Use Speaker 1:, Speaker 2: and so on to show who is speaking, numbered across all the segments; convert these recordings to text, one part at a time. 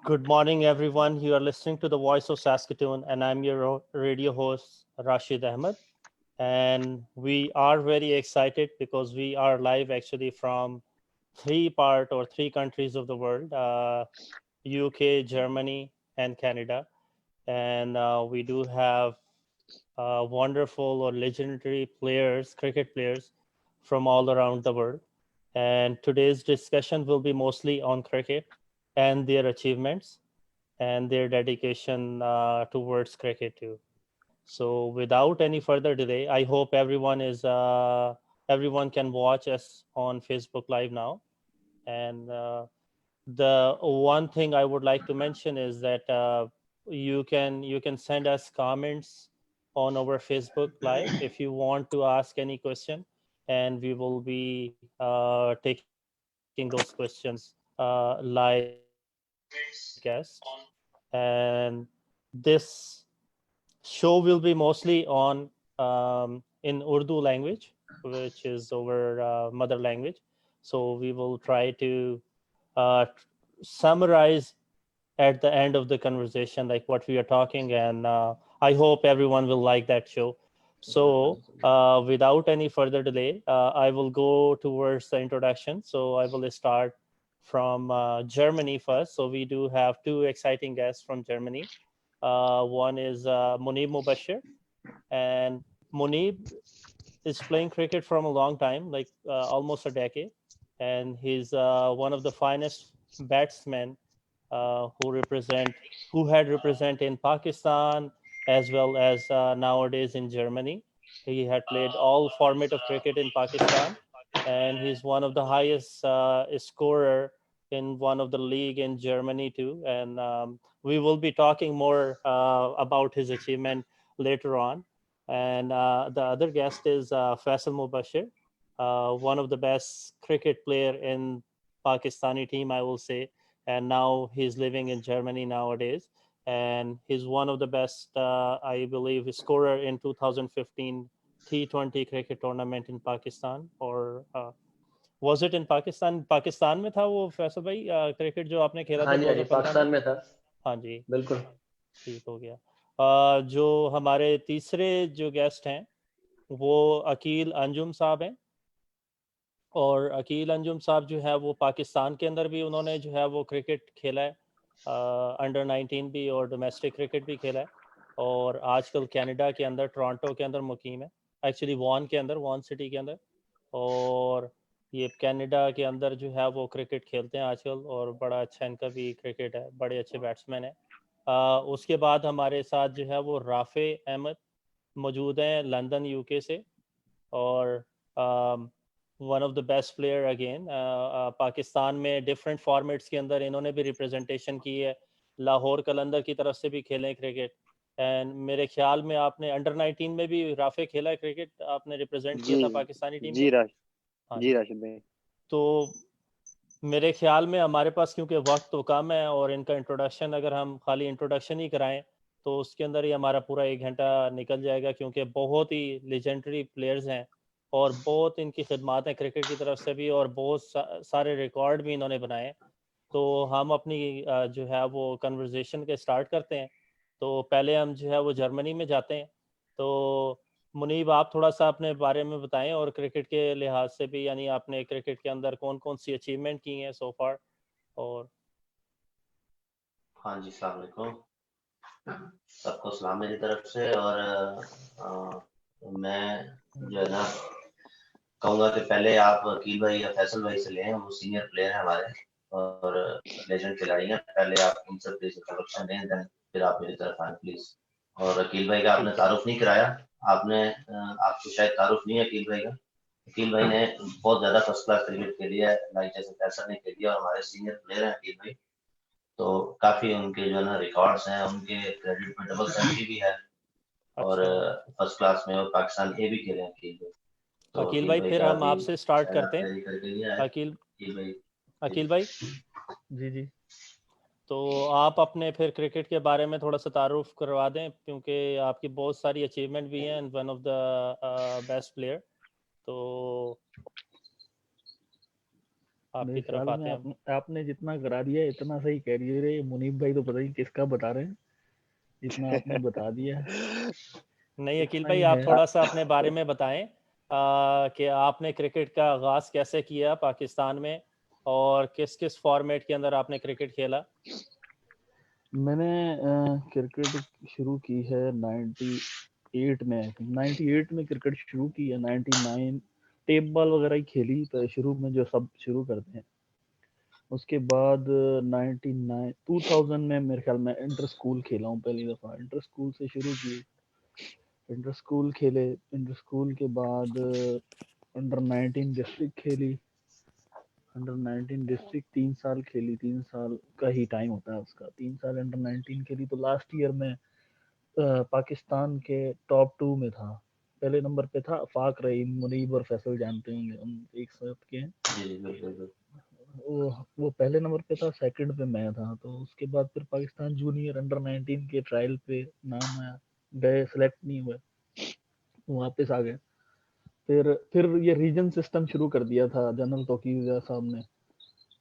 Speaker 1: Good morning, everyone. You are listening to the Voice of Saskatoon, and I'm your radio host, Rashid Ahmed. And we are very excited because we are live actually from three countries of the world, UK, Germany, and Canada. And we do have wonderful or legendary players, cricket players from all around the world. And today's discussion will be mostly on cricket and their achievements and their dedication towards cricket too. So without any further delay, I hope everyone can watch us on Facebook Live now. And the one thing I would like to mention is that you can send us comments on our Facebook Live if you want to ask any question, and we will be taking those questions live on our podcast. And this show will be mostly on in Urdu language, which is our mother language. So we will try to uh, summarize at the end of the conversation like what we are talking, and I hope everyone will like that show. So without any further delay, I will go towards the introduction. So I will start from Germany first. So we do have two exciting guests from Germany. One is Munib Mubashir, and Munib is playing cricket from a long time, like almost a decade, and he's one of the finest batsmen who had represent in Pakistan as well as nowadays in Germany. He had played all format of cricket in Pakistan, and he's one of the highest scorer in one of the league in Germany too. And we will be talking more about his achievement later on. And the other guest is Faisal Mubashir, one of the best cricket player in Pakistani team, I will say, and now he's living in Germany nowadays. And he's one of the best, I believe, scorer in 2015 T20 cricket tournament in Pakistan. Or was it in Pakistan? Pakistan में था वो फैसल भाई cricket जो आपने खेला
Speaker 2: हाँ
Speaker 1: था
Speaker 2: जी, हाँ जी,
Speaker 1: 2015 में?
Speaker 2: पाकिस्तान में था।
Speaker 1: हाँ जी,
Speaker 2: बिल्कुल।
Speaker 1: ठीक हो गया। जो हमारे तीसरे जो गेस्ट हैं वो अकील अंजुम साहब हैं, और अकील अंजुम साहब जो है वो पाकिस्तान के अंदर भी उन्होंने जो है वो क्रिकेट खेला है, अंडर 19 भी और डोमेस्टिक क्रिकेट भी खेला है, और आजकल कनाडा के अंदर टोरंटो के अंदर मुकीम है, एक्चुअली वॉन के अंदर, वॉन सिटी के अंदर। और ये कनाडा के अंदर जो है वो क्रिकेट खेलते हैं आजकल, और बड़ा अच्छा इनका भी क्रिकेट है, बड़े अच्छे बैट्समैन है। उसके बाद हमारे साथ जो है वो राफे अहमद मौजूद हैं लंदन यूके से, और one of the best player again Pakistan में डिफरेंट फॉर्मेट्स के अंदर इन्होंने भी रिप्रेजेंटेशन की है, लाहौर कलंदर की तरफ से भी खेले हैं क्रिकेट। एंड मेरे ख्याल में आपने अंडर 19 में भी राफे खेला है क्रिकेट, आपने रिप्रेजेंट किया
Speaker 3: जी
Speaker 1: था पाकिस्तानी टीम
Speaker 3: जी
Speaker 1: को। हाँ
Speaker 3: जी
Speaker 1: जी।
Speaker 3: राशिद भाई।
Speaker 1: तो मेरे ख्याल में हमारे पास क्योंकि वक्त तो कम है, और इनका इंट्रोडक्शन अगर हम खाली इंट्रोडक्शन ही कराएं तो उसके अंदर ही हमारा पूरा 1 घंटा निकल जाएगा, क्योंकि बहुत ही लेजेंडरी प्लेयर्स हैं और बहुत इनकी खिदमात हैं क्रिकेट की तरफ से भी, और बहुत सारे रिकॉर्ड भी इन्होंने बनाए। तो हम अपनी जो है वो कन्वर्जेशन के स्टार्ट करते हैं। तो पहले हम जो है वो जर्मनी में जाते हैं। तो मुनीब, आप थोड़ा सा अपने बारे में बताएं, और क्रिकेट के लिहाज से भी, यानी आपने क्रिकेट के अंदर कौन कौन सी अचीवमेंट की हैं सो फार। और
Speaker 4: हाँ जी, अस्सलाम वालेकुम। सबको सलाम मेरी तरफ से। और मैं जो है ना कहूँगा कि पहले आप वकील भाई या फैसल भाई से लें, वो सीनियर प्लेयर हैं हमारे और लेजेंड खिलाड़ी हैं। पहले आप उनसे प्लीज इंट्रोडक्शन दें, देन फिर आप मेरी तरफ आए प्लीज। और वकील भाई का आपने
Speaker 1: ठीक है।
Speaker 4: तारुफ नहीं कराया, आपने आपको शायद तारुफ नहीं है वकील भाई का। वकील भाई ने बहुत ज्यादा फर्स्ट क्लास क्रिकेट खेली है, लाइक जैसे फैसल ने खेली है, और हमारे सीनियर प्लेयर हैं वकील भाई। तो काफी उनके जो है ना रिकॉर्ड्स हैं, उनके क्रेडिट में डबल सेंचुरी भी है, और
Speaker 1: अच्छा,
Speaker 4: फर्स्ट क्लास में और पाकिस्तान ए भी खेले हैं वकील भाई। तो
Speaker 1: अकील
Speaker 4: वकील
Speaker 1: भाई
Speaker 4: भाई
Speaker 1: फिर
Speaker 4: का
Speaker 1: हम
Speaker 4: अभी
Speaker 1: आपसे स्टार्ट
Speaker 4: शायद आप
Speaker 1: करते हैं।
Speaker 4: तैयारी करके नहीं आए
Speaker 1: अकील
Speaker 4: वकील भाई।
Speaker 1: अकील भाई,
Speaker 2: जी जी।
Speaker 1: तो आप अपने फिर क्रिकेट के बारे में थोड़ा सा तारुफ करवा दें, क्योंकि आपकी बहुत सारी अचीवमेंट भी हैं, one of the best player. तो आपकी
Speaker 2: मेरे
Speaker 1: तरफ
Speaker 2: ख्याल में
Speaker 1: आते हैं हम।
Speaker 2: आपने जितना करा दिया है, इतना सही कह रही है रे मुनीब भाई, तो पता नहीं किसका बता रहे हैं, जितना आपने बता दिया है
Speaker 1: नहीं अकील
Speaker 2: उतना
Speaker 1: भाई,
Speaker 2: ही
Speaker 1: आप
Speaker 2: है।
Speaker 1: थोड़ा सा अपने बारे में बताएं कि आपने क्रिकेट का आगाज़ कैसे किया पाकिस्तान में, और किस किस फॉर्मेट के अंदर आपने क्रिकेट खेला।
Speaker 2: मैंने क्रिकेट शुरू की है 98 में, आई थिंक 98 में क्रिकेट शुरू की है। 99 टेप बॉल वगैरह ही खेली तो शुरू में, जो सब शुरू करते हैं। उसके बाद 99 2000 में मेरे ख्याल में इंटर स्कूल खेला हूँ पहली दफ़ा। इंटर स्कूल से शुरू की, इंटर स्कूल खेले। इंटर स्कूल के बाद अंडर 19 डिस्ट्रिक्ट खेली। अंडर 19 डिस्ट्रिक्ट 3 साल खेली। 3 साल का ही टाइम होता है उसका। 3 साल अंडर 19 खेली तो लास्ट ईयर में पाकिस्तान के टॉप 2 में था। पहले नंबर पे था फाक रहीम, मुनीब और फैसल जानते होंगे, हम एक साथ के हैं।
Speaker 4: जी बिल्कुल।
Speaker 2: वो पहले नंबर पे था, सेकंड पे मैं था। तो उसके बाद फिर पाकिस्तान जूनियर अंडर 19 के ट्रायल पे नाम आया, गए, सेलेक्ट नहीं हुए, वापस आ गए। फिर ये रीजन सिस्टम शुरू कर दिया था जनरल तौकीर साहब ने।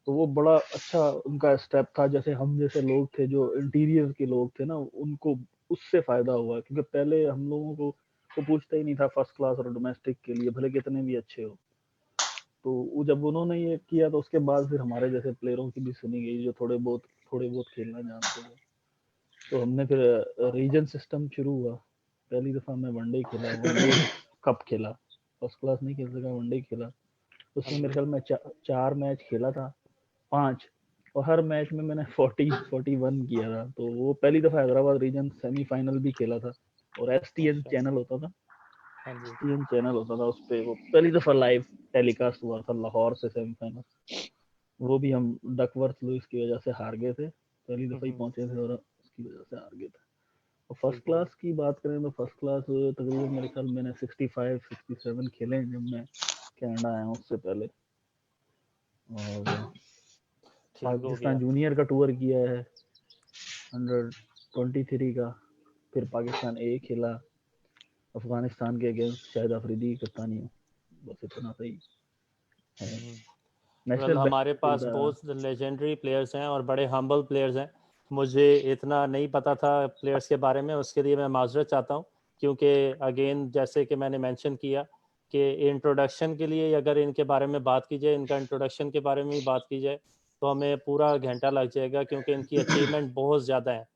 Speaker 2: तो वो बड़ा अच्छा उनका स्टेप था। जैसे हम जैसे लोग थे जो इंटीरियर के लोग थे ना, उनको उससे फायदा हुआ, क्योंकि पहले हम लोगों को पूछता ही नहीं था फर्स्ट क्लास और डोमेस्टिक के लिए, भले कितने भी अच्छे हो। तो वो जब उन्होंने ये किया तो उसके बाद फिर हमारे जैसे प्लेयरों की भी सुनी गई, जो थोड़े बहुत खेलना जानते थे। तो हमने फिर रीजन सिस्टम शुरू हुआ। पहली दफा मैं वनडे खेला, वनडे कप खेला। फर्स्ट क्लास नहीं खेल सका, वनडे खेला।
Speaker 1: हाँ
Speaker 2: उसमें
Speaker 1: जी।
Speaker 2: मेरे ख्याल में 4 मैच खेला था, 5, और हर मैच में मैंने 41 किया था। तो वो पहली दफा हैदराबाद रीजन सेमीफाइनल भी खेला था। और एसटीएन
Speaker 1: अच्छा।
Speaker 2: चैनल होता था,
Speaker 1: हाँ जी।
Speaker 2: एसटीएन चैनल होता था, उस पे वो पहली दफा लाइव टेलीकास्ट हुआ था लाहौर से सेमीफाइनल। वो भी हम डकवर्थ लुइस की वजह से हार गए थे, पहली दफा ही पहुंचे थे और उसकी वजह से हार गए थे। और फर्स्ट
Speaker 1: ठीक है।
Speaker 2: क्लास की बात करें तो फर्स्ट क्लास तकरीबन मेरे ख्याल मैंने 65-67 खेले हैं जब मैं कनाडा आया हूँ उससे पहले। और
Speaker 1: ठीक हो
Speaker 2: पाकिस्तान
Speaker 1: गया।
Speaker 2: जूनियर का टूर किया है, अंडर 23 का। फिर पाकिस्तान ए खेला, अफगानिस्तान के अगेंस्ट शाहिद अफरीदी की कप्तानी में। बस इतना सही है।
Speaker 1: वेल
Speaker 2: नेशनल
Speaker 1: हमारे
Speaker 2: बैच
Speaker 1: पास
Speaker 2: खेलता रहा।
Speaker 1: बहुत लेजेंडरी प्लेयर्स हैं और बड़े हम्बल प्लेयर्स हैं। मुझे इतना नहीं पता था प्लेयर्स के बारे में, उसके लिए मैं माजरत चाहता हूँ। क्योंकि अगेन जैसे कि मैंने मेंशन किया कि इंट्रोडक्शन के लिए अगर इनके बारे में बात की जाए, इनका इंट्रोडक्शन के बारे में ही बात की जाए, तो हमें पूरा घंटा लग जाएगा, क्योंकि इनकी अचीवमेंट बहुत ज़्यादा है।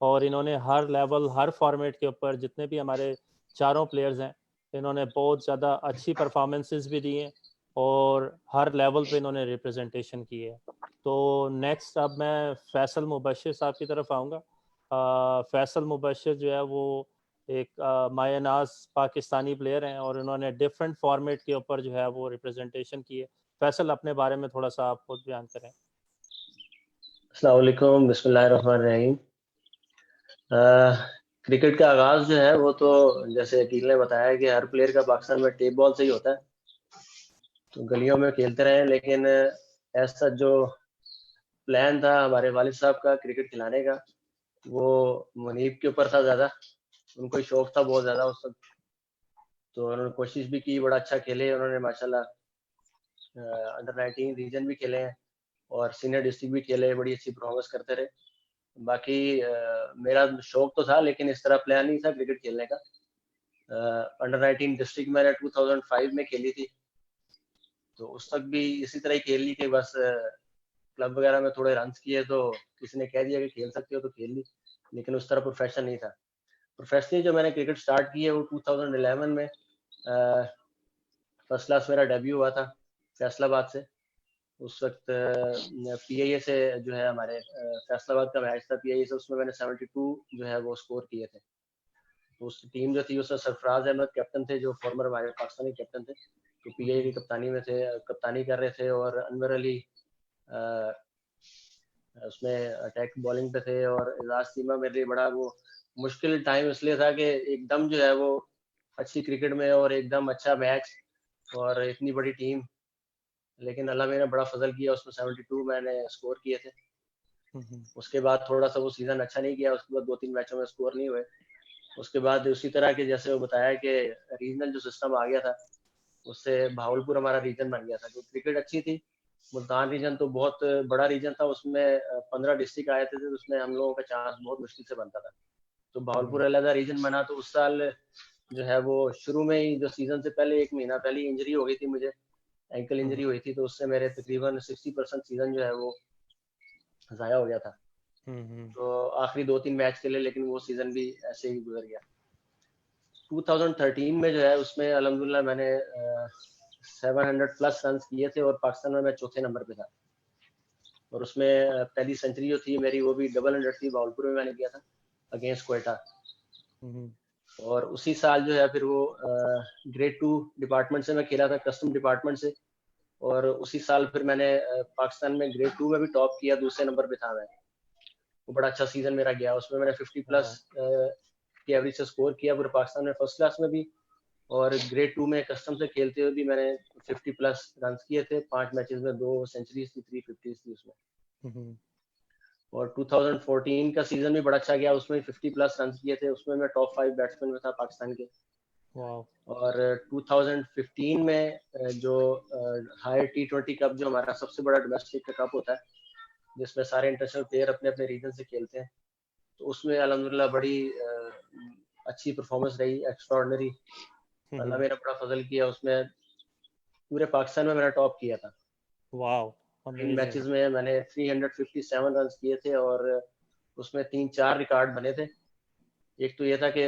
Speaker 1: और इन्होंने हर लेवल, हर फॉर्मेट के ऊपर, जितने भी हमारे चारों प्लेयर्स हैं, इन्होंने बहुत ज़्यादा अच्छी परफॉर्मेंसेस भी दी हैं और हर लेवल पे इन्होंने रिप्रेजेंटेशन की है। तो नेक्स्ट अब मैं फैसल मुबशिर साहब की तरफ आऊँगा। फैसल मुबशिर जो है वो एक मायनाज पाकिस्तानी प्लेयर हैं और इन्होंने डिफरेंट फॉर्मेट के ऊपर जो है वो रिप्रेजेंटेशन की है। फैसल अपने बारे में थोड़ा सा आप खुद बयान करें।
Speaker 3: अस्सलाम वालेकुम, बिस्मिल्लाहिर्रहमानिर्रहीम। क्रिकेट का आगाज जो है वो तो जैसे अकील ने बताया कि हर प्लेयर का पाकिस्तान में टेप बॉल से ही होता है, तो गलियों में खेलते रहे। लेकिन ऐसा जो प्लान था हमारे वालिद साहब का क्रिकेट खिलाने का, वो मुनीब के ऊपर था ज़्यादा। उनको ही शौक था बहुत ज़्यादा उस वक्त, तो उन्होंने कोशिश भी की, बड़ा अच्छा खेले उन्होंने माशाल्लाह। अंडर 19 रीजन भी खेले हैं और सीनियर डिस्ट्रिक्ट भी खेले, बड़ी अच्छी परफॉर्मेंस करते रहे। बाकी मेरा शौक तो था, लेकिन इस तरह प्लान नहीं था क्रिकेट खेलने का। अंडर 19 डिस्ट्रिक्ट मैंने 2005 में खेली थी, तो उस तक भी इसी तरह ही खेल ली कि बस क्लब वगैरह में थोड़े रन किए तो किसी ने कह दिया कि खेल सकते हो तो खेल ली, लेकिन उस तरह प्रोफेशन नहीं था। प्रोफेशनली जो मैंने क्रिकेट स्टार्ट की है वो 2011 में फर्स्ट क्लास मेरा डेब्यू हुआ था फैसलाबाद से। उस वक्त पीआईए से जो है हमारे फैसलाबाद का मैच था पीआईए से, उसमें मैंने 72 जो है वो स्कोर किए थे। तो उस टीम जो थी उसमें सरफराज अहमद कैप्टन थे, जो फॉर्मर हमारे पाकिस्तानी कैप्टन थे, तो पीआईए की कप्तानी में थे, कप्तानी कर रहे थे। और अनवर अली उसमें अटैक बॉलिंग पे थे। और एजाज सीमा मेरे लिए बड़ा वो मुश्किल टाइम इसलिए था कि एकदम जो है वो अच्छी क्रिकेट में और एकदम अच्छा मैच और इतनी बड़ी टीम, लेकिन अल्लाह मैंने बड़ा फजल किया, उसमें 72 मैंने स्कोर किए थे। उसके बाद थोड़ा सा वो सीजन अच्छा नहीं किया, उसके बाद 2-3 मैचों में स्कोर नहीं हुए। उसके बाद उसी तरह के जैसे वो बताया कि रीजनल जो सिस्टम आ गया था, उससे भावलपुर हमारा रीजन बन गया था। तो क्रिकेट अच्छी थी, मुल्तान रीजन तो बहुत बड़ा रीजन था, उसमें 15 डिस्ट्रिक्ट आए थे, तो उसमें हम लोगों का चांस बहुत मुश्किल से बनता था। तो भावलपुर अलहदा रीजन बना, तो उस साल जो है वो शुरू में ही, जो सीजन से पहले 1 महीना पहले इंजरी हो गई थी मुझे, एंकल इंजरी हुई थी, तो उससे मेरे तकरीबन 60% सीजन जो है वो ज़ाया हो गया था। तो आखिरी 2-3 मैच के लिए, लेकिन वो सीजन भी ऐसे ही गुजर गया। 2013 में जो है उसमें अल्हम्दुलिल्लाह मैंने 700 प्लस रन किए थे, और पाकिस्तान में मैं चौथे नंबर पे था। और उसमें पहली सेंचुरी जो थी मेरी, वो भी डबल 100 थी, भावलपुर में मैंने किया था अगेंस्ट क्वेटा। और उसी साल जो है फिर वो ग्रेड 2 डिपार्टमेंट से मैं खेला था, कस्टम डिपार्टमेंट से। और उसी साल फिर मैंने पाकिस्तान में ग्रेड 2 में भी टॉप किया, दूसरे नंबर पे था मैं। वो बड़ा अच्छा सीजन मेरा गया, उसमें मैंने 50 प्लस की एवरेज से स्कोर किया पूरे पाकिस्तान में, फर्स्ट क्लास में भी। और ग्रेड 2 में कस्टम से खेलते हुए भी मैंने 50 प्लस रन किए थे, 5 मैचेस में 2 सेंचुरीज थी, 350 थी उसमें। और 2014 का सीजन भी बड़ा अच्छा गया, उसमें 50 प्लस रन किए थे, उसमें मैं टॉप 5 बैट्समैन में था पाकिस्तान के। और 2015 में जो हायर T20 कप, जो हमारा सबसे बड़ा डोमेस्टिक का कप होता है, जिसमें सारे इंटरनेशनल प्लेयर अपने अपने रीजन से खेलते हैं, तो उसमें अल्हम्दुलिल्लाह बड़ी अच्छी परफॉर्मेंस रही, एक्स्ट्राऑर्डिनरी। अल्लाह मेरा बड़ा फजल किया, उसमें पूरे पाकिस्तान में मैंने टॉप किया था। इन मैचेस में मैंने 357 रन किए थे, और उसमें 3-4 रिकॉर्ड बने थे। एक तो ये था कि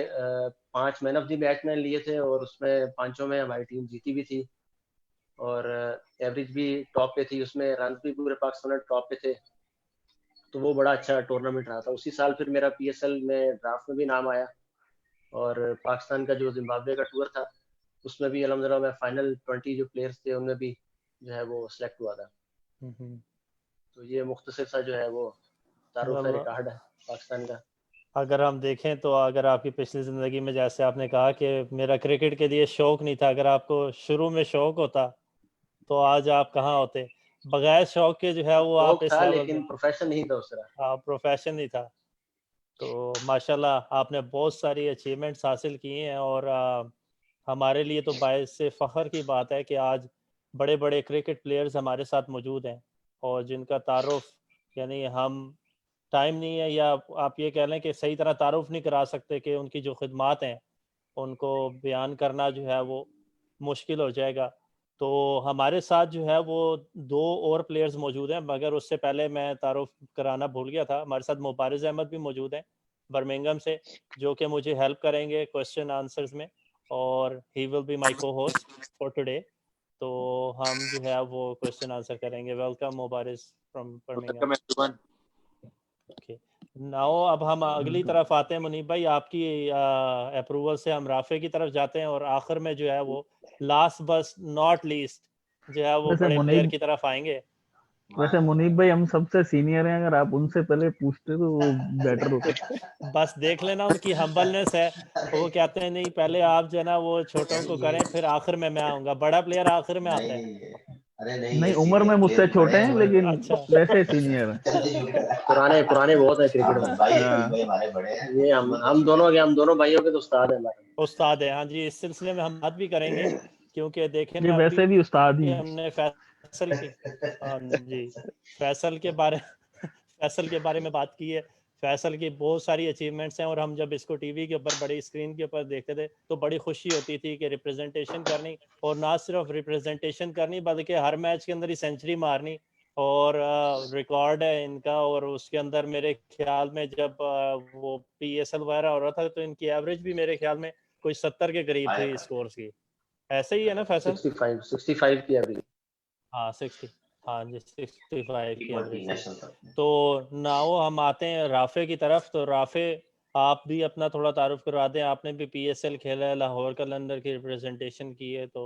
Speaker 3: 5 मैन ऑफ द मैच मैंने लिए थे, और उसमें 5 में हमारी टीम जीती भी थी, और एवरेज भी टॉप पे थी, उसमें रन भी पूरे पाकिस्तान टॉप पे थे। तो वो बड़ा अच्छा टूर्नामेंट रहा था। उसी साल फिर मेरा PSL में ड्राफ्ट में भी नाम आया, और पाकिस्तान का जो जिम्बाब्वे का टूर था, उसमें भी अल्हम्दुलिल्लाह मैं फाइनल 20 जो प्लेयर्स थे उनमें भी जो है वो सिलेक्ट हुआ था। तो ये मुख्तसर सा जो है वो तारुफ है, रिकॉर्ड है पाकिस्तान का।
Speaker 1: अगर हम देखें तो अगर आपकी पिछली ज़िंदगी में, जैसे आपने कहा कि मेरा क्रिकेट के लिए शौक़ नहीं था, अगर आपको शुरू में शौक़ होता तो आज आप कहाँ होते। बगैर शौक़ के जो है वो आप इस
Speaker 3: था,
Speaker 1: लेवल
Speaker 3: लेकिन
Speaker 1: पे,
Speaker 3: प्रोफेशन नहीं था उस तरह।
Speaker 1: हाँ, प्रोफेशन नहीं था। तो माशाल्लाह आपने बहुत सारी अचीवमेंट्स हासिल की हैं, और हमारे लिए तो बायस से फ़ख्र की बात है कि आज बड़े बड़े क्रिकेट प्लेयर्स हमारे साथ मौजूद हैं, और जिनका तारुफ यानी हम टाइम नहीं है, या आप ये कह लें कि सही तरह तारुफ नहीं करा सकते कि उनकी जो खिदमात हैं उनको बयान करना जो है वो मुश्किल हो जाएगा। तो हमारे साथ जो है वो 2 और प्लेयर्स मौजूद हैं, मगर उससे पहले मैं तारुफ कराना भूल गया था। हमारे साथ मुबारिज़ अहमद भी मौजूद हैं बर्मिंघम से, जो कि मुझे हेल्प करेंगे क्वेश्चन आंसर्स में, और he will be my cohost for today. तो हम जो है वो क्वेश्चन आंसर करेंगे। Welcome Mubariz from Birmingham.
Speaker 5: Welcome everyone.
Speaker 1: Okay, now अब हम अगली तरफ आते हैं मुनीब भाई, आपकी अप्रूवल से हम राफे की तरफ जाते हैं, और आखिर में जो है वो लास्ट बट नॉट लीस्ट जो है वो
Speaker 2: वैसे
Speaker 1: बड़े प्लेयर
Speaker 2: मुनीब
Speaker 1: की तरफ आएंगे।
Speaker 2: वैसे मुनीब भाई हम सबसे सीनियर हैं, अगर आप उनसे पहले पूछते तो वो बेटर होता।
Speaker 1: बस देख लेना उनकी हम्बलनेस है, वो कहते हैं नहीं पहले आप जो है ना वो छोटों को करें, फिर आखिर में मैं आऊंगा। बड़ा प्लेयर आखिर में आता है।
Speaker 4: नहीं, अरे नहीं,
Speaker 2: नहीं,
Speaker 4: ये
Speaker 2: उम्र में
Speaker 4: सीनियर
Speaker 2: मुझसे
Speaker 4: प्लेयर बड़े
Speaker 2: छोटे
Speaker 4: हैं
Speaker 2: हैं,
Speaker 4: वो।
Speaker 2: लेकिन
Speaker 1: अच्छा,
Speaker 2: वैसे सीनियर हैं।
Speaker 3: पुराने पुराने बहुत है क्रिकेट
Speaker 4: हाँ
Speaker 3: में।
Speaker 4: भाई,
Speaker 2: हाँ।
Speaker 4: भाई हमारे बड़े हैं।
Speaker 3: ये हम दोनों भाइयों के तो उस्ताद हैं हमारे।
Speaker 1: उस्ताद है, हाँ जी। इस सिलसिले में हम बात भी करेंगे, क्योंकि देखें
Speaker 2: ये
Speaker 1: ना अभी
Speaker 2: वैसे भी उस्ताद ही हैं।
Speaker 1: हमने फैसल की, हाँ जी, फैसल के बारे फैसल के बारे में बात की है। फैसल की बहुत सारी अचीवमेंट्स हैं, और हम जब इसको टीवी के ऊपर बड़ी स्क्रीन के ऊपर देखते थे तो बड़ी खुशी होती थी कि रिप्रेजेंटेशन करनी, और ना सिर्फ रिप्रेजेंटेशन करनी बल्कि हर मैच के अंदर ही सेंचुरी मारनी। और रिकॉर्ड है इनका, और उसके अंदर मेरे ख्याल में जब वो PSL वगैरह हो रहा था तो इनकी एवरेज भी मेरे ख्याल में कोई 70 के करीब थी स्कोर्स की। ऐसे ही है ना फैसल?
Speaker 3: 65 की एवरेज।
Speaker 1: हाँ 60, हाँ जी 65 की एवरेज थी।
Speaker 4: नेशनल कप में।
Speaker 1: तो नाउ हम आते हैं राफे की तरफ। तो राफे, आप भी अपना थोड़ा तारुफ करवा दें। आपने भी PSL खेला है, लाहौर कलंदर की रिप्रेजेंटेशन की है। तो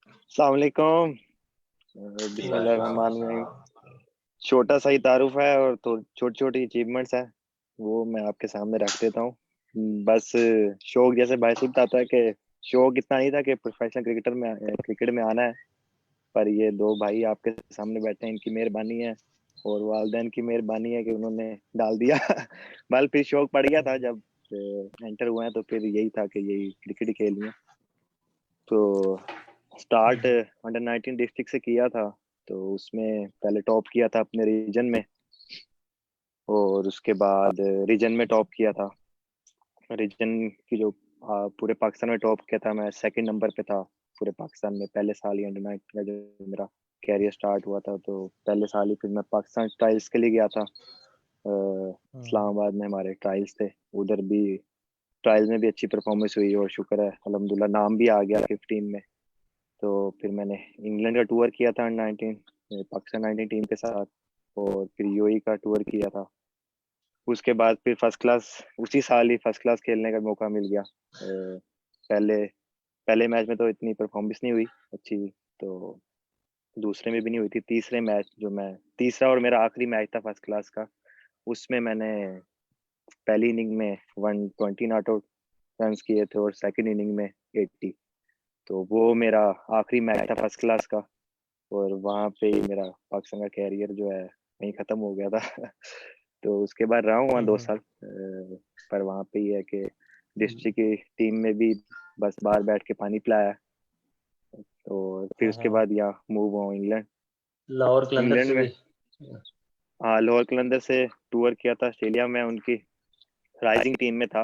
Speaker 5: अस्सलाम वालेकुम। बिस्मिल्लाहिर्रहमानिर्रहीम। छोटा सा ही तारुफ है, और तो छोटी छोटी अचीवमेंट्स है, वो मैं आपके सामने रख देता हूँ। बस शौक, जैसे भाई साहब बताता है कि शौक इतना नहीं था कि प्रोफेशनल क्रिकेट में आना है, पर ये 2 भाई आपके सामने बैठे हैं, इनकी मेहरबानी है, और वालिदैन की मेहरबानी है कि उन्होंने डाल दिया। बल फिर शौक पड़ गया था, जब एंटर हुए हैं तो फिर यही था कि यही क्रिकेट खेलनी है। तो स्टार्ट अंडर 19 डिस्ट्रिक्ट से किया था, तो उसमें पहले टॉप किया था अपने रीजन में, और उसके बाद रीजन में टॉप किया था। रीजन की जो पूरे पाकिस्तान में टॉप किया था, मैं सेकंड नंबर पे था पूरे पाकिस्तान में। पहले साल ही अंडर 19 का जो मेरा कैरियर स्टार्ट हुआ था, तो पहले साल ही फिर मैं पाकिस्तान ट्रायल्स के लिए गया था। इस्लामाबाद में हमारे ट्रायल्स थे, उधर भी ट्रायल्स में भी अच्छी परफॉर्मेंस हुई और शुक्र है अल्हम्दुलिल्लाह नाम भी आ गया 15 में। तो फिर मैंने इंग्लैंड का टूर किया था अंडर 19 पाकिस्तान 19 टीम के साथ, और फिर यूएई का टूर किया था। उसके बाद फिर फर्स्ट क्लास, उसी साल ही फर्स्ट क्लास खेलने का मौका मिल गया। पहले मैच में तो इतनी परफॉर्मेंस नहीं हुई अच्छी, तो दूसरे में भी नहीं हुई थी। तीसरे मैच जो मैं तीसरा और मेरा आखिरी मैच था फर्स्ट क्लास का, उसमें मैंने पहली इनिंग में 120 नॉट आउट रन किए थे और सेकंड इनिंग में 80। तो वो मेरा आखिरी मैच था फर्स्ट क्लास का, और वहाँ पे ही मेरा पाकिस्तान का कैरियर जो है वहीं खत्म हो गया था। तो उसके बाद रहा हूँ वहाँ 2 साल, पर वहाँ पे ही है कि डिस्ट्रिक्ट की टीम में भी बस बाहर बैठ के पानी पिलाया। तो फिर उसके बाद यहाँ मूव हुआ इंग्लैंड।
Speaker 3: लाहौर कलंदर
Speaker 5: इंग्लैंड
Speaker 3: से
Speaker 5: में
Speaker 3: भी
Speaker 5: हाँ, लाहौर कलंदर से टूर किया था ऑस्ट्रेलिया में, उनकी राइजिंग टीम में था।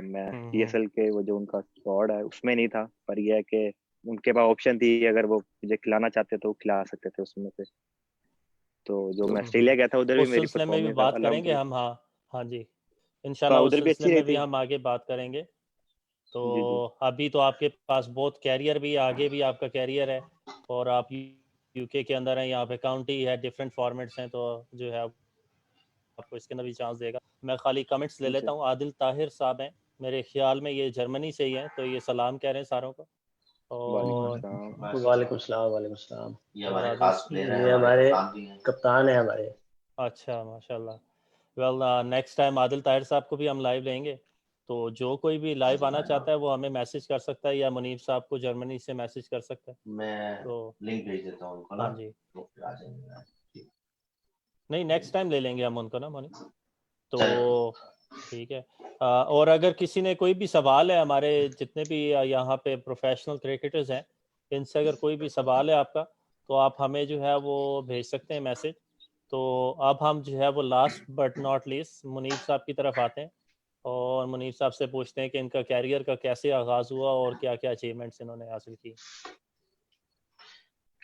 Speaker 5: मैं टीएसएल के वो जो उनका स्क्वाड है उसमें नहीं था, पर यह है कि उनके पास ऑप्शन थी, अगर वो मुझे खिलाना चाहते तो वो खिला सकते थे उसमें से। तो जो मैं ऑस्ट्रेलिया गया था उधर भी
Speaker 1: उस
Speaker 5: मेरी
Speaker 1: सिलसिले में भी
Speaker 5: परफॉर्मेंस
Speaker 1: बात करेंगे
Speaker 5: अलहमदुलिल्लाह,
Speaker 1: हम। हाँ हाँ जी,
Speaker 5: हाँ
Speaker 1: इंशाल्लाह उस
Speaker 5: उधर भी
Speaker 1: सिलसिले
Speaker 5: अच्छी रही
Speaker 1: में भी
Speaker 5: थी।
Speaker 1: हम आगे बात करेंगे। तो
Speaker 5: जी जी
Speaker 1: अभी तो आपके पास बहुत कैरियर भी आगे भी आपका कैरियर है, और आप यूके के अंदर हैं, यहाँ पे काउंटी है, डिफरेंट फॉर्मेट्स हैं, तो जो है आपको इसके अंदर भी चांस देगा। मैं खाली कमेंट्स ले
Speaker 5: जी
Speaker 1: लेता हूँ। आदिल ताहिर साहब हैं, मेरे ख्याल में ये जर्मनी से ही हैं, तो ये सलाम कह रहे हैं सारों को।
Speaker 5: वालेकुम
Speaker 1: और
Speaker 5: अस्सलाम।
Speaker 3: वालेकुम सलाम, वालेकुम सलाम।
Speaker 4: ये
Speaker 1: और
Speaker 4: हमारे
Speaker 1: आदिल
Speaker 4: खास प्लेयर हैं,
Speaker 3: ये
Speaker 4: हमारे
Speaker 3: हमारे
Speaker 4: कप्तान भी हैं।
Speaker 3: कप्तान है हमारे।
Speaker 1: अच्छा, माशाल्लाह। Well, next time Adil Tahir साहब को भी हम लाइव लेंगे, तो जो कोई भी लाइव आना चाहता है वो हमें मैसेज कर सकता है, या मुनीब साहब को जर्मनी से मैसेज कर सकता है।
Speaker 4: मैं
Speaker 1: तो
Speaker 4: लिंक भेज देता हूँ उनको ना,
Speaker 1: हाँ जी,
Speaker 4: तो फिर आ जाएंगे। ठीक।
Speaker 1: नहीं नेक्स्ट टाइम ले लेंगे हम उनको ना मुनीब। तो
Speaker 4: चलो,
Speaker 1: ठीक है। और अगर किसी ने कोई भी सवाल है, हमारे जितने भी यहाँ पे प्रोफेशनल क्रिकेटर्स हैं, इनसे अगर कोई भी सवाल है आपका, तो आप हमें जो है वो भेज सकते हैं मैसेज। तो अब हम जो है वो last but not least Munib साहब की तरफ आते हैं, और मुनीब साहब से पूछते हैं कि इनका कैरियर का कैसे आगाज़ हुआ और क्या क्या अचीवमेंट्स इन्होंने हासिल की।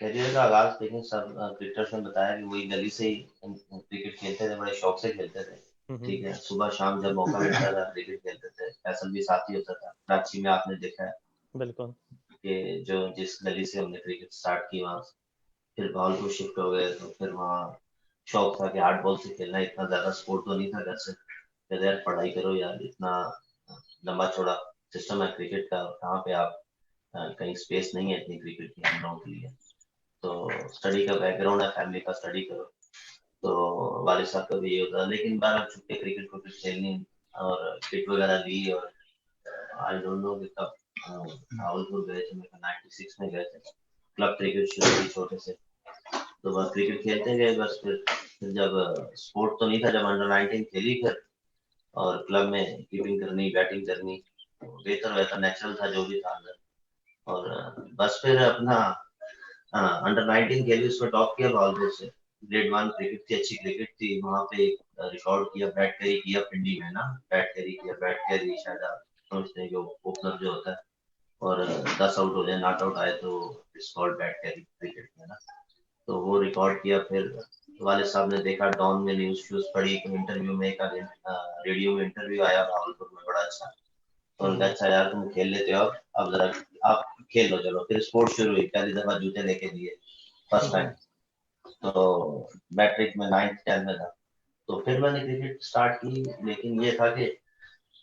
Speaker 4: करियर का आगाज देखें, सब क्रिकेटर्स ने बताया कि वही गली से ही क्रिकेट खेलते थे, बड़े शौक से खेलते थे। ठीक है, सुबह शाम जब मौका मिलता था क्रिकेट खेलते थे। फैसल भी साथ ही होता था। कराची में आपने देखा है
Speaker 1: बिल्कुल।
Speaker 4: कि जो जिस गली से हमने क्रिकेट स्टार्ट की, वहाँ फिर भावलपुर शिफ्ट हो गए, तो फिर वहाँ शौक था कि हार्ड बॉल से खेलना। इतना ज्यादा स्पोर्ट तो नहीं था घर से, कहते यार पढ़ाई करो यार, इतना लंबा चौड़ा सिस्टम है क्रिकेट का, कहाँ पे आप कहीं स्पेस नहीं है इतनी क्रिकेट की हम लोगों के लिए। तो स्टडी का बैकग्राउंड है फैमिली का, स्टडी करो। तो वालिद साहब का भी ये होता है, लेकिन बार छुट्टी क्रिकेट को खेलनी और किट वगैरह ली। और आई डोंट नो कि कब भावलपुर गए थे, मेरे 96 में गए थे। क्लब क्रिकेट शुरू की छोटे से, तो बस क्रिकेट खेलते गए बस। फिर जब स्पोर्ट तो नहीं था, जब अंडर 19 खेली फिर, और क्लब में कीपिंग करनी, बैटिंग करनी, तो बेहतर वैसा नेचुरल था जो भी था अंदर। और बस फिर अपना अंडर 19 खेली, उसमें टॉप किया भावलपुर से। ग्रेड 1 क्रिकेट थी, अच्छी क्रिकेट थी। वहाँ पे रिकॉर्ड किया, बैट कैरी किया पिंडी में ना, बैट कैरी किया। बैट कैरी शायद आप समझते हैं, जो ओपनर जो होता है, और 10 आउट हो जाए, नॉट आउट आए, तो it's called bat carry cricket में ना। तो वो रिकॉर्ड किया। फिर वाले साहब ने देखा, डॉन में न्यूज फ्यूज पढ़ी, तो इंटरव्यू में एक रेडियो में इंटरव्यू आया भावलपुर में, बड़ा अच्छा। तो उनका अच्छा यार तुम खेल लेते हो, अब जरा आप खेल लो। चलो फिर स्पोर्ट शुरू हुई, पहली दफा जूते लेके दिए फर्स्ट टाइम। तो मैट्रिक में 9th 10th में था, तो फिर मैंने क्रिकेट स्टार्ट की। लेकिन ये था कि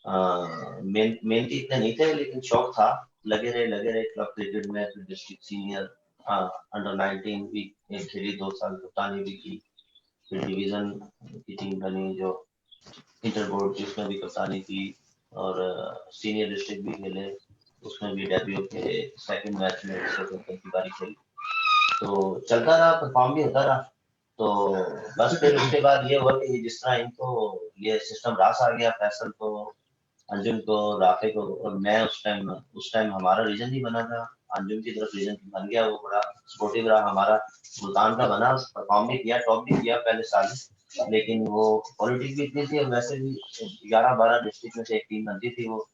Speaker 4: मेहनती इतने नहीं थे, लेकिन शौक था। लगे रहे क्लब क्रिकेट में। फिर डिस्ट्रिक्ट सीनियर, अंडर 19 भी खेली, 2 साल कप्तानी भी की। फिर डिवीजन की टीम बनी जो इंटर बोर्ड की, उसमें भी कप्तानी की। और सीनियर डिस्ट्रिक्ट भी खेले, उसमें भी डेब्यू के सेकंड मैच में की बारी खेली। तो चलता रहा, परफॉर्म भी होता रहा। तो बस फिर उसके बाद ये हुआ कि जिस तरह इनको ये सिस्टम रास आ गया, फैसल को, अंजुम को, राफे को। और मैं उस टाइम हमारा रीजन नहीं बना था, अंजुम की तरफ रीजन बन गया, वो बड़ा स्पोर्टिव रहा हमारा, मुल्तान का बना, परफॉर्म भी किया, टॉप भी किया पहले साल, लेकिन वो पॉलिटिक्स भी इतनी थी, और वैसे भी 11-12 डिस्ट्रिक्ट में से एक टीम बनती थी, वो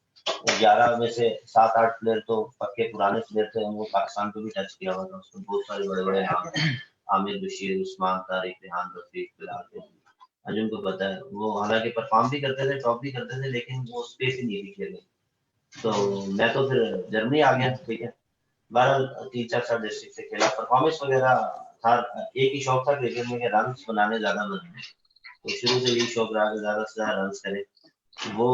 Speaker 4: 11 में से 7-8 प्लेयर तो पक्के पुराने प्लेयर थे, वो पाकिस्तान को भी टच किया हुआ था, उसमें बहुत सारे बड़े बड़े नाम हैं, आमिर बशीर, उस्मान तारिक, रेहान रफीक, बिलाल, अंजुम को पता है, वो हालांकि परफॉर्म भी करते थे, टॉप भी करते थे, लेकिन वो स्पेस ही नहीं थी खेलने। तो मैं तो फिर जर्मनी आ गया, ठीक है, 12-3-4 डिस्ट्रिक्ट से खेला, परफॉर्मेंस वगैरह था, एक ही शौक था क्रिकेट में कि रन बनाने ज्यादा बनाने, तो शुरू से यही शौक रहा कि ज्यादा से ज्यादा रन करे, वो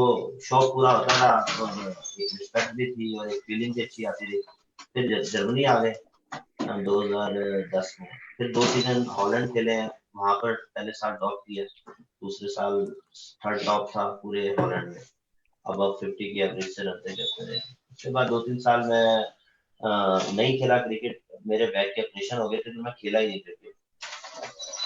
Speaker 4: शौक पूरा होता था, और एक रिस्पेक्ट भी थी और एक फीलिंग भी अच्छी आती थी। फिर जर्मनी आ गए 2010 में, फिर 2 सीजन हॉलैंड खेले, वहां पर पहले साल टॉप किया, दूसरे साल थर्ड टॉप था पूरे हॉलैंड में, अब 50 की एवरेज से रनते करते रहे। उसके बाद 2-3 साल में नहीं खेला क्रिकेट, मेरे बैक के ऑपरेशन हो गए थे, तो मैं खेला ही नहीं क्रिकेट।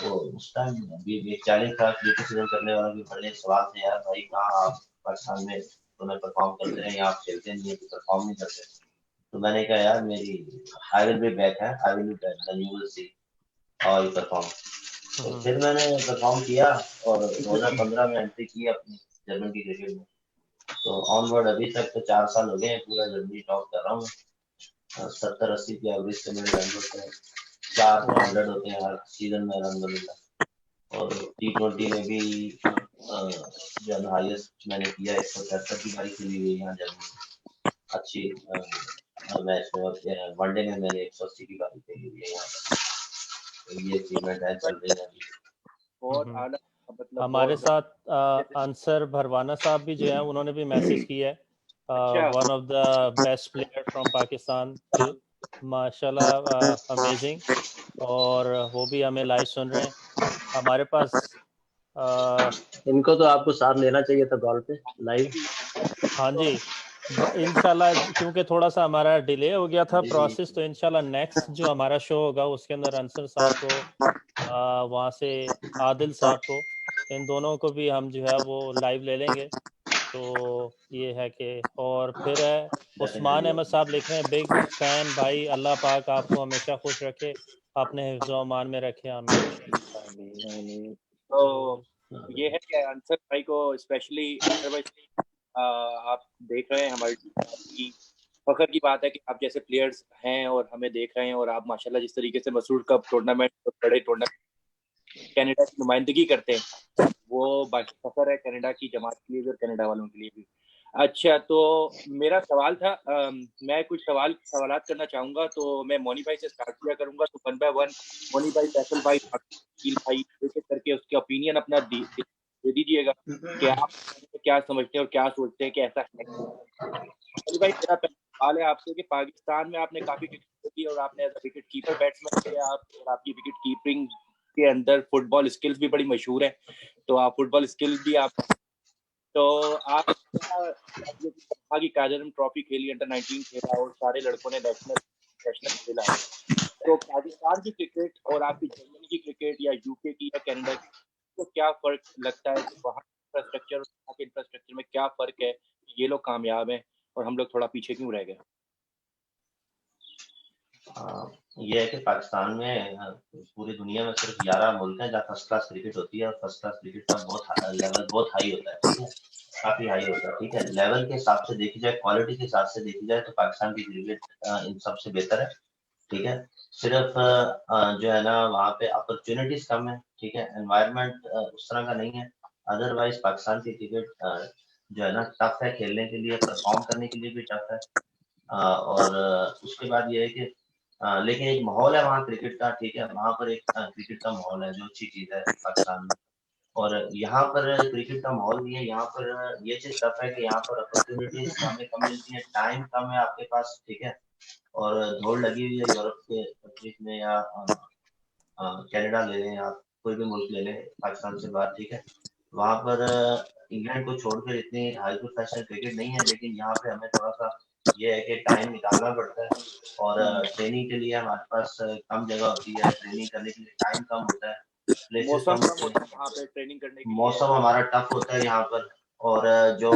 Speaker 4: तो उस टाइम अभी एक चैलेंज था, क्रिकेट सीजन करने वाला भी बड़े सवाल थे, यार भाई कहाँ आप पाकिस्तान में तुम्हें परफॉर्म करते रहे, आप खेलते नहीं है, परफॉर्म नहीं करते। तो मैंने कहा यार मेरी आई विल बी बैक है, I will be back, then you will see how you perform. तो फिर मैंने परफॉर्म किया, और 2015 में एंट्री की अपनी जर्मन की क्रिकेट में, तो ऑनवर्ड अभी तक तो 4 साल हो गए, पूरा जर्मनी टॉप कर रहा हूँ, 70-80 की एवरेज से मेरे रन होते हैं, 400 होते हैं हर सीजन में रन मिलता, और T20 में भी जो हाईएस्ट मैंने किया 173 की पारी खेली हुई है यहाँ जर्मनी, अच्छी मैच में, और वनडे में मैंने 180 की पारी खेली हुई है यहाँ, तो ये अचीवमेंट है, चल रही है अभी।
Speaker 6: बहुत आला, मतलब
Speaker 1: हमारे
Speaker 6: बहुत
Speaker 1: साथ अंसर भरवाना साहब भी जो है, उन्होंने भी मैसेज किया है,
Speaker 6: अच्छा।
Speaker 1: One of the best player from Pakistan, माशाल्लाह अमेजिंग, और वो भी हमें लाइव सुन रहे हैं हमारे पास।
Speaker 3: इनको तो आपको साथ लेना चाहिए था कॉल पे लाइव।
Speaker 1: हाँ जी, इंशाल्लाह, क्योंकि थोड़ा सा हमारा डिले हो गया था प्रोसेस, तो इंशाल्लाह नेक्स्ट जो हमारा शो होगा उसके अंदर अंसर साहब को, वहाँ से आदिल साहब को, इन दोनों को भी हम जो है वो लाइव ले लेंगे। तो ये है कि, और फिर है उस्मान अहमद साहब लिख रहे हैं, बिग फैन भाई, अल्लाह पाक आपको हमेशा खुश रखे, अपने हिफ्ज़ व अमान में रखे, आमीन।
Speaker 6: तो ये है कि अंसर भाई को स्पेशली, अंसर भाई आप देख रहे हैं, हमारी की फख्र की बात है कि आप जैसे प्लेयर्स हैं और हमें देख रहे हैं, और आप माशाल्लाह जिस तरीके से मसूर कप टूर्नामेंट, बड़े टूर्नामेंट कनाडा की नुमाइंदगी करते हैं, वो बाकी फख्र है कनाडा की जमात के लिए और कनाडा वालों के लिए भी। अच्छा, तो मेरा सवाल था, मैं कुछ सवालात करना चाहूँगा, तो मैं मोनी भाई से स्टार्ट किया करूँगा, तो 1 बाय 1 मोनी भाई, फैसल भाई, अकील भाई, एक-एक करके उसके ओपिनियन अपना दे दीजिएगा कि आप क्या समझते हैं और क्या सोचते हैं कि ऐसा है। मोनी भाई, मेरा पहला सवाल है आपसे कि पाकिस्तान में आपने काफ़ी क्रिकेट की और आपने as a wicket keeper batsman किया आप, और आपकी विकेट कीपिंग के अंदर फुटबॉल स्किल्स भी बड़ी मशहूर है, तो आप फुटबॉल स्किल्स भी आप, तो आप की काजरम ट्रॉफी खेली, अंडर 19 खेला, और सारे लड़कों ने नेशनल खेला, तो पाकिस्तान की क्रिकेट और आपकी जर्मनी की क्रिकेट या यूके की या कनाडा की, तो क्या फर्क लगता है कि वहाँ इंफ्रास्ट्रक्चर और यहाँ के इंफ्रास्ट्रक्चर में क्या फर्क है, ये लोग कामयाब हैं और हम लोग थोड़ा पीछे क्यों रह गए?
Speaker 4: ये है कि पाकिस्तान में पूरी दुनिया में सिर्फ 11 मुल्क हैं जहाँ फर्स्ट क्लास क्रिकेट होती है, और फर्स्ट क्लास क्रिकेट का लेवल बहुत हाई होता है, ठीक है, काफी हाई होता है, ठीक है, लेवल के हिसाब से देखी जाए, क्वालिटी के हिसाब से देखी जाए, तो पाकिस्तान की क्रिकेट इन सबसे बेहतर है, ठीक है। सिर्फ जो है ना वहाँ पे अपॉर्चुनिटीज कम है, ठीक है, एनवायरनमेंट उस तरह का नहीं है, अदरवाइज पाकिस्तान की क्रिकेट जो है ना टफ है खेलने के लिए, परफॉर्म करने के लिए भी टफ है, और उसके बाद ये है कि लेकिन एक माहौल है वहाँ क्रिकेट का, ठीक है, वहाँ पर एक क्रिकेट का माहौल है जो अच्छी चीज है पाकिस्तान में, और यहाँ पर क्रिकेट का माहौल नहीं है, यहाँ पर ये चीज टफ है कि यहाँ पर अपॉर्चुनिटीज हमें कम मिलती है, टाइम कम है आपके पास, ठीक है, और दौड़ लगी हुई है यूरोप के कंट्रीज में, या कनाडा ले लें, आप कोई भी मुल्क ले लें पाकिस्तान से बाहर, ठीक है, वहाँ पर इंग्लैंड को छोड़कर इतनी हाई प्रोफेशनल क्रिकेट नहीं है, लेकिन यहाँ पे हमें थोड़ा सा ये है कि टाइम निकालना पड़ता है, और ट्रेनिंग के लिए हमारे पास कम जगह होती है, ट्रेनिंग करने के लिए टाइम कम होता है, प्लेसेस कम
Speaker 6: मौसम
Speaker 4: होते हैं,
Speaker 6: वहाँ पे ट्रेनिंग करने के लिए
Speaker 4: मौसम हमारा टफ होता है यहाँ पर, और जो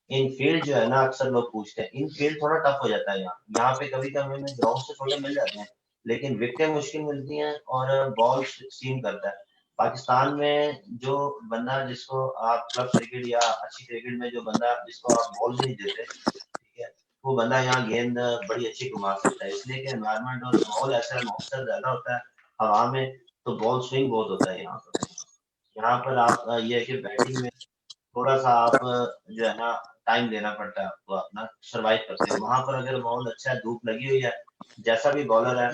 Speaker 4: इनफील्ड जो है ना, अक्सर लोग पूछते हैं, इनफील्ड थोड़ा टफ हो जाता है यहाँ पे कभी कभी हमें ग्राउंड से थोड़े मिल जाते हैं, लेकिन विकेटें मुश्किल मिलती हैं और बॉल सीम करता है। पाकिस्तान में जो बंदा जिसको आप क्लब क्रिकेट या अच्छी क्रिकेट में जो बंदा जिसको आप बॉल भी नहीं देते, ठीक है, वो बंदा यहाँ गेंद बड़ी अच्छी घुमा सकता है, इसलिए कि एनवायरनमेंट और माहौल ऐसा है, मॉइस्चर ज्यादा होता है हवा में, तो बॉल स्विंग बहुत होता है यहाँ पर आप ये है कि बैटिंग में थोड़ा सा आप जो है ना टाइम देना पड़ता है आपको अपना सरवाइव करते हैं। वहां पर अगर माहौल अच्छा है, धूप लगी हुई है, जैसा भी बॉलर है,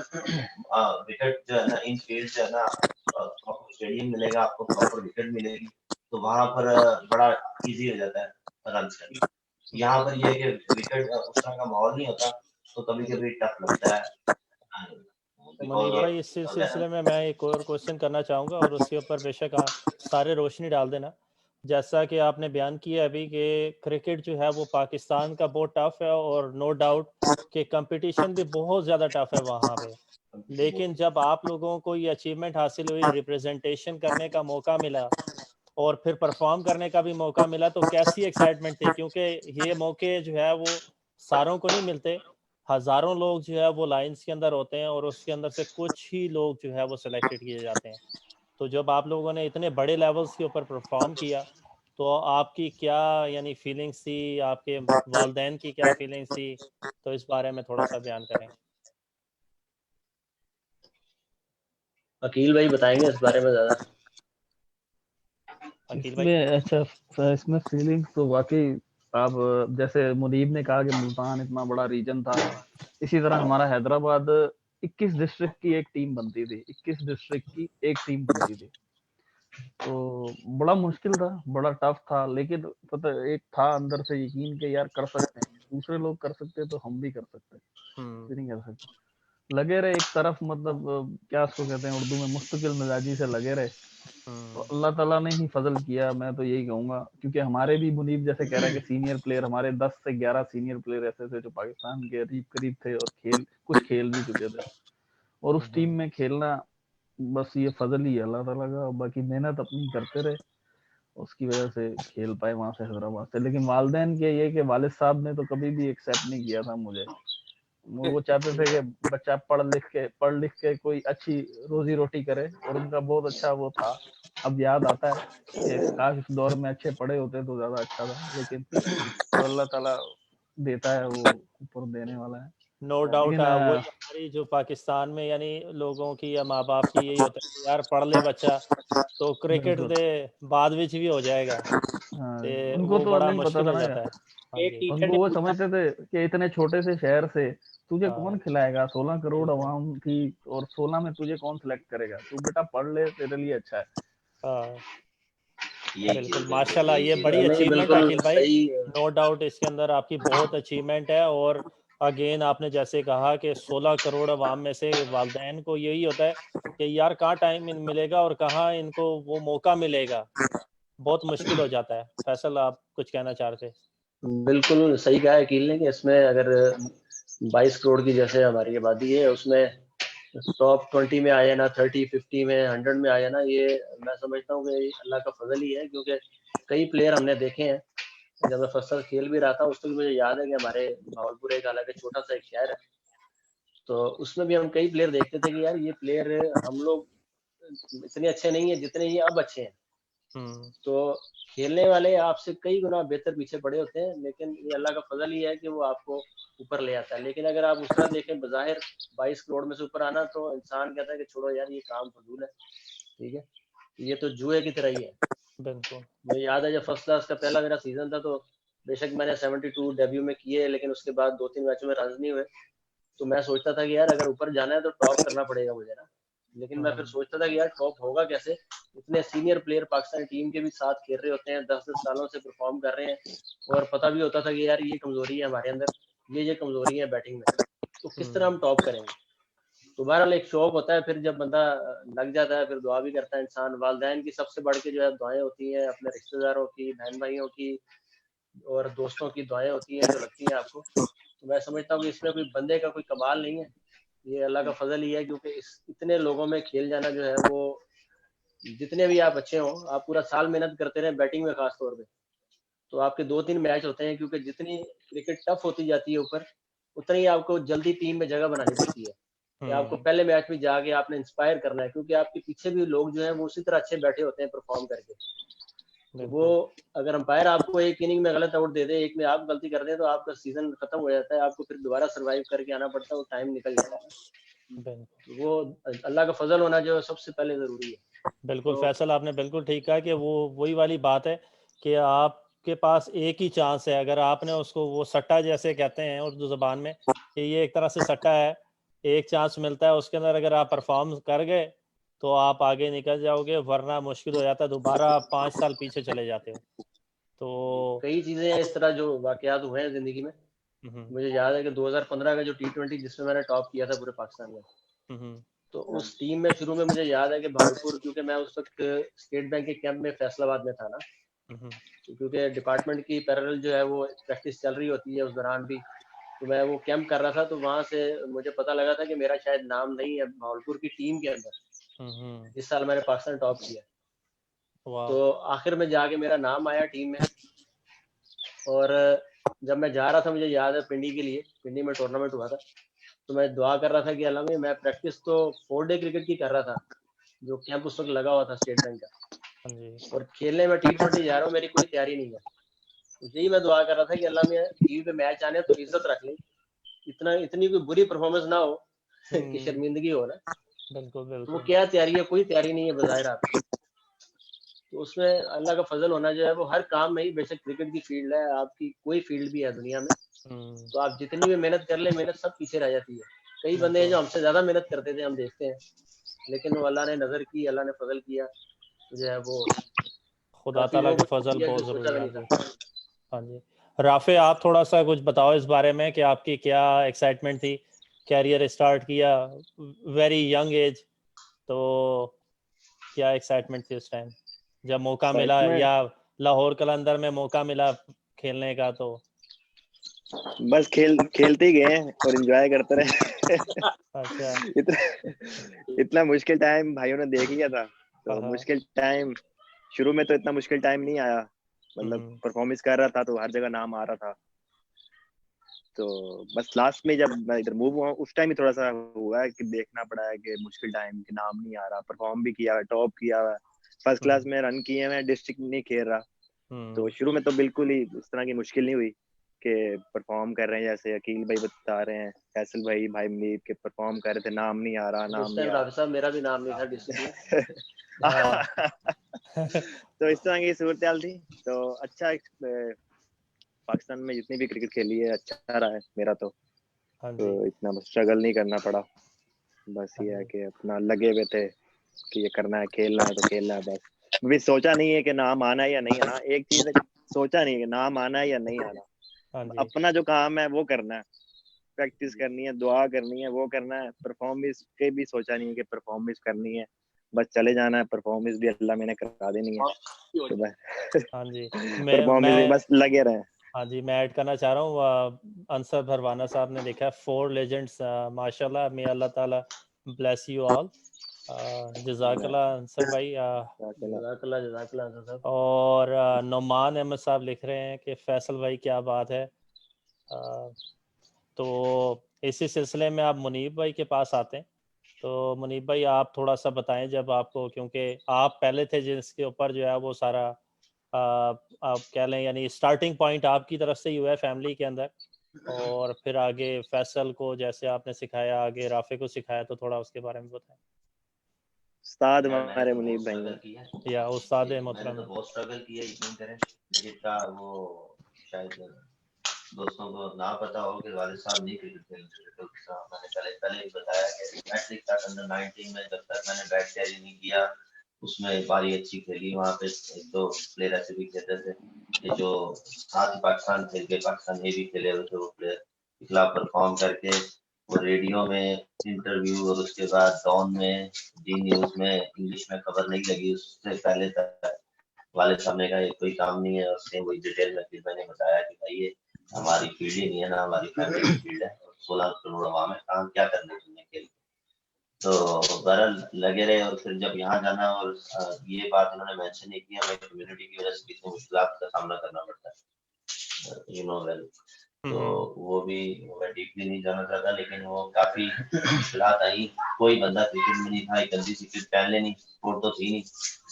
Speaker 4: विकेट जो है ना इन फील्ड जो है ना प्रॉपर स्टेडियम मिलेगा आपको, प्रॉपर विकेट मिलेगी, तो वहां पर बड़ा इजी हो जाता है रन करना। यहाँ पर ये है कि विकेट उस तरह का माहौल नहीं होता, तो कभी कभी टफ लगता है।
Speaker 1: मुनीब भाई, इस सिलसिले में मैं एक और क्वेश्चन करना चाहूँगा और उसके ऊपर बेशक आप सारे रोशनी डाल देना। जैसा कि आपने बयान किया अभी कि क्रिकेट जो है वो पाकिस्तान का बहुत टफ है और नो डाउट कि कंपटीशन भी बहुत ज़्यादा टफ है वहाँ पे, लेकिन जब आप लोगों को ये अचीवमेंट हासिल हुई, रिप्रेजेंटेशन करने का मौका मिला और फिर परफॉर्म करने का भी मौका मिला, तो कैसी एक्साइटमेंट थी? क्योंकि ये मौके जो है वो सारों को नहीं मिलते, हजारों लोग जो है वो लाइंस के अंदर होते हैं और उसके अंदर से कुछ ही लोग जो है वो सिलेक्टेड किए जाते हैं। तो जब आप लोगों ने इतने बड़े लेवल्स के ऊपर परफॉर्म किया, तो आपकी क्या यानी फीलिंग्स थी, आपके वालदैन की क्या फीलिंग्स थी, तो इस बारे में थोड़ा सा बयान करें।
Speaker 3: अकील भाई बताएंगे इस बारे में ज्यादा।
Speaker 1: अकील भाई।
Speaker 2: इसमें अच्छा, इसमें फीलिंग्स तो वाकई, आप जैसे मुनीब ने कहा कि मुल्तान इतना बड़ा रीजन था, इसी तरह हमारा हैदराबाद 21 डिस्ट्रिक्ट की एक टीम बनती थी, 21 डिस्ट्रिक्ट की एक टीम बनती थी। तो बड़ा मुश्किल था, बड़ा टफ था, लेकिन पता एक था अंदर से यकीन कि यार कर सकते हैं, दूसरे लोग कर सकते तो हम भी कर सकते, क्यों नहीं कर सकते। लगे रहे एक तरफ, मतलब क्या उसको कहते हैं उर्दू में, मुस्तकिल मिजाजी से लगे रहे, तो अल्लाह ताला ने ही फजल किया, मैं तो यही कहूंगा। क्योंकि हमारे भी मुनीब जैसे कह रहे हैं कि सीनियर प्लेयर, हमारे 10 से 11 सीनियर प्लेयर ऐसे थे जो पाकिस्तान के करीब करीब थे और कुछ खेल भी चुके थे, और उस टीम में खेलना बस ये फजल ही है अल्लाह ताला का। बाकी मेहनत अपनी करते रहे, उसकी वजह से खेल पाए वहां से, हैदराबाद से। लेकिन वालदैन के ये कि वालिद साहब ने तो कभी भी एक्सेप्ट नहीं किया था मुझे, वो चाहते थे कि बच्चा पढ़ लिख के कोई अच्छी रोजी रोटी करे, और उनका बहुत अच्छा वो था। अब याद आता है कि काश इस दौर में अच्छे पढ़े होते तो ज्यादा अच्छा था, लेकिन तो अल्लाह ताला देता है, वो ऊपर देने वाला है।
Speaker 1: नो डाउट
Speaker 2: लेकिन
Speaker 1: वही हमारी जो पाकिस्तान में यानी लोगों की या माँ बाप की यही होता है कि यार पढ़ ले बच्चा तो क्रिकेट
Speaker 2: बिल्कुल,
Speaker 1: दे बाद विच भी हो जाएगा,
Speaker 2: हाँ,
Speaker 1: ते
Speaker 2: उनको
Speaker 1: वो
Speaker 2: तो
Speaker 1: बड़ा
Speaker 2: नहीं पता
Speaker 1: मुश्किल
Speaker 2: था
Speaker 1: हो
Speaker 2: ना
Speaker 1: जाता
Speaker 2: यार,
Speaker 1: है। हाँ
Speaker 6: एक
Speaker 1: जी।
Speaker 6: टीचर
Speaker 2: उनको
Speaker 6: ने
Speaker 2: वो
Speaker 6: पूछा।
Speaker 2: समझते थे कि इतने छोटे से शहर से तुझे
Speaker 1: हाँ
Speaker 2: कौन खिलाएगा, 16 करोड़ आवाम थी, और 16 में तुझे कौन सिलेक्ट करेगा, तू बेटा पढ़ ले, तेरे लिए अच्छा है।
Speaker 1: हाँ,
Speaker 4: यही
Speaker 1: बिल्कुल
Speaker 4: चीज, बिल्कुल
Speaker 1: माशाल्लाह,
Speaker 4: यही
Speaker 1: ये
Speaker 4: चीज
Speaker 1: बड़ी
Speaker 4: है।
Speaker 3: नहीं
Speaker 1: अचीवमेंट
Speaker 3: बिल्कुल
Speaker 1: अकील भाई,
Speaker 3: सही।
Speaker 1: नो डाउट इसके अंदर आपकी बहुत अचीवमेंट है। और अगेन आपने जैसे कहा कि 16 करोड़ अवाम में से वालदैन को यही होता है कि यार कहाँ टाइम मिलेगा और कहाँ इनको वो मौका मिलेगा, बहुत मुश्किल हो जाता है। फैसल आप कुछ कहना चाह रहे थे।
Speaker 3: बिल्कुल सही कहा है अकील ने कि इसमें अगर 22 करोड़ की जैसे हमारी आबादी है, उसमें टॉप 20 में आया ना, 30 50 में 100 में आया ना, ये मैं समझता हूँ कि अल्लाह का फजल ही है। क्योंकि कई प्लेयर हमने देखे हैं, जब मैं फर्स्ट खेल भी रहा था उस वक्त मुझे याद है कि हमारे भावलपुर एक हालांकि छोटा सा एक शहर है, तो उसमें भी हम कई प्लेयर देखते थे कि यार ये प्लेयर हम लोग इतने अच्छे नहीं है जितने ये अब अच्छे हैं। तो खेलने वाले आपसे कई गुना बेहतर पीछे पड़े होते हैं, लेकिन ये अल्लाह का फजल ही है कि वो आपको ऊपर ले आता है। लेकिन अगर आप उस तरह देखें बज़ाहिर 22 करोड़ में से ऊपर आना, तो इंसान कहता है कि छोड़ो यार ये काम फजूल है, ठीक है, ये तो जुए की तरह ही है।
Speaker 1: बिल्कुल।
Speaker 3: मुझे याद है जब फर्स्ट क्लास का पहला मेरा सीजन था, तो बेशक मैंने 72 डेब्यू में किए, लेकिन उसके बाद 2-3 मैचों में रन नहीं हुए। तो मैं सोचता था कि यार अगर ऊपर जाना है तो टॉप करना पड़ेगा मुझे ना। लेकिन मैं फिर सोचता था कि यार टॉप होगा कैसे, इतने सीनियर प्लेयर पाकिस्तान टीम के भी साथ खेल रहे होते हैं, 10-10 सालों से परफॉर्म कर रहे हैं, और पता भी होता था कि यार ये कमजोरी है हमारे अंदर, ये कमजोरी है बैटिंग में, तो किस तरह हम टॉप करेंगे। तो बहरहाल एक शौक होता है, फिर जब बंदा लग जाता है फिर दुआ भी करता है इंसान। वालदैन की सबसे बढ़ के जो है दुआएं होती हैं, अपने रिश्तेदारों की, बहन भाइयों की और दोस्तों की दुआएं होती हैं जो लगती हैं आपको। तो मैं समझता हूँ कि इसमें कोई बंदे का कोई कमाल नहीं है, ये अल्लाह का फजल ही है। क्योंकि इस इतने लोगों में खेल जाना जो है वो, जितने भी आप अच्छे हो, आप पूरा साल मेहनत करते रहे बैटिंग में खास तौर पे, तो आपके 2-3 मैच होते हैं, क्योंकि जितनी क्रिकेट टफ होती जाती है ऊपर, उतना ही आपको जल्दी टीम में जगह बनानी पड़ती है कि आपको पहले मैच में जाके आपने इंस्पायर करना है, क्योंकि आपके पीछे भी लोग जो हैं वो उसी तरह अच्छे बैठे होते हैं परफॉर्म करके। तो वो अगर अंपायर आपको एक इनिंग में गलत आउट दे दे, एक में आप गलती कर दें, तो आपका सीजन खत्म हो जाता है, आपको फिर दोबारा सर्वाइव करके आना पड़ता है, वो टाइम निकल जाता है। तो वो अल्लाह का फजल होना जो सबसे पहले जरूरी है।
Speaker 1: बिल्कुल
Speaker 3: तो
Speaker 1: फैसल, आपने बिल्कुल ठीक कहा कि वो वही वाली बात है कि आपके पास एक ही चांस है। अगर आपने उसको, वो सट्टा जैसे कहते हैं उर्दू ज़बान में, कि ये एक तरह से सट्टा है, एक चांस मिलता है, उसके अंदर अगर आप परफॉर्म कर गए तो आप आगे निकल जाओगे, वरना मुश्किल हो जाता है, दोबारा 5 साल पीछे चले जाते हो। तो
Speaker 3: कई चीजें हैं इस तरह जो वाकयात हुए हैं जिंदगी में। मुझे याद है कि 2015 का जो T20 जिसमें मैंने टॉप किया था पूरे पाकिस्तान में, तो उस टीम में शुरू में मुझे याद है कि भागलपुर, क्योंकि मैं उस वक्त स्टेट बैंक के कैंप में फैसलाबाद में था ना, क्योंकि डिपार्टमेंट की पैरेलल जो है वो प्रैक्टिस चल रही होती है उस दौरान भी, तो मैं वो कैंप कर रहा था, तो वहां से मुझे पता लगा था कि मेरा शायद नाम नहीं है भागलपुर की टीम के अंदर। इस साल मैंने पाकिस्तान टॉप किया, तो आखिर में जाके मेरा नाम आया टीम में। और जब मैं जा रहा था, मुझे याद है पिंडी के लिए, पिंडी में टूर्नामेंट हुआ था, तो मैं दुआ कर रहा था कि अल्लाह में, मैं प्रैक्टिस तो 4 डे क्रिकेट की कर रहा था, जो कैंप उस वक्त लगा हुआ था स्टेट बैंक का, और खेलने में T20 जा रहा हूँ, मेरी कोई तैयारी नहीं है। यही मैं दुआ कर रहा था कि अल्लाह में टीवी पे मैच आने तो इज्जत रख ले, इतनी कोई बुरी परफॉर्मेंस ना हो कि शर्मिंदगी हो ना।
Speaker 1: बिल्कुल
Speaker 3: तो वो क्या तैयारी है, कोई तैयारी नहीं है बजाय आपकी। तो उसमें अल्लाह का फजल होना जो है वो हर काम में ही, बेशक क्रिकेट की फील्ड है, आपकी कोई फील्ड भी है दुनिया में, तो आप जितनी भी मेहनत कर ले, मेहनत सब पीछे रह जाती है। कई बंदे हैं जो हमसे ज्यादा मेहनत करते थे, हम देखते हैं, लेकिन वो अल्लाह ने नजर की, अल्लाह ने फजल किया, तो जो है वो
Speaker 1: खुदा ताला का फजल बहुत
Speaker 3: सोचा
Speaker 1: जरूरी
Speaker 3: भी
Speaker 1: है।
Speaker 3: नहीं था।
Speaker 1: हाँ जी, राफे आप थोड़ा सा कुछ बताओ इस बारे में कि आपकी क्या एक्साइटमेंट थी, कैरियर स्टार्ट किया वेरी यंग एज, तो क्या एक्साइटमेंट थी उस टाइम जब मौका मिला, या लाहौर कलंदर में मौका मिला खेलने का? तो
Speaker 5: बस खेलते ही गए और एंजॉय करते रहे।
Speaker 1: अच्छा,
Speaker 5: इतना मुश्किल टाइम भाइयों ने देख लिया था, तो मुश्किल टाइम शुरू में तो इतना मुश्किल टाइम नहीं आया, मतलब परफॉर्मेंस कर रहा था तो हर जगह नाम आ रहा था। तो बस लास्ट में जब मैं इधर मूव हुआ उस टाइम ही थोड़ा सा हुआ है कि देखना पड़ा है कि मुश्किल टाइम के नाम नहीं आ रहा, परफॉर्म भी किया, टॉप किया, फर्स्ट क्लास में रन किए, मैं डिस्ट्रिक्ट नहीं खेल रहा। तो शुरू में तो बिल्कुल ही उस तरह की मुश्किल नहीं हुई कि परफॉर्म कर रहे हैं, जैसे अकील भाई बता रहे हैं, फैसल भाई, भाई मुनीब के परफॉर्म कर रहे थे, नाम नहीं आ रहा, नाम नहीं आ रहा।
Speaker 3: साहब मेरा भी नाम नहीं था डिस्ट्रिक्ट
Speaker 5: तो इस तरह की सूरत हाल थी। तो अच्छा, पाकिस्तान में जितनी भी क्रिकेट खेली है अच्छा रहा है मेरा तो इतना स्ट्रगल नहीं करना पड़ा। बस ये है कि अपना लगे हुए थे कि ये करना है, खेलना है तो खेलना है। बस भी सोचा नहीं है कि नाम आना है या नहीं आना, एक चीज सोचा नहीं है कि नाम आना है या नहीं आना, अपना जो काम है वो करना है, प्रैक्टिस करनी है, दुआ करनी है, वो करना है। परफॉर्मेंस के भी सोचा नहीं है कि परफॉर्मेंस करनी है, बस चले जाना है, परफॉर्मेंस भी अल्लाह मैंने करा देनी है। तो बस
Speaker 1: हाँ जी,
Speaker 5: परफॉर्मेंस में बस लगे रहे।
Speaker 1: हाँ जी, मैं ऐड करना चाह रहा हूँ, अंसर भरवाना साहब ने लिखा है 4 लेजेंड्स, माशाल्लाह, मे अल्लाह ताला ब्लेस यू ऑल, जज़ाकल्लाह अंसर भाई।
Speaker 3: जज़ाकल्लाह।
Speaker 1: और नौमान अहमद साहब लिख रहे हैं कि फैसल भाई क्या बात है। तो इसी सिलसिले में आप मुनीब भाई के पास आते हैं। तो मुनीब भाई आप थोड़ा सा बताएं, जब आपको, क्योंकि आप पहले थे जिसके ऊपर जो है वो सारा आप कह लें, यानी स्टार्टिंग पॉइंट आपकी तरफ से ही हुआ है फैमिली के अंदर, और फिर आगे फैसल को जैसे आपने सिखाया, आगे राफे को सिखाया, तो थोड़ा उसके बारे में बताएं।
Speaker 5: उस्ताद हमारे मुनीब भाई
Speaker 1: या उस्ताद
Speaker 4: मैंने तो बहुत स्ट्रगल किया, यकीन करें। क्रिकेट का वो शायद दोस्तों को ना पता हो कि वालिद साहब नहीं क्रिकेट खेलते थे, तो मैंने पहले ही बताया कि मैट्रिक तक अंडर 19 में जब तक मैंने बैट कैरी नहीं किया, उसमें बारी अच्छी खेली। वहाँ पे एक दो प्लेयर ऐसे भी खेलते थे कि जो साथ ही पाकिस्तान खेल के पाकिस्तान में भी खेले हुए थे, वो प्लेयर के खिलाफ परफॉर्म करके वो रेडियो में इंटरव्यू, और उसके बाद डॉन में, डी न्यूज में इंग्लिश में खबर नहीं लगी उससे पहले तक। वालिद साहब ने कहा ये कोई काम नहीं है, और सेम वही डिटेल में फिर मैंने बताया कि भाई ये हमारी फील्ड ही नहीं है ना, हमारी फैमिली की फील्ड है, और 16 करोड़ आवाम है, काम क्या करना है तुमने खेल। तो बहरहाल लगे रहे और फिर जब यहाँ जाना और ये बात उन्होंने मेंशन नहीं किया, हमें कम्युनिटी की वजह से कितनी मुश्किलात का सामना करना पड़ता है, यू नो वेल। तो वो भी मैं डीपली नहीं जाना चाहता, लेकिन वो काफी मुश्किलात आई। कोई बंदा क्रिकेट में नहीं था, एक गंदी सी किट पहन लेनी, स्पोर्ट तो थी नहीं,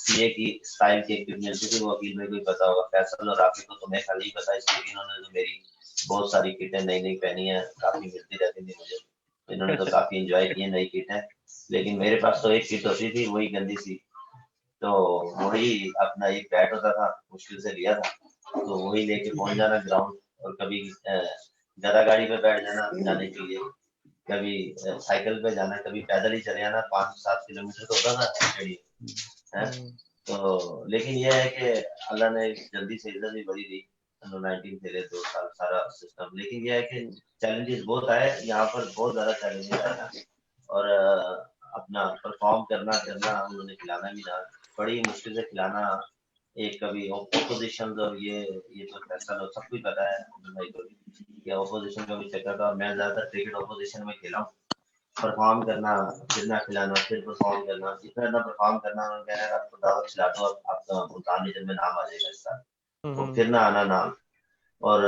Speaker 4: सीए की स्टाइल की किट मिलती थी, वो अकील में कोई पता होगा, फैसल और राफी को तो मैं खाली ही पता, इसलिए इन्होंने तो मेरी बहुत सारी किटें नई नई पहनी है, काफी मिलती रहती थी मुझे, इन्होंने तो काफी एंजॉय किए नई किटें। लेकिन मेरे पास तो एक किट होती थी, वही गंदी सी, तो वही अपना एक बैट होता था, मुश्किल से लिया था, तो वही लेके पहुंच जाना ग्राउंड, और कभी गधा गाड़ी पे बैठ जाना जाने के लिए, कभी साइकिल पे जाना, कभी पैदल ही चले जाना, 5-7 किलोमीटर तो होता था स्टेडियम। तो लेकिन यह है कि अल्लाह ने जल्दी से इज्जत भी बड़ी दी, अंडर 19 खेले 2 साल सारा सिस्टम। लेकिन यह है कि चैलेंजेस बहुत आए यहाँ पर, बहुत ज्यादा चैलेंजेस आए, और अपना परफॉर्म करना उन्होंने खिलाना भी ना, बड़ी मुश्किल से खिलाना, एक कभी ऑपोजिशन, और ये तो फैसला लो, सब कुछ पता है भाई को कि ऑपोजिशन का भी चक्कर था। मैं ज्यादातर क्रिकेट ऑपोजिशन में खेला हूँ, परफॉर्म करना, जितना खिलाना, फिर परफॉर्म करना, जितना इतना परफॉर्म करना, उन्होंने कहना है आपको दावत खिला दो, आपका मुल्तान रीजन में नाम आ जाएगा इस साल, तो फिर ना आना नाम। और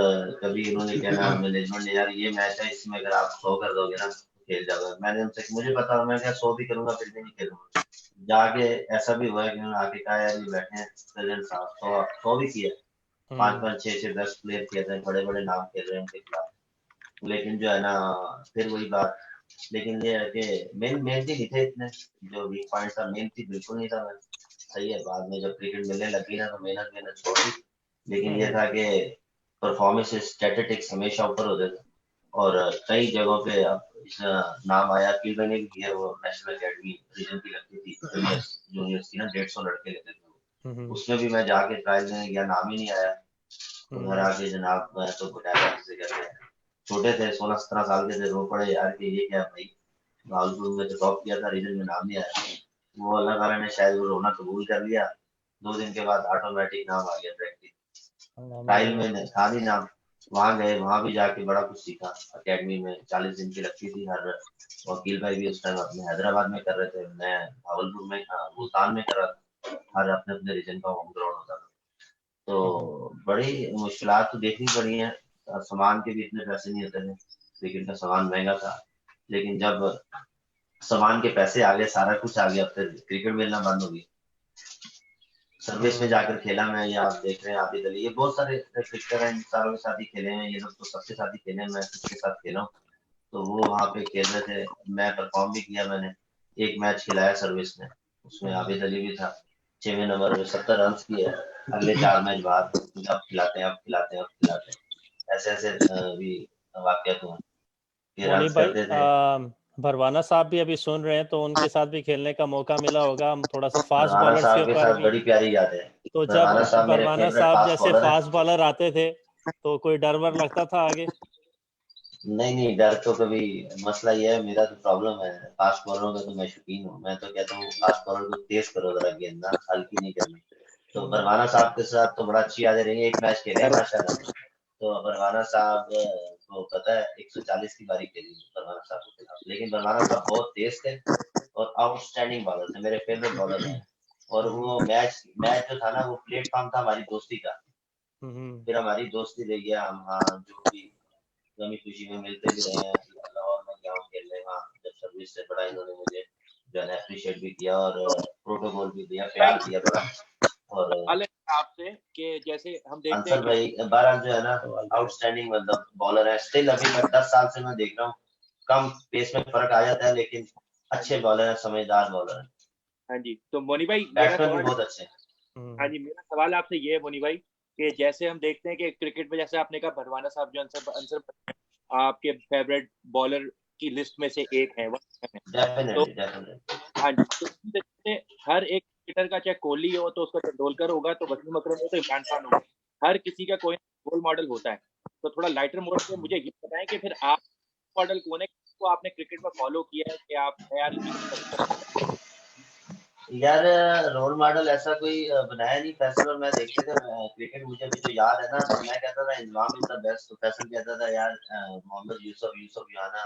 Speaker 4: कभी उन्होंने कहना मैनेजमेंट ने, यार ये मैच है, इसमें अगर आप 100 कर दोगे ना खेल जाओगे। मैंने उनसे, मुझे पता, मैं क्या 100 भी करूंगा फिर भी नहीं खेलूंगा। जाके ऐसा भी हुआ है कि उन्होंने आके कहा यार ये बैठे हैं प्रेसिडेंट साहब, 100 भी किया, 5-5, 6-6, 10 प्लेयर किए थे, बड़े बड़े नाम खेल रहे हैं उनके खिलाफ, लेकिन जो है ना, फिर वही बात। लेकिन ये है कि मेहनती नहीं थे इतने, जो वीक पॉइंट था, मेहनती बिल्कुल नहीं था मैं। सही है, बाद में जब क्रिकेट मिलने लगी ना तो मेहनत छोड़ दी। लेकिन ये था कि परफॉर्मेंस स्टैटिस्टिक्स हमेशा ऊपर होते थे, और कई जगहों पे अब नाम आया कि मैंने भी किया, वो नेशनल अकेडमी रीजन की लगती थी, जूनियर्स की ना, 150 लड़के लेते थे, उसमें भी मैं जाके ट्रायल देने गया, नाम ही नहीं आया। तो घर आके जनाब मैं तो घुटाया से कर रहे हैं, छोटे थे 16-17 साल के थे, रो पड़े यार कि ये क्या भाई, भागलपुर में तो टॉप किया था, रीजन में नाम नहीं आया। वो अल्लाह ताला ने शायद वो रोना कबूल कर लिया, 2 दिन के बाद ऑटोमेटिक नाम आ गया प्रैक्टिस, ट्रायल में था नहीं नाम। वहां गए, वहां भी जाके बड़ा कुछ सीखा, अकेडमी में 40 दिन की लगती थी हर। वकील भाई भी उस टाइम अपने हैदराबाद में कर रहे थे, मैं भावलपुर में, मुल्तान में कर रहा था, हर अपने अपने रीजन का होम ग्राउंड होता था। तो बड़ी मुश्किलात तो देखनी पड़ी है, सामान के भी इतने पैसे नहीं होते थे, क्रिकेट का सामान महंगा था, लेकिन जब सामान के पैसे आ गए, सारा कुछ आ गया, फिर क्रिकेट मिलना बंद हो गई। सर्विस में जाकर खेला मैं, या आप देख रहे हैं, आप ही गली, ये बहुत सारे क्रिकेटर हैं, सारों के साथ ही खेले हैं, ये लोग तो सबके साथ ही खेले हैं, मैं सबके साथ खेला हूँ। तो वो वहाँ पे खेल रहे थे, मैं परफॉर्म भी किया, मैंने एक मैच खिलाया सर्विस में, उसमें आबिद अली भी था, 6वें नंबर में 70 रन किए, अगले 4 मैच बाद अब खिलाते हैं, अब खिलाते हैं, अब खिलाते हैं, ऐसे ऐसे भी वाकयात हुए, ये
Speaker 1: मोनी
Speaker 4: रन
Speaker 1: भाई,
Speaker 4: करते थे।
Speaker 1: भरवाना साहब भी अभी सुन रहे हैं, तो उनके साथ भी खेलने का मौका मिला होगा, हम थोड़ा सा फास्ट
Speaker 4: भरवाना
Speaker 1: बॉलर्स के
Speaker 4: साहब के
Speaker 1: ऊपर
Speaker 4: साथ
Speaker 1: भी।
Speaker 4: बड़ी प्यारी याद है,
Speaker 1: तो जब
Speaker 4: भरवाना साहब मेरे
Speaker 1: भरवाना
Speaker 4: फेवरेट
Speaker 1: साहब
Speaker 4: फास्ट
Speaker 1: जैसे
Speaker 4: बॉलर है।
Speaker 1: फास्ट बॉलर आते थे, तो कोई डर वर लगता था आगे?
Speaker 4: नहीं, डर तो कभी, मसला ये है, मेरा तो प्रॉब्लम है फास्ट बॉलरों का, तो मैं शौकीन हूँ, मैं तो कहता हूँ फास्ट बॉलर को तेज करो जरा, गेंद ना हल्की नहीं करनी। तो भरवाना साहब के साथ तो बड़ा अच्छी यादें रही है, एक मैच खेले माशाल्लाह। तो भरवाना साहब को पता है 140 की बारी खेली भरवाना साहब के खिलाफ, लेकिन भरवाना साहब बहुत तेज थे और आउटस्टैंडिंग बॉलर थे, मेरे फेवरेट बॉलर हैं। और वो मैच मैच जो था ना, वो प्लेटफॉर्म था हमारी दोस्ती का, फिर हमारी दोस्ती रही है, हम हाँ जो भी गमी खुशी में मिलते भी रहे हैं, लाहौर में ग्राउंड खेल रहे हैं, वहाँ जब सर्विस से बड़ा इन्होंने मुझे जो है अप्रिशिएट भी किया, और प्रोटोकॉल भी दिया, प्यार दिया बड़ा। और
Speaker 6: सवाल है आपसे कि जैसे हम देखते
Speaker 4: अंसर
Speaker 6: हैं कि
Speaker 4: भाई बहरहाल जो है ना, आउटस्टैंडिंग मतलब बॉलर है, स्टिल अभी मैं 10 साल से मैं देख रहा हूँ, कम पेस में फर्क आ जाता है, लेकिन अच्छे बॉलर है, समझदार बॉलर है,
Speaker 6: हाँ जी, तो मोनी भाई मेरा
Speaker 4: बैट्समैन भी
Speaker 6: सवाल,
Speaker 4: बहुत अच्छे हैं।
Speaker 6: हाँ जी, मेरा सवाल आपसे ये है मोनी भाई, कि जैसे हम देखते हैं कि क्रिकेट में, जैसे आपने कहा भरवाना साहब जो अंसर अंसर आपके फेवरेट बॉलर की लिस्ट में से एक है, तो
Speaker 4: डेफिनेटली
Speaker 6: हाँ जी, तो जैसे हर एक क्रिकेटर का, चाहे कोहली हो तो उसका तेंदुलकर होगा, तो वसीम अकरम हो तो इमरान खान होगा, हर किसी का कोई रोल मॉडल होता है। तो थोड़ा लाइटर मोड पे मुझे ये बताएं कि फिर आप मॉडल कौन है तो आपने क्रिकेट में फॉलो किया है, कि आप यार
Speaker 4: यार, रोल मॉडल ऐसा कोई बनाया नहीं फैसल, और मैं देखते थे क्रिकेट, मुझे भी जो याद है ना, तो मैं कहता था इंजमाम इज द बेस्ट, तो फैसल कहता था यार Mohammad Yusuf Yusuf यूहाना,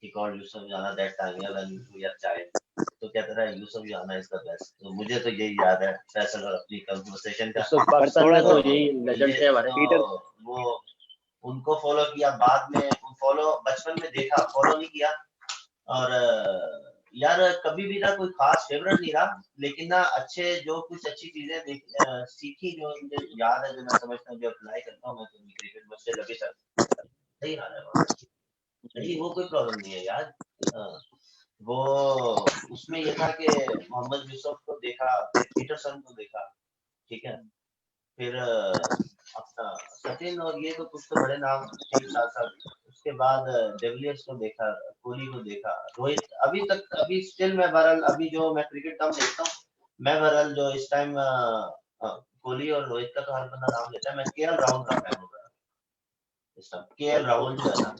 Speaker 4: he called Yusuf Rana that time when we were child. तो कहता था Yusuf Rana is the best. तो मुझे तो यही याद है फैसल और अपनी कन्वर्सेशन का।
Speaker 3: तो पाकिस्तान में
Speaker 5: थोड़ा
Speaker 3: तो
Speaker 5: सा
Speaker 3: यही लेजेंड है हमारे।
Speaker 5: पीटर
Speaker 4: वो उनको फॉलो किया, बाद में फॉलो बचपन में देखा, फॉलो नहीं किया। और यार कभी भी ना कोई खास फेवरेट नहीं रहा, लेकिन ना अच्छे जो कुछ अच्छी चीजें सीखी, जो मुझे याद है, जो मैं समझता हूँ, जो अप्लाई करता हूँ मैं तो क्रिकेट में से लगे सर सही हाल है नहीं, वो कोई प्रॉब्लम नहीं है यार। वो उसमें ये था कि मोहम्मद यूसुफ को देखा, फिर पीटरसन को देखा, ठीक है, फिर अपना सचिन और ये तो कुछ तो बड़े नाम ठीक साथ साथ। उसके बाद डिविलियर्स को देखा, कोहली को देखा, रोहित। अभी तक अभी स्टिल मैं बहरहाल अभी जो मैं क्रिकेट कम देखता हूँ, मैं बहरहाल जो इस टाइम कोहली और रोहित का तो हर बंदा नाम लेता है, मैं केएल राहुल का फैन हूँ इस टाइम। केएल राहुल जो है ना,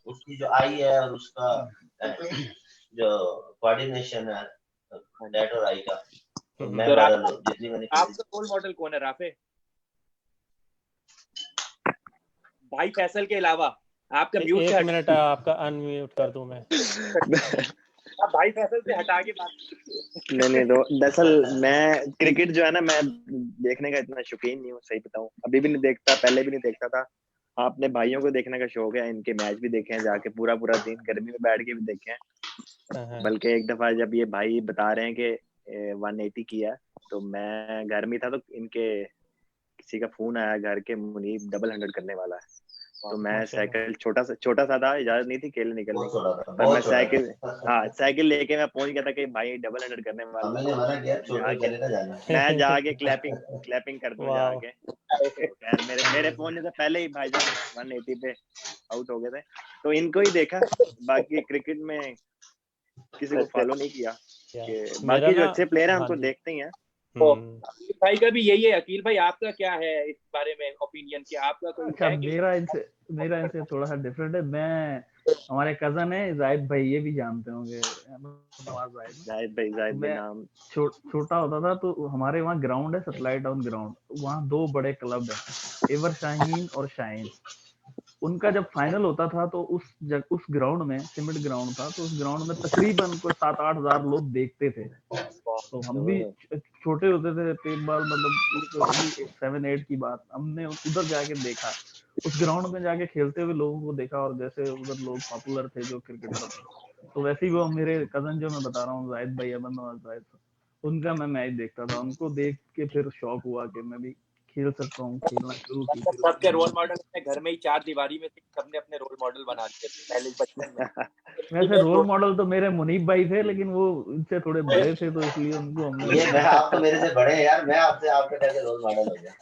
Speaker 4: उसकी जो आई है और उसका जो कोऑर्डिनेशन है डेट और आई का, तो मैं बहरहाल जितनी मैंने
Speaker 6: आपका रोल मॉडल कौन है राफे? भाई फैसल के अलावा आपका म्यूट
Speaker 1: एक मिनट आपका अनम्यूट कर दूं मैं।
Speaker 6: आप भाई फैसल से हटा के बात।
Speaker 5: नहीं तो दरअसल मैं क्रिकेट जो है ना, मैं देखने का इतना शौकीन नहीं हूँ, सही बताऊं। अभी भी नहीं देखता, पहले भी नहीं देखता था। अपने भाइयों को देखने का शौक है, इनके मैच भी देखे हैं जाके, पूरा दिन गर्मी में बैठ के भी देखे हैं। बल्कि एक दफा जब ये भाई बता रहे हैं कि 180 किया, तो मैं घर में था, तो इनके किसी का फोन आया घर के, मुनीब 100 करने वाला है। तो मैं साइकिल छोटा सा था, इजाजत नहीं थी खेलने निकलने की, पर मैं साइकिल लेके मैं पहुंच गया था कि भाई 100 करने वाला है। मैं जाके क्लैपिंग कर दूं जाके। मेरे पहुंचने से पहले ही भाईजान 180 पे आउट हो गए थे। तो इनको ही देखा, बाकी क्रिकेट में किसी को फॉलो नहीं किया। बाकी जो अच्छे प्लेयर हैं उनको देखते ही हैं।
Speaker 6: भाई का भी यही है। अकील भाई आपका क्या है इस बारे में ओपिनियन, कि आपका कोई
Speaker 2: अच्छा,
Speaker 6: है कि...
Speaker 2: मेरा इनसे थोड़ा सा डिफरेंट है। मैं हमारे कजन है जाहिद भाई, ये भी जानते होंगे,
Speaker 5: जाहिद भाई नाम।
Speaker 2: छोटा होता था तो हमारे वहाँ ग्राउंड है, सैटेलाइट डाउन ग्राउंड। वहाँ 2 बड़े क्लब है, एवर शाहीन और शाहीन। उनका जब फाइनल होता था तो उस ग्राउंड में, सीमेंट ग्राउंड था, तो उस ग्राउंड में तकरीबन कोई 7-8 हजार लोग देखते थे। तो हम भी छोटे होते थे, टेप बॉल मतलब 7-8 की बात, हमने उधर जाके देखा, उस ग्राउंड में जाके खेलते हुए लोगों को देखा, और जैसे उधर लोग पॉपुलर थे जो क्रिकेटर थे। तो वैसे ही वो मेरे कजन जो मैं बता रहा हूँ जाहिद भाई, अमन नवाज जाहिद, उनका मैं मैच देखता था। उनको देख के फिर शौक हुआ कि मैं भी खेल सकता हूँ, खेलना शुरू की।
Speaker 6: सबके रोल मॉडल अपने घर में ही 4 दीवारी में सबने अपने रोल मॉडल बना दिए पहले बचपन में।
Speaker 2: वैसे रोल मॉडल तो मेरे मुनीब भाई थे, लेकिन वो उनसे थोड़े बड़े थे, तो इसलिए उनको हमने...
Speaker 4: ये मैं आप तो मेरे से बड़े हैं यार, मैं आपसे आपका कैसे रोल मॉडल हो गया?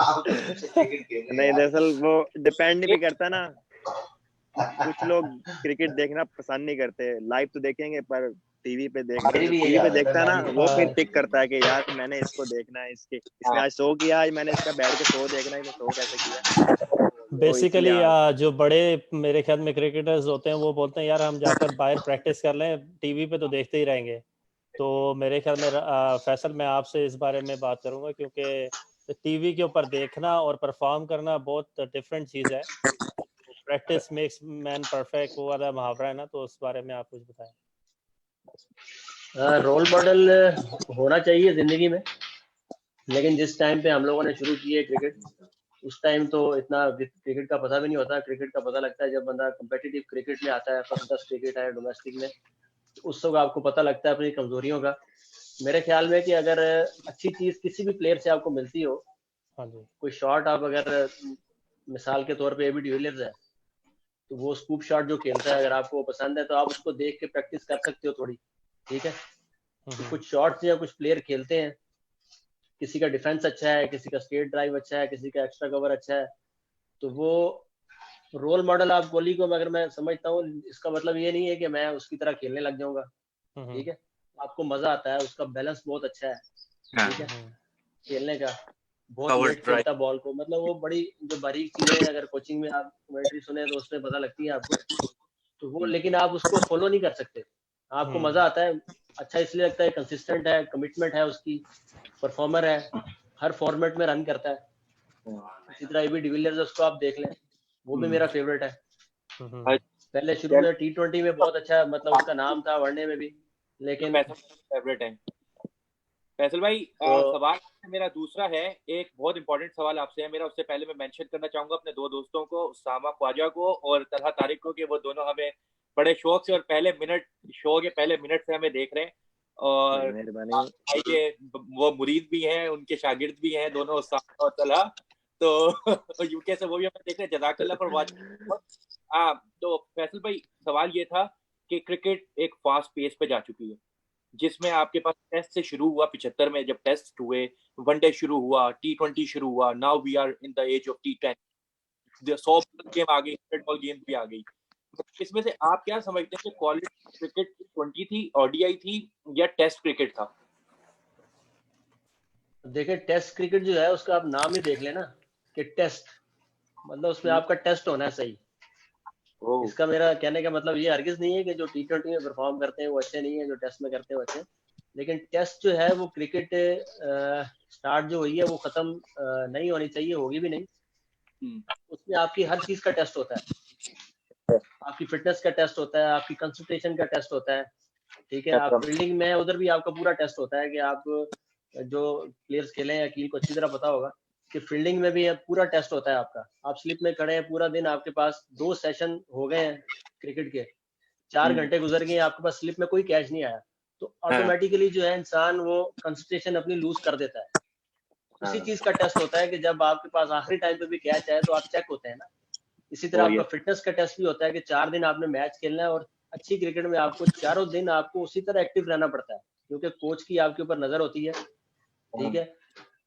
Speaker 4: आप तो क्रिकेट खेल रहे
Speaker 5: नहीं, दरअसल वो डिपेंड भी करता ना। कुछ लोग क्रिकेट देखना पसंद नहीं करते, लाइव तो देखेंगे, पर टीवी पे देखता ना, वो फिर पिक करता है कि यार मैंने इसको देखना है, इसने आज 100 किया, आज मैंने इसका बैठ के 100 देखना है, 100 कैसे किया।
Speaker 1: बेसिकली जो बड़े मेरे ख्याल में क्रिकेटर्स होते हैं, वो बोलते हैं यार हम जाकर बाहर प्रैक्टिस कर लें, टीवी पे तो देखते ही रहेंगे। तो मेरे ख्याल में फैसल, मैं आपसे इस बारे में बात करूंगा, क्योंकि टीवी के ऊपर देखना और परफॉर्म करना बहुत डिफरेंट चीज़ है। प्रैक्टिस मेक्स मैन परफेक्ट, वो वाला मुहावरा है ना, तो उस बारे में आप कुछ बताएं।
Speaker 3: रोल मॉडल होना चाहिए जिंदगी में, लेकिन जिस टाइम पे हम लोगों ने शुरू किए क्रिकेट, उस टाइम तो इतना क्रिकेट का पता भी नहीं होता। क्रिकेट का पता लगता है जब बंदा कम्पिटिटिव क्रिकेट में आता है, फर्स्ट क्लास क्रिकेट है डोमेस्टिक में, उस वक्त आपको पता लगता है अपनी कमजोरियों का। मेरे ख्याल में कि अगर अच्छी चीज किसी भी प्लेयर से आपको मिलती हो, कोई शॉट आप अगर मिसाल के तौर पे एबी डिविलियर्स है, तो वो स्कूप शॉट जो खेलता है, अगर आपको पसंद है तो आप उसको देख के प्रैक्टिस कर सकते हो थोड़ी, ठीक है। तो कुछ शॉट्स या कुछ प्लेयर खेलते हैं, किसी का डिफेंस अच्छा है, किसी का स्ट्रेट ड्राइव अच्छा है, किसी का एक्स्ट्रा कवर अच्छा है, तो वो रोल मॉडल आप कोहली को अगर मैं समझता हूँ, इसका मतलब ये नहीं है कि मैं उसकी तरह खेलने लग जाऊंगा, ठीक है। आपको मजा आता है, उसका बैलेंस बहुत अच्छा है, ठीक है, खेलने का बहुत लेट खेलता बॉल को, मतलब वो बड़ी जो बारीक चीजें अगर कोचिंग में आप कमेंट्री सुने तो उसमें पता लगती है आपको, तो वो, लेकिन आप उसको फॉलो नहीं कर सकते। आपको मजा आता है, अच्छा इसलिए लगता है, कंसिस्टेंट है, कमिटमेंट है उसकी, परफॉर्मर है, हर फॉर्मेट में रन करता है। इसी तरह एबी डिविलियर्स उसको आप देख लें, वो भी मेरा फेवरेट है,
Speaker 1: हम्म।
Speaker 3: पहले शुरू में T20 में बहुत अच्छा मतलब उसका नाम था, वनडे में भी, लेकिन
Speaker 6: फेवरेट है फैसल भाई।
Speaker 3: तो
Speaker 6: सवाल मेरा दूसरा है, एक बहुत इंपॉर्टेंट सवाल आपसे है मेरा। उससे पहले मैं मेंशन करना चाहूंगा अपने दो दोस्तों को, उसामा ख्वाजा को और तलहा तारिक को, कि वो दोनों हमें बड़े शौक से और पहले मिनट शो के पहले मिनट से हमें देख रहे हैं, और
Speaker 5: मेहरबानी।
Speaker 6: भाई के वो मुरीद भी हैं, उनके शागिर्द भी हैं दोनों, उसामा और तलहा। तो यूके से वो भी हमें देख रहे हैं, जज़ाकल्लाह फॉर वाचिंग। तो फैसल भाई सवाल ये था कि क्रिकेट एक फास्ट पेस पे जा चुकी है, जिसमें आपके पास टेस्ट से शुरू हुआ 75 में जब टेस्ट हुए, वनडे शुरू हुआ, T20 शुरू हुआ, now we are in the age of T10, 100 game आ गई, 100 बॉल गेम भी आ गई। इसमें से आप क्या समझते हैं कि क्वालिटी क्रिकेट T20 थी, ODI थी, या टेस्ट क्रिकेट था?
Speaker 3: देखिए टेस्ट क्रिकेट जो है उसका आप नाम ही देख लेना कि टेस्ट, मतलब उसमें आपका टेस्ट होना है सही। इसका मेरा कहने का मतलब ये हरगिज नहीं है कि जो T20 में परफॉर्म करते हैं वो अच्छे नहीं है, जो टेस्ट में करते हैं वो अच्छे। लेकिन टेस्ट जो है वो क्रिकेट स्टार्ट जो हुई है वो खत्म नहीं होनी चाहिए, होगी भी नहीं। उसमें आपकी हर चीज का टेस्ट होता है, आपकी फिटनेस का टेस्ट होता है, आपकी कंसंट्रेशन का टेस्ट होता है, ठीक है। आप फील्डिंग में उधर भी आपका पूरा टेस्ट होता है कि आप जो प्लेयर्स खेले हैं, अकील को अच्छी तरह पता होगा कि फील्डिंग में भी पूरा टेस्ट होता है आपका। आप स्लिप में खड़े हैं पूरा दिन, आपके पास 2 सेशन हो गए हैं क्रिकेट के, 4 घंटे गुजर गए, आपके पास स्लिप में कोई कैच नहीं आया, तो ऑटोमेटिकली जो है इंसान वो कंसंट्रेशन अपनी लूज कर देता है। उसी चीज का टेस्ट होता है कि जब आपके पास आखिरी टाइम पे भी कैच आए तो आप चेक होते हैं ना। इसी तरह आपका फिटनेस का टेस्ट भी होता है कि 4 दिन आपने मैच खेलना है, और अच्छी क्रिकेट में आपको चारों दिन आपको उसी तरह एक्टिव रहना पड़ता है, क्योंकि कोच की आपके ऊपर नजर होती है, ठीक है।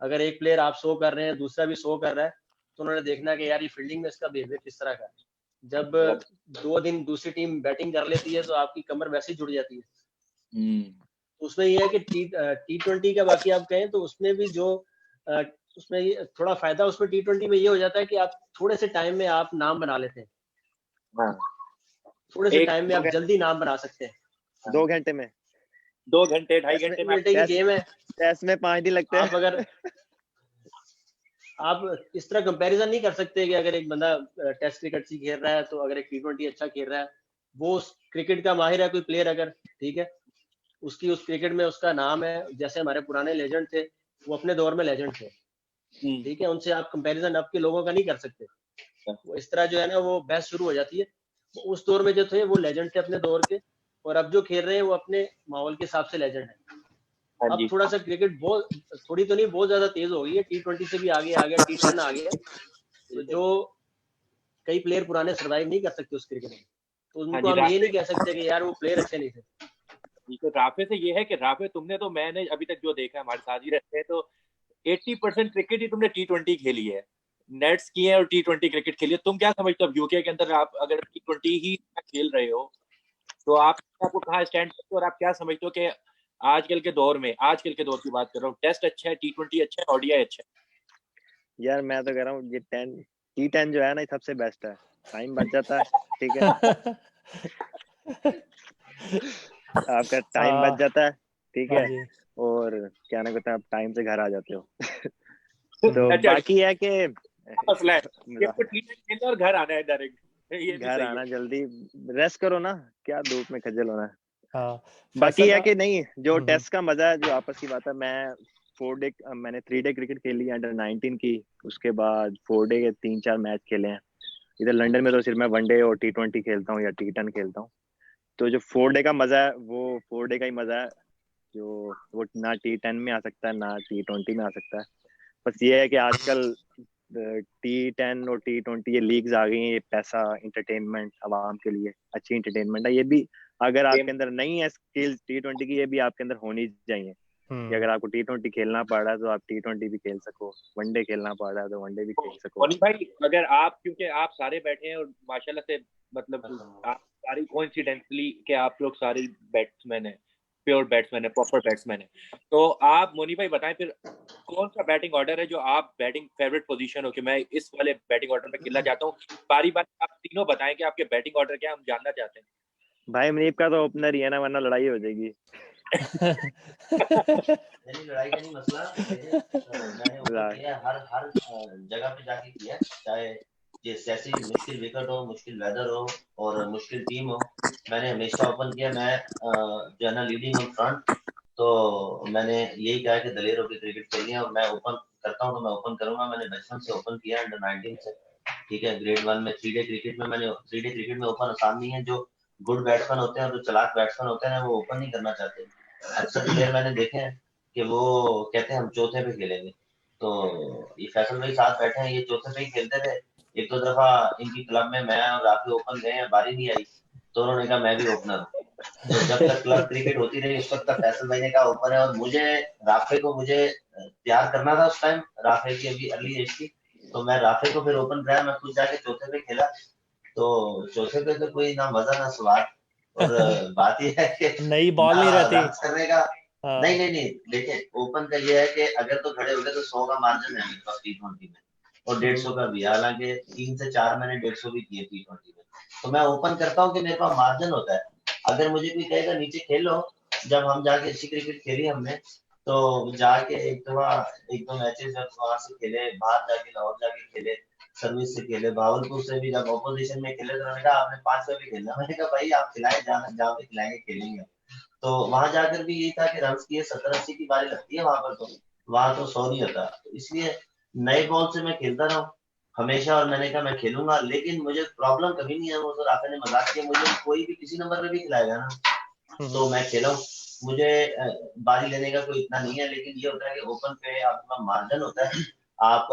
Speaker 3: अगर एक प्लेयर आप शो कर रहे हैं, दूसरा भी शो कर रहा है, तो उन्होंने देखना कि यार ये फील्डिंग में इसका बिहेवियर किस तरह का है। जब 2 दिन दूसरी टीम बैटिंग कर लेती है तो आपकी कमर वैसे ही जुड़ जाती है। उसमें ये है कि T20 का बाकी आप कहें तो उसमें भी जो उसमें ये थोड़ा फायदा उसमें T20 में ये हो जाता है कि आप थोड़े से टाइम में आप नाम बना लेते हैं, थोड़े से टाइम में आप जल्दी नाम बना सकते हैं।
Speaker 5: 2 घंटे में,
Speaker 6: 2 घंटे 2.5 घंटे में
Speaker 3: की गेम है,
Speaker 5: टेस्ट में 5 दिन लगते हैं।
Speaker 3: आप अगर आप इस तरह कंपैरिजन नहीं कर सकते कि अगर एक बंदा टेस्ट क्रिकेट से खेल रहा है तो अगर एक T20 अच्छा खेल रहा है, वो क्रिकेट का माहिर है कोई प्लेयर अगर, ठीक है, उसकी उस क्रिकेट में उसका नाम है, जैसे हमारे पुराने लेजेंड थे, वो अपने दौर में लेजेंड थे, ठीक है, उनसे आप कंपैरिजन अब के लोगों का नहीं कर सकते। वो इस तरह जो है ना वो बहस शुरू हो जाती है। उस दौर में जो थे वो लेजेंड थे अपने दौर के, और अब जो खेल रहे हैं वो अपने माहौल के हिसाब से लेजेंड है। अब थोड़ा सा क्रिकेट बहुत, थोड़ी तो नहीं बहुत ज्यादा तेज हो गई है, T20 से भी आगे आ गया, T10 आ गया, तो जो कई प्लेयर पुराने सर्वाइव नहीं कर सकते उस क्रिकेट में, तो उनको हम ये नहीं कह सकते कि यार वो प्लेयर अच्छे नहीं थे।
Speaker 6: तो राफे से ये है कि राफे तुमने तो, मैंने अभी तक जो देखा हमारे साथ ही रहते हैं, तो 80% क्रिकेट ही तुमने T20 खेली है, नेट्स की है और T20 क्रिकेट खेली है। तुम क्या समझते हो यूके के अंदर आप अगर T20 ही खेल रहे हो तो आपको कहाँ स्टैंड करते हो, और आप क्या समझते हो कि आजकल के दौर में, आजकल के दौर की बात कर रहा हूँ, टेस्ट अच्छा है, T20 अच्छा है, ODI अच्छा है?
Speaker 5: यार मैं तो कह रहा हूँ ये T10 जो है ना सबसे बेस्ट है, टाइम बच जाता है, ठीक है। आपका टाइम बच जाता है, ठीक है, और क्या ना कहते हैं आप टाइम से घर आ जाते हो। तो बाकी है कि
Speaker 6: मसला है T10 खेलना और घर आना है डायरेक्ट,
Speaker 5: घर आना जल्दी, रेस्ट करो ना, क्या धूप में खज्जल होना है। बाकी है कि नहीं, जो टेस्ट का मजा है, जो आपस की बात है, मैंने 3 डे क्रिकेट खेली अंडर 19 की, उसके बाद 4 डे के 3-4 मैच खेले हैं इधर लंदन में, तो सिर्फ मैं 1 डे और T20 खेलता हूँ या T10 खेलता हूँ। तो जो 4 डे का मजा है वो 4 डे का ही मजा है, जो वो ना T10 में आ सकता है ना T20 में आ सकता है। बस ये है कि आजकल T10 और T20 ये लीग्स आ गई हैं, ये पैसा इंटरटेनमेंट आवाम के लिए अच्छी इंटरटेनमेंट है। ये भी अगर आपके अंदर नहीं है स्किल्स T20 की, ये भी आपके अंदर होनी चाहिए कि अगर आपको T20 खेलना पड़ रहा है तो आप T20 भी खेल सको, 1 डे खेलना पड़ रहा है तो 1 डे भी खेल सको।
Speaker 6: भाई अगर आप, क्योंकि आप सारे बैठे हैं और माशाल्लाह से मतलब आप सारी कोइंसिडेंटली कि आप लोग सारे बैट्समैन हैं, प्योर बैट्समैन है, प्रॉपर बैट्समैन है, तो आप मोनी भाई बताएं फिर कौन सा बैटिंग ऑर्डर है जो आप बैटिंग फेवरेट पोजीशन हो कि मैं इस वाले बैटिंग ऑर्डर में खेलना चाहता हूँ। बारी बारी आप तीनों बताएं कि आपके बैटिंग ऑर्डर क्या, हम जानना चाहते हैं।
Speaker 5: भाई मुनीब का तो ओपनर ही है ना, वरना लड़ाई हो जाएगी।
Speaker 4: लड़ाई का नहीं मसला, मैंने ओपन किया हर जगह पे जाके किया, चाहे जैसी मुश्किल विकेट हो, मुश्किल वेदर हो और मुश्किल टीम हो, मैंने हमेशा ओपन किया। मैं जो है ना लीडिंग ऑन फ्रंट, तो मैंने यही कहा कि दलेर होकर क्रिकेट खेलनी है और मैं ओपन करता हूँ तो मैं ओपन करूंगा। मैंने बचपन से ओपन किया अंडर 19 से, ठीक है। ग्रेड 1 में 3 डे क्रिकेट में मैंने 3 डे क्रिकेट में ओपन आसान नहीं है। जो गुड बैट्समैन होते हैं और जो चालाक बैट्समैन होते हैं वो ओपन नहीं करना चाहते। अक्सर प्लेयर मैंने देखे हैं कि वो कहते हैं हम चौथे पे खेलेंगे। तो ये फैसल भाई साथ बैठे हैं, ये चौथे पे ही खेलते थे। एक दो दफा इनकी क्लब में मैं और राफी ओपन गए हैं, बारी नहीं आई तो उन्होंने कहा मैं भी ओपनर हूँ। तो जब तक क्लब क्रिकेट होती रही उस वक्त तक फैसल भाई ने कहा ओपन है। और मुझे राफे को मुझे तैयार करना था उस टाइम, राफे की अभी अर्ली एज की, तो मैं राफे को फिर ओपन कराया, मैं खुद जाके चौथे पे खेला। तो चौथे पे तो कोई ना मजा ना स्वाद। और बात यह है कि
Speaker 1: नई बॉल नहीं रहती।
Speaker 4: रन्स करने का
Speaker 1: हाँ।
Speaker 4: नहीं देखिए ओपन का ये है कि अगर तो खड़े हो गए तो 100 का मार्जिन है मेरे पास T20 में और 150 का भी। हालांकि 3 से 4 मैंने 150 भी किए T20 में। तो मैं ओपन करता हूँ कि मेरे पास मार्जिन होता है। अगर मुझे कोई कहेगा नीचे खेलो, जब हम जाके अच्छी क्रिकेट खेली हमने, तो जाके एक दो मैचेस जब वहां से खेले, बाहर जाके लाहौर जाके खेले, सर्विस से खेले, भावलपुर से भी जब ऑपोजिशन में खेले तो उन्होंने कहा आपने 5 पे भी खेलना। मैंने कहा भाई आप खिलाए, जहाँ पे खिलाएंगे खेलेंगे। तो वहां जाकर भी यही था कि रन की 70-80 की बारी लगती है वहां पर, तो वहां तो 100 नहीं होता। तो इसलिए नए बॉल से मैं खेलता रहा हूँ हमेशा और मैंने कहा मैं खेलूंगा। लेकिन मुझे प्रॉब्लम कभी नहीं है। वो तो राफे ने मजाक किया, मुझे कोई भी किसी नंबर पे भी खिलाएगा ना तो मैं खेला हूँ। मुझे बारी लेने का कोई इतना नहीं है। लेकिन ये होता है कि ओपन पे आपका मार्जिन होता है। आप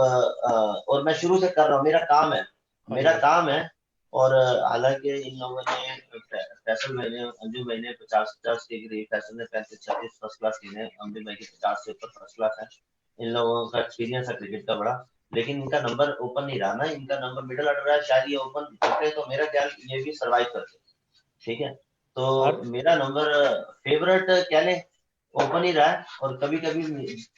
Speaker 4: और मैं शुरू से कर रहा हूँ, मेरा काम है। और हालांकि इन लोगों ने फैसल भाई ने, अंजुम भाई ने 50-50 डिग्री, फैसल ने 35-36 फर्स्ट क्लास खेले, अंजुम भाई के 50 से ऊपर फर्स्ट क्लास है। इन लोगों का एक्सपीरियंस है क्रिकेट का बड़ा। लेकिन इनका नंबर ओपन नहीं रहा ना, इनका नंबर मिडिल ऑर्डर है। शायद ये ओपन करते तो मेरा ख्याल ये भी सर्वाइव करते, ठीक है। तो मेरा नंबर फेवरेट कह लें ओपन ही रहा है। और कभी कभी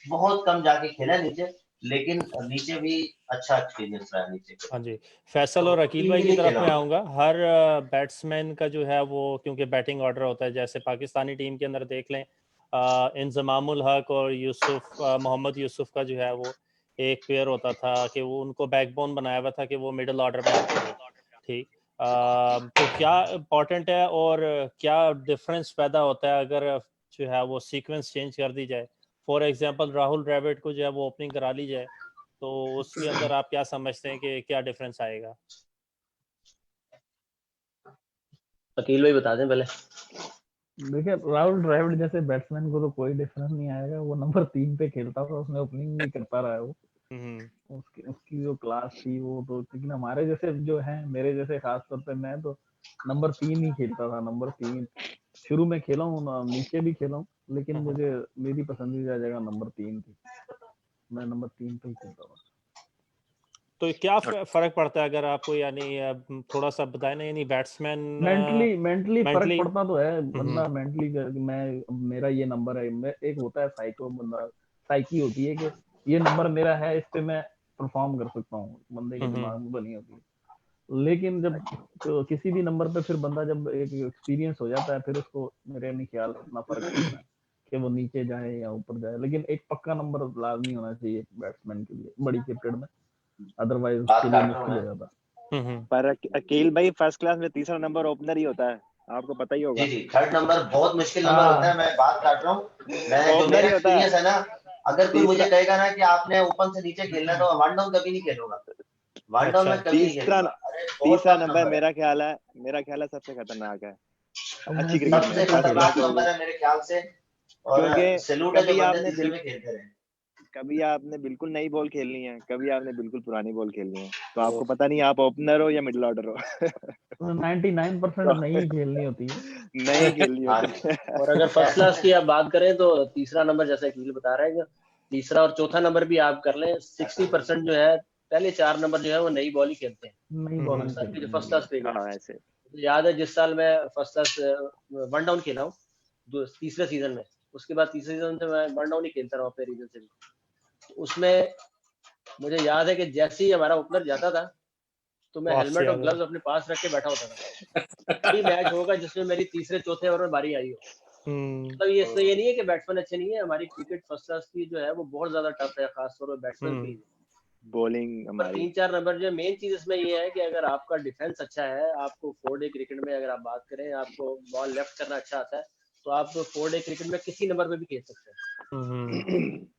Speaker 4: बहुत कम जाके खेला नीचे, लेकिन नीचे भी अच्छा एक्सपीरियंस रहा नीचे।
Speaker 1: हाँ जी, फैसल और अकील भाई की तरफ मैं आऊँगा। हर बैट्समैन का जो है वो क्योंकि बैटिंग ऑर्डर होता है, जैसे पाकिस्तानी टीम के अंदर देख लें इंजमामुल हक और मोहम्मद यूसुफ का जो है वो एक पेयर होता था कि वो उनको बैकबोन बनाया हुआ था कि वो मिडिल ऑर्डर में आते थे, ठीक। तो क्या इम्पोर्टेंट है और क्या डिफरेंस पैदा होता है अगर जो है वो सीक्वेंस चेंज कर दी जाए? फॉर एग्जांपल राहुल द्रविड़ को जो है वो ओपनिंग करा ली जाए, तो उसके अंदर आप क्या समझते हैं कि क्या डिफरेंस आएगा?
Speaker 3: अकील भाई बता दें पहले।
Speaker 2: देखिए राहुल द्रविड़ जैसे बैट्समैन को तो कोई डिफरेंस नहीं आएगा। वो नंबर 3 पे खेलता था, उसने ओपनिंग भी करता रहा है वो। उसकी जो क्लास थी वो तो, लेकिन हमारे जैसे जो है, मेरे जैसे खास तौर पे मैं तो नंबर 3 ही खेलता था। नंबर 3 शुरू में खेला हूँ, नीचे भी खेला हूँ, लेकिन मुझे मेरी पसंदीदा जगह नंबर 3 थी। मैं नंबर 3 पे ही खेलता था।
Speaker 1: तो क्या फर्क पड़ता है अगर आपको, यानी थोड़ा सा बताएं ना, यानी बैट्समैन
Speaker 2: मेंटली फर्क पड़ता तो है। बंदा मेंटली, मैं मेरा ये नंबर है, एक होता है साइको, बंदा साइकी होती है कि ये नंबर मेरा है, इस पे मैं परफॉर्म कर सकता हूँ, बंदे के दिमाग में बनी होती है। लेकिन जब तो किसी भी नंबर पे फिर बंदा जब एक एक्सपीरियंस हो जाता है, फिर उसको मेरे नहीं ख्याल इतना फर्क पड़ता है कि वो नीचे जाए या ऊपर जाए। लेकिन एक पक्का नंबर लाजमी होना चाहिए बैट्समैन के लिए बड़ी क्रिकेट में, अदरवाइज उसके लिए मुश्किल हो जाता है।
Speaker 5: पर अकील भाई फर्स्ट क्लास में तीसरा नंबर ओपनर ही होता है, आपको पता ही होगा।
Speaker 4: जी, थर्ड नंबर बहुत मुश्किल नंबर होता है। मैं बात काट रहा हूँ, मैं जो मेरा एक्सपीरियंस है ना, अगर कोई मुझे कहेगा ना कि आपने ओपन से नीचे खेलना है तो वन डाउन कभी नहीं खेलूंगा। वन डाउन में कभी नहीं खेलूंगा।
Speaker 5: तीसरा नंबर मेरा ख्याल है सबसे खतरनाक है अच्छी क्रिकेट में।
Speaker 4: सबसे खतरनाक नंबर है मेरे ख्याल से। और सैल्यूट है जो बंदे तीसरे में खेलते रहे।
Speaker 5: कभी आपने बिल्कुल नई बॉल खेलनी है, कभी आपने बिल्कुल पुरानी बॉल खेलनी है, तो आपको पता नहीं आप ओपनर हो या मिडिल ऑर्डर हो।
Speaker 2: 99% नहीं खेलनी होती है,
Speaker 5: नहीं खेलनी होती है।
Speaker 3: और अगर फर्स्ट क्लास की आप बात करें तो तीसरा नंबर जैसे अकील बता रहे हैं, तीसरा और चौथा नंबर भी आप कर लें, 60% जो है पहले 4 नंबर जो है वो नई बॉल ही खेलते हैं,
Speaker 2: नई बॉल
Speaker 3: जो फर्स्ट क्लास क्रिकेट।
Speaker 5: ऐसे
Speaker 3: तो याद है जिस साल मैं फर्स्ट क्लास वन डाउन खेला हूँ तीसरे सीजन में, उसके बाद तीसरे सीजन से मैं वन डाउन ही खेलता रहा अपने रीजन से भी। उसमें मुझे याद है कि जैसे ही हमारा ओपनर जाता था तो मैं हेलमेट और ग्लव्स अपने पास रख के बैठा होता था। कोई मैच होगा जिसमें मेरी तीसरे चौथे ओवर में बारी आई हो। मतलब ये इसलिए ये नहीं है कि बैट्समैन अच्छे नहीं है, हमारी क्रिकेट फर्स्ट क्लास की जो है वो बहुत ज्यादा टफ है, खासतौर पर बैट्समैन के लिए।
Speaker 5: बॉलिंग हमारी
Speaker 3: 3-4 नंबर जो मेन चीज इसमें ये है कि अगर आपका डिफेंस अच्छा है, आपको 4 डे क्रिकेट में अगर आप बात करें, आपको बॉल लेफ्ट करना अच्छा आता है, तो आप 4 डे क्रिकेट में किसी नंबर पे भी खेल सकते हैं।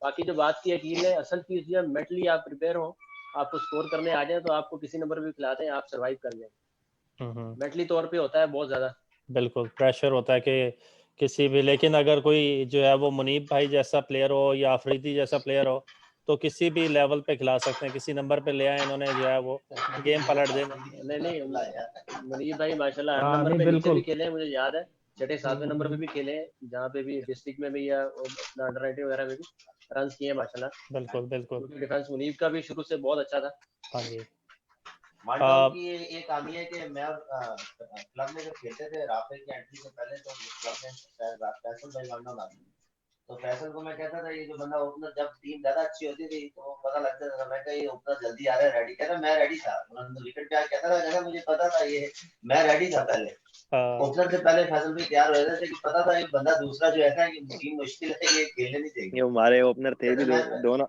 Speaker 3: बाकी जो बात की अकील है, असल चीज जो है मेंटली आप प्रिपेयर हो, आपको स्कोर करने आ जाए तो आपको किसी नंबर पे भी खिलाते हैं, आप सर्वाइव कर जाएंगे। मेंटली तौर पे होता है बहुत ज्यादा,
Speaker 1: बिल्कुल प्रेशर होता है कि किसी भी, लेकिन अगर कोई जो है वो मुनीब भाई जैसा प्लेयर हो या अफरीदी जैसा प्लेयर हो तो किसी भी लेवल पे खिला सकते हैं, किसी नंबर पे ले आए इन्होंने जो है वो गेम पलट देना।
Speaker 3: नहीं मुनीब भाई माशाल्लाह हर
Speaker 2: हाँ
Speaker 3: नंबर
Speaker 2: नहीं
Speaker 3: पे नीचे
Speaker 2: बिल्कुल
Speaker 3: भी खेले हैं, मुझे याद है 6-7वें नंबर पे भी खेले हैं, जहाँ पे भी डिस्ट्रिक्ट में भी या अंडर 19 वगैरह में भी रन किए हैं माशाल्लाह।
Speaker 1: बिल्कुल बिल्कुल।
Speaker 3: डिफेंस मुनीब का भी शुरू से बहुत अच्छा था।
Speaker 1: हाँ जी।
Speaker 4: मांडव की एक कहानी है कि मैं क्लब में जब खेलते थे, राफेल की एंट्री से पहले तो क्लब में फैसल भाई मांडव आते, तो फैसल को मैं कहता था ये जो बंदा ओपनर, जब टीम ज्यादा अच्छी होती थी तो पता लगता था, मैं कहा ये ओपनर जल्दी आ रहा है, रेडी, कहता मैं रेडी था, उन्होंने विकेट पे कहता था, कहता मुझे पता था ये, मैं रेडी था पहले, ओपनर से पहले फैसल भी तैयार हो रहे थे कि पता था ये बंदा दूसरा जो है कि टीम मुश्किल है, ये खेलने नहीं देगी।
Speaker 5: ये हमारे ओपनर थे भी दोनों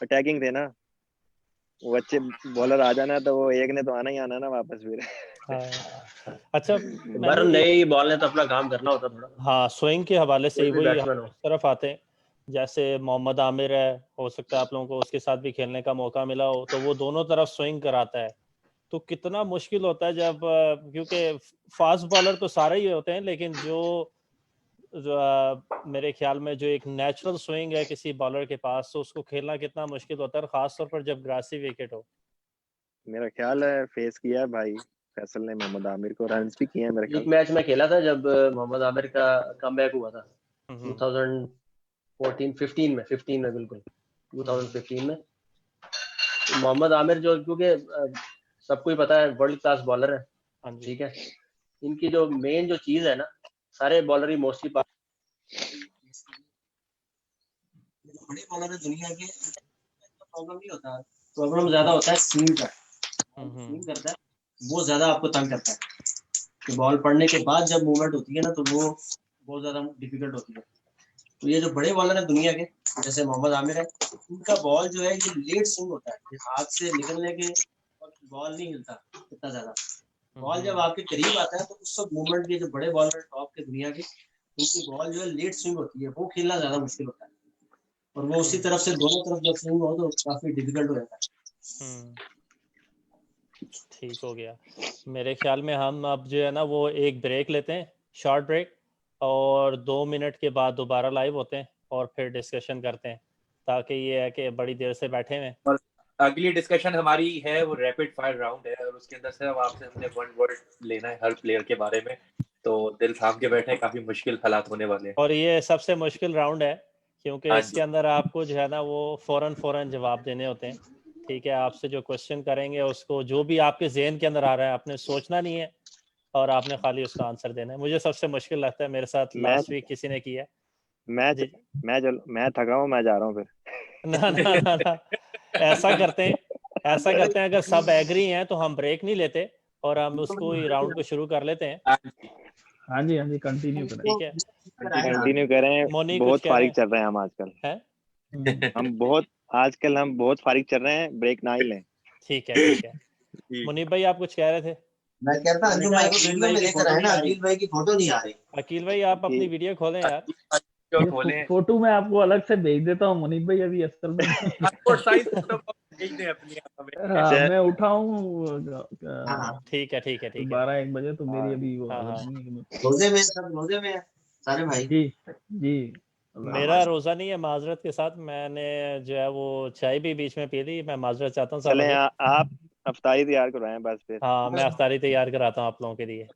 Speaker 5: अटैकिंग थे ना, वो अच्छे बॉलर आ जाना तो वो एक ने तो आना ही आना ना वापस फिर।
Speaker 1: अच्छा
Speaker 3: पर नई बॉल ने तो अपना काम करना होता थोड़ा।
Speaker 1: हाँ, स्विंग के हवाले से
Speaker 3: कोई भी
Speaker 1: वही
Speaker 3: बैट्समैन हो।
Speaker 1: इस तरफ आते हैं, जैसे मोहम्मद आमिर है, हो सकता है आप लोगों को उसके साथ भी खेलने का मौका मिला हो, तो वो दोनों तरफ स्विंग कराता है, तो कितना मुश्किल होता है जब क्योंकि फास्ट बॉलर तो सारे ही होते हैं, लेकिन जो मेरे ख्याल में जो एक नेचुरल स्विंग है किसी बॉलर के पास, तो उसको खेलना कितना मुश्किल होता है, खास तौर पर जब ग्रासी विकेट हो।
Speaker 5: मेरा ख्याल है फेस किया है भाई फैसल ने मोहम्मद आमिर को, रन्स भी किए हैं मेरे ख्याल।
Speaker 3: एक मैच में खेला था जब मोहम्मद आमिर का कमबैक हुआ था 2014-15 में, 15 में बिल्कुल 2015 में। मोहम्मद आमिर जो, क्योंकि सबको ही पता है वर्ल्ड क्लास बॉलर है, ठीक है, इनकी जो मेन जो चीज है ना, सारे बॉलर ही मोस्टली बड़े बॉलर है दुनिया के, प्रॉब्लम नहीं होता, प्रॉब्लम ज्यादा होता है स्विंग का। स्विंग करता है वो ज्यादा आपको तंग करता है, कि बॉल पड़ने के बाद जब मूवमेंट होती है ना, तो वो बहुत ज्यादा डिफिकल्ट होती है। तो ये जो बड़े बॉलर है दुनिया के, जैसे मोहम्मद आमिर है, उनका बॉल जो है ये लेट स्विंग होता है, हाथ से निकलने के बॉल नहीं हिलता इतना ज्यादा, बॉल जब आपके करीब आता है तो उस वक्त मूवमेंट के जो बड़े बॉलर टॉप के दुनिया के, उनकी बॉल जो है लेट स्विंग होती है, वो खेलना ज्यादा मुश्किल होता है, और वो उसी तरफ से दोनों तरफ जब स्विंग हो तो काफी डिफिकल्ट हो जाता है।
Speaker 1: ठीक हो गया। मेरे ख्याल में हम अब जो है ना वो एक ब्रेक लेते हैं, शॉर्ट ब्रेक, और 2 मिनट के बाद दोबारा लाइव होते हैं और फिर डिस्कशन करते हैं, ताकि ये है कि बड़ी देर से बैठे हुए।
Speaker 6: और अगली डिस्कशन हमारी है वो रैपिड फायर राउंड है, और उसके अंदर सिर्फ आपसे हमने वन वर्ड लेना है हर प्लेयर के बारे में, तो दिल थाम के बैठे, काफी मुश्किल हालात होने वाले हैं।
Speaker 1: और ये सबसे मुश्किल राउंड है क्योंकि
Speaker 6: हाँ
Speaker 1: इसके अंदर आपको जो है ना वो फौरन जवाब देने होते हैं, ठीक है। आपसे जो क्वेश्चन करेंगे उसको जो भी आपके जहन के अंदर आ रहा है आपने सोचना नहीं है, और आपने खाली उसका आंसर देना है। मुझे सबसे मुश्किल लगता है, मेरे साथ लास्ट वीक किसी ने किया जी।
Speaker 5: मैं थका हूँ, मैं जा रहा हूँ फिर।
Speaker 1: ना ना ना ना, ऐसा करते हैं अगर सब एग्री हैं तो हम ब्रेक नहीं लेते और हम उसको राउंड को शुरू कर लेते हैं।
Speaker 2: हाँ जी कंटिन्यू करें।
Speaker 1: ठीक है,
Speaker 5: कंटिन्यू करें।
Speaker 1: मोनी
Speaker 5: बहुत
Speaker 1: कुछ कह रहे
Speaker 5: फारिग
Speaker 1: हैं?
Speaker 5: चल रहे हैं हम आजकल,
Speaker 1: हैं?
Speaker 5: हम बहुत फारिग चल रहे हैं, ब्रेक ना ही लें।
Speaker 1: ठीक है। मुनीब भाई आप कुछ कह रहे थे?
Speaker 3: मैं कहता अंजुम भाई को वीडियो में लेकर आए ना, अकील भाई की फोटो नहीं आ रही।
Speaker 1: अकील भाई आप अपनी वीडियो खोलें यार।
Speaker 2: ये फोटो मैं आपको अलग से भेज देता हूँ मुनीब भाई, अभी असल में मैं उठाऊं
Speaker 1: ठीक है
Speaker 2: 12-1 बजे, तो मेरी अभी वो हालत नहीं है।
Speaker 3: रोजे में सब रोजे में सारे भाई
Speaker 2: जी
Speaker 1: मेरा रोजा नहीं है, माजरत के साथ मैंने जो है वो चाय भी बीच में पी ली, मैं माजरत चाहता हूँ
Speaker 5: चलें आप अफ्तारी तैयार करवाएं बस फिर।
Speaker 1: हाँ मैं अफ्तारी तैयार कराता हूँ आप लोगों के लिए।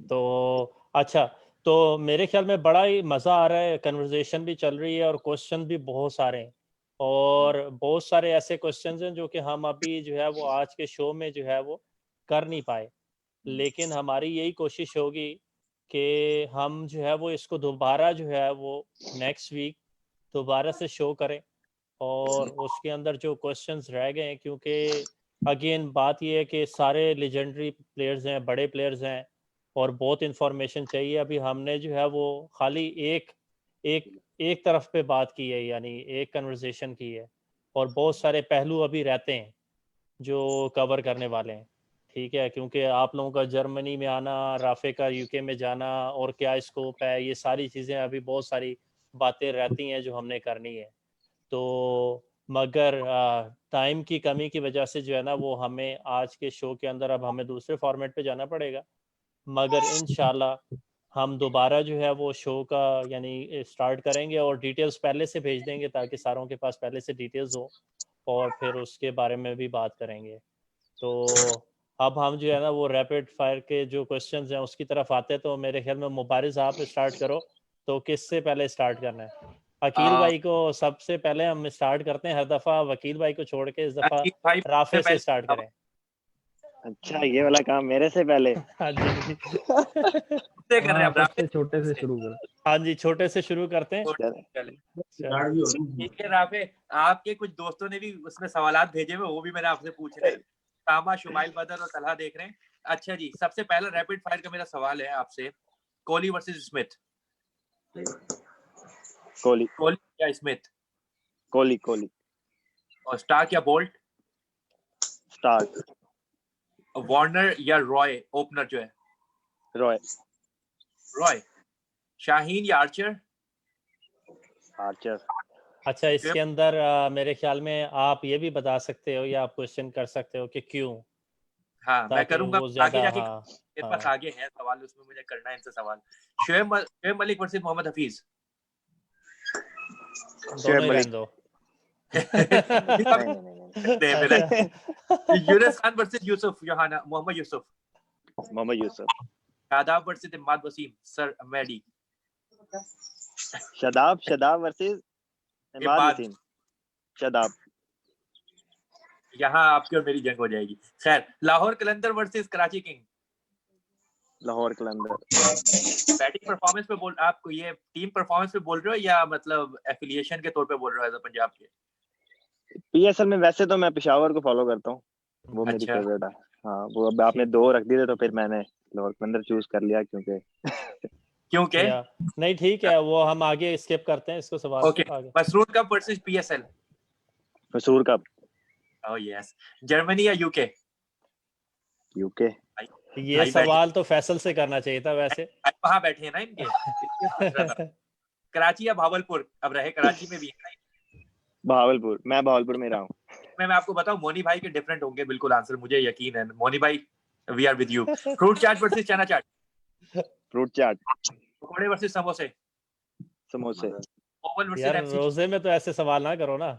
Speaker 1: तो अच्छा, तो मेरे ख्याल में बड़ा ही मज़ा आ रहा है, कन्वर्सेशन भी चल रही है और क्वेश्चन भी बहुत सारे हैं, और बहुत सारे ऐसे क्वेश्चंस हैं जो कि हम अभी जो है वो आज के शो में जो है वो कर नहीं पाए, लेकिन हमारी यही कोशिश होगी कि हम जो है वो इसको दोबारा जो है वो नेक्स्ट वीक दोबारा से शो करें, और उसके अंदर जो क्वेश्चंस रह गए हैं, क्योंकि अगेन बात ये है कि सारे लेजेंडरी प्लेयर्स हैं, बड़े प्लेयर्स हैं, और बहुत इंफॉर्मेशन चाहिए। अभी हमने जो है वो खाली एक एक एक तरफ पे बात की है, यानी एक कन्वर्सेशन की है, और बहुत सारे पहलू अभी रहते हैं जो कवर करने वाले हैं, ठीक है, क्योंकि आप लोगों का जर्मनी में आना, राफे का यूके में जाना और क्या स्कोप है, ये सारी चीज़ें अभी बहुत सारी बातें रहती हैं जो हमने करनी है। तो मगर टाइम की कमी की वजह से जो है ना वो हमें आज के शो के अंदर अब हमें दूसरे फॉर्मेट पे जाना पड़ेगा, मगर इंशाल्लाह हम दोबारा जो है वो शो का यानी स्टार्ट करेंगे और डिटेल्स पहले से भेज देंगे ताकि सारों के पास पहले से डिटेल्स हो और फिर उसके बारे में भी बात करेंगे। तो अब हम जो है ना वो रैपिड फायर के जो क्वेश्चंस हैं उसकी तरफ आते हैं। तो मेरे ख्याल में मुबारिज आप स्टार्ट करो, तो किससे पहले स्टार्ट करना है? अकील भाई को सबसे पहले हम स्टार्ट करते हैं, हर दफा वकील भाई को छोड़ के इस दफा
Speaker 6: अकील भाई
Speaker 1: राफे से स्टार्ट करें।
Speaker 5: अच्छा, ये वाला काम मेरे से पहले।
Speaker 1: हाँ जी
Speaker 6: से कर रहे हैं अब राफे
Speaker 2: सबसे छोटे से शुरू करें।
Speaker 1: हाँ जी, छोटे से शुरू करते हैं।
Speaker 6: चले ठीक है राफे, आपके कुछ दोस्तों ने भी उसमें सवालात भेजे हुए, वो भी मैंने आपसे पूछने हैं। तामा, शुमाइल बदर और तलहा देख रहे हैं। अच्छा जी, सबसे पहला रैपिड फायर का मेरा सवाल है आपसे, कोहली वर्सेस स्मिथ।
Speaker 5: कोहली।
Speaker 6: कोहली या स्मिथ?
Speaker 5: कोहली। कोहली।
Speaker 6: और स्टार्क या बोल्ट?
Speaker 5: स्टार्क।
Speaker 6: वार्नर या रॉय, ओपनर जो है?
Speaker 5: रॉय।
Speaker 6: रॉय। शाहीन या आर्चर?
Speaker 5: आर्चर।
Speaker 1: अच्छा, इसके अंदर मेरे ख्याल में आप ये भी बता सकते हो या आप क्वेश्चन कर सकते हो कि क्यों।
Speaker 6: हाँ मैं
Speaker 1: ताकि
Speaker 6: करूंगा
Speaker 1: वो
Speaker 6: आगे
Speaker 1: ज्यादा
Speaker 6: जाके।
Speaker 1: हाँ
Speaker 6: मेरे पास
Speaker 1: हाँ
Speaker 6: आगे है सवाल, उसमें मुझे करना है इनसे सवाल। शोएब मलिक वर्सेस मोहम्मद हफीज।
Speaker 1: दोनों ही रहने दो।
Speaker 5: नहीं।
Speaker 6: Younis Khan versus Yousuf Youhana, Mohammad Yousuf.
Speaker 5: Mohammad Yousuf.
Speaker 6: Shadab versus Imad Wasim, sir Maddy.
Speaker 5: Shadab versus Imad
Speaker 6: Imad.
Speaker 5: Wasim. Shadab.
Speaker 6: यहाँ आपकी और मेरी जंग हो जाएगी। खैर, Lahore Qalandar versus Karachi king.
Speaker 5: Lahore Qalandar.
Speaker 6: Batting performance पे बोल, आपको ये टीम परफॉर्मेंस पे बोल रहे हो या मतलब एफिलिएशन के तौर पे बोल रहे हो एज अ पंजाब के?
Speaker 5: पीएसएल में वैसे तो मैं पेशावर को फॉलो करता हूँ, वो मेरी
Speaker 6: अच्छा।
Speaker 5: फेवरेट है। हाँ, वो अब आपने दो रख दिए तो फिर मैंने लाहौर कलंदर चूज कर लिया क्योंकि
Speaker 6: क्योंकि
Speaker 1: या नहीं, ठीक है, वो हम आगे स्किप करते हैं इसको सवाल
Speaker 6: ओके।
Speaker 1: को आगे।
Speaker 6: Masroor cup versus PSL.
Speaker 5: मसूर कप।
Speaker 6: Oh yes. जर्मनी या यूके?
Speaker 5: यूके।
Speaker 1: ये
Speaker 6: भाई
Speaker 1: सवाल तो फैसल से करना चाहिए था वैसे।
Speaker 6: वहां बैठे हैं ना इनके, इसलिए पूछ रहा था। कराची या भावलपुर? अब रहे कराची में भी है ना।
Speaker 5: भावलपुर। मैं भावलपुर में रहा हूँ।
Speaker 6: मैं आपको बताऊं, मोनी भाई के डिफरेंट होंगे बिल्कुल आंसर, मुझे यकीन है। मोनी भाई, we are with you. Fruit chaat versus chana chaat.
Speaker 5: Fruit chaat.
Speaker 6: पकौड़े वर्सेस समोसे।
Speaker 5: समोसे।
Speaker 6: ओवल वर्सेस
Speaker 1: यार
Speaker 6: एमसीजी।
Speaker 1: रोजे में तो ऐसे सवाल ना करो ना।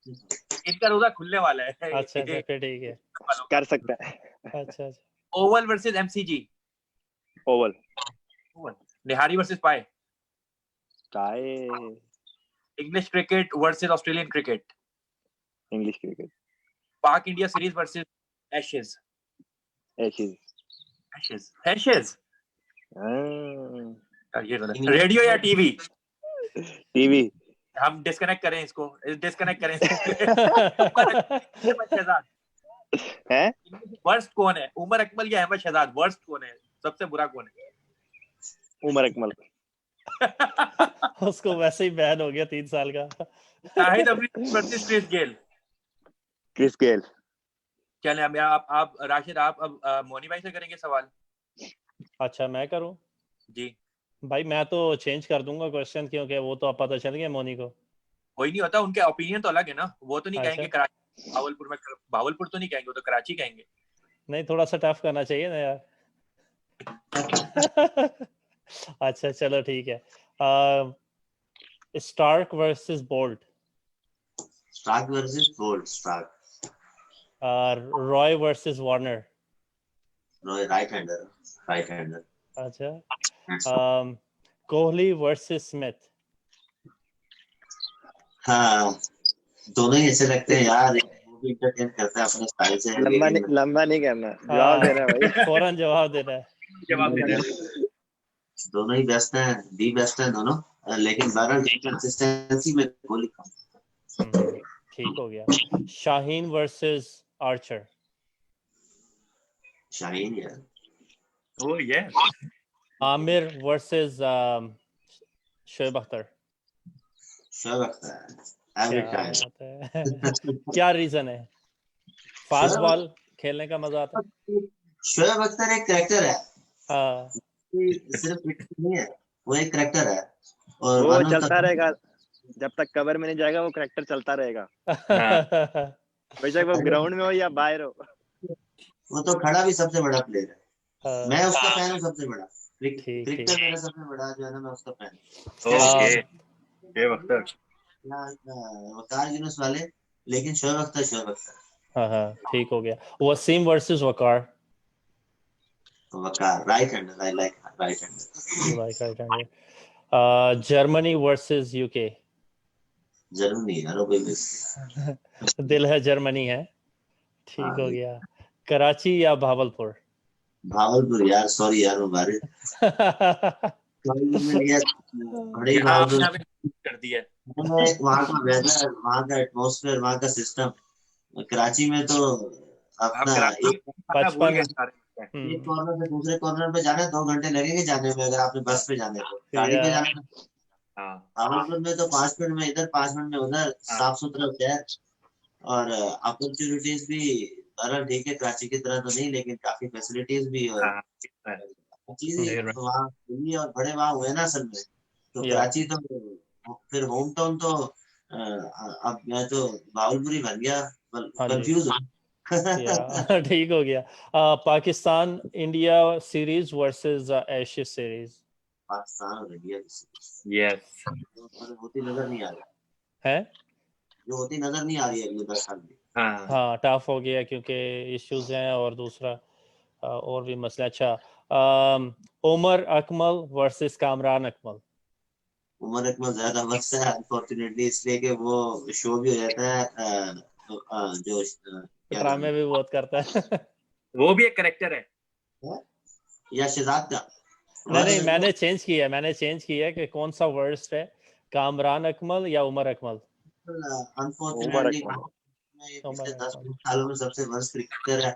Speaker 6: इनका रोजा खुलने वाला है।
Speaker 1: अच्छा अच्छा, फिर ठीक है।
Speaker 5: कर सकता है।
Speaker 1: अच्छा अच्छा,
Speaker 6: oval versus MCG.
Speaker 5: Oval.
Speaker 6: Nihari versus paya.
Speaker 5: Chai.
Speaker 6: English cricket versus Australian cricket.
Speaker 5: English cricket.
Speaker 6: Pak India series versus Ashes.
Speaker 5: Ashes.
Speaker 6: Ashes. Radio या टीवी?
Speaker 5: टीवी।
Speaker 6: हम डिस्कनेक्ट करें इसको, डिस्कनेक्ट करें
Speaker 5: है।
Speaker 6: वर्स्ट कौन है, उमर अकमल या अहमद शहजाद? वर्स्ट कौन है, सबसे बुरा कौन है?
Speaker 5: उमर अकमल।
Speaker 1: उसको वैसे ही बैन हो गया 3 साल का।
Speaker 6: Shahid Afridi versus Chris Gayle.
Speaker 5: Chris Gayle.
Speaker 6: चले अब आप राशिद, आप अब मोनी भाई से करेंगे सवाल।
Speaker 1: अच्छा, मैं करूं?
Speaker 6: जी
Speaker 1: भाई मैं तो चेंज कर दूंगा क्वेश्चन, क्योंकि वो तो पता चल गया मोनी को।
Speaker 6: कोई नहीं होता, उनके ओपिनियन तो अलग है ना। वो तो नहीं
Speaker 1: अच्छा।
Speaker 6: कहेंगे कराची भावलपुर में, भावलपुर तो नहीं कहेंगे, वो तो कराची कहेंगे।
Speaker 1: नहीं, थोड़ा सा टफ करना चाहिए ना यार। अच्छा चलो ठीक है। Starc versus Boult.
Speaker 4: Starc versus Boult. Starc.
Speaker 1: Roy versus Warner.
Speaker 4: Roy right hander. Right hander.
Speaker 1: अच्छा। Kohli versus Smith.
Speaker 4: हाँ, दोनों ही ऐसे लगते हैं यार, वो भी इंटरटेन करता है अपने स्टाइल से।
Speaker 5: लंबा नहीं करना, जवाब देना है भाई।
Speaker 1: फौरन जवाब देना है।
Speaker 6: जवाब देना है।
Speaker 4: दोनों ही बेस्ट हैं, दी बेस्ट हैं दोनों, लेकिन बहरहाल कंसिस्टेंसी में कोहली कम।
Speaker 1: ठीक हो गया। Shaheen versus Archer.
Speaker 4: शाहीन यार।
Speaker 6: ओह ये
Speaker 1: आमिर वर्सेस शोएब अख्तर।
Speaker 4: शोएब अख्तर। एवरी
Speaker 1: क्या
Speaker 4: टाइम।
Speaker 1: बात है। क्या रीजन है? फास्ट बॉल खेलने का मजा आता है?
Speaker 4: शोएब अख्तर एक करेक्टर है,
Speaker 1: हाँ।
Speaker 4: सिर्फ क्रिकेट नहीं है, वो एक करेक्टर है। और
Speaker 5: वो
Speaker 4: वन ऑफ
Speaker 5: चलता
Speaker 4: द
Speaker 5: रहेगा जब तक कवर में नहीं जाएगा, वो करेक्टर चलता रहेगा,
Speaker 1: हाँ।
Speaker 5: बेशक वो ग्राउंड में हो या बाहर हो।
Speaker 4: वो तो खड़ा भी सबसे बड़ा प्लेयर है। मैं
Speaker 1: हाँ,
Speaker 4: उसका फैन हूँ सबसे बड़ा।
Speaker 1: ठीक
Speaker 4: क्रिकेटर
Speaker 1: ठीक।
Speaker 4: मेरा सबसे बड़ा जो है ना, मैं उसका फैन
Speaker 6: ओके,
Speaker 1: आ,
Speaker 6: शोएब अख्तर।
Speaker 4: हूँ। वकार यूनुस वाले, लेकिन शोएब अख्तर शोएब अख्तर।
Speaker 1: हाँ हाँ, ठीक हो गया। Wasim versus Waqar.
Speaker 4: Waqar right hander, I like right hander.
Speaker 1: Like right hander. Germany versus UK.
Speaker 4: Germany, यारो बिल्कुल।
Speaker 1: दिल है जर्मनी है। ठीक हो
Speaker 4: हाँ,
Speaker 1: गया। कराची या भावलपुर।
Speaker 4: भावलपुर यार, सॉरी यार मुबारक, में लिया बड़े ही
Speaker 6: यहाँ आपने
Speaker 4: भावलपुर।
Speaker 6: हमें कर दिया है।
Speaker 4: वहाँ का वेदर, वहाँ का एटमोसफेयर, वहाँ का सिस्टम। कराची में तो
Speaker 6: आप
Speaker 4: अपना
Speaker 6: कराची
Speaker 4: एक
Speaker 6: खाना भूल
Speaker 1: बचपन।
Speaker 6: गए सारे।
Speaker 4: एक कॉर्नर से दूसरे कॉर्नर पे जाना 2 घंटे लगेंगे जाने में, अगर आपने बस पे जाने को, गाड़ी पे
Speaker 1: या
Speaker 4: जाना।
Speaker 6: हाँ
Speaker 4: भावलपुर में तो 5 मिनट में इधर, 5 मिनट में उधर,
Speaker 6: हाँ
Speaker 4: साफ सुथरा शहर। और अपॉर्चुनिटीज भी, बहरहाल ठीक है, कराची की तरह तो नहीं, लेकिन काफी फैसिलिटीज भी। और
Speaker 6: हाँ,
Speaker 4: चीज वहाँ दिल्ली और बड़े वहाँ हुए ना असल में, तो
Speaker 1: या
Speaker 4: कराची तो फिर होम टाउन तो अब मैं तो भावलपुर ही बन गया,
Speaker 1: हाँ जी।
Speaker 4: कंफ्यूज हूँ।
Speaker 1: या ठीक हो गया। Pakistan India series versus Ashes series.
Speaker 4: Pakistan और इंडिया
Speaker 6: यस।
Speaker 4: होती नजर नहीं आ रही,
Speaker 1: है।
Speaker 4: जो होती नजर नहीं आ रही है अगले 10 साल में।
Speaker 6: हाँ
Speaker 1: हाँ, टफ हो गया क्योंकि इश्यूज हैं, और दूसरा और भी मसला। अच्छा, उमर अकमल वर्सेस कामरान अकमल।
Speaker 4: उमर अकमल ज्यादा वक्त है अनफॉर्चुनेटली, इसलिए कि वो शो भी हो जाता है जो क्या नाम
Speaker 1: ड्रामे भी बहुत करता है।
Speaker 6: वो भी एक करेक्टर है।
Speaker 4: है, या शहजाद का
Speaker 1: नहीं नहीं,
Speaker 4: वर्ष।
Speaker 1: मैंने चेंज किया है कि कौन सा वर्स्ट है, कामरान अकमल या उमर अकमल।
Speaker 5: उमर
Speaker 4: अनफॉर्चुनेटली
Speaker 5: अकमल।
Speaker 4: ये
Speaker 1: उमर
Speaker 4: पिछले दस
Speaker 1: अकमल।
Speaker 4: सालों में सबसे वर्स्ट क्रिकेटर है,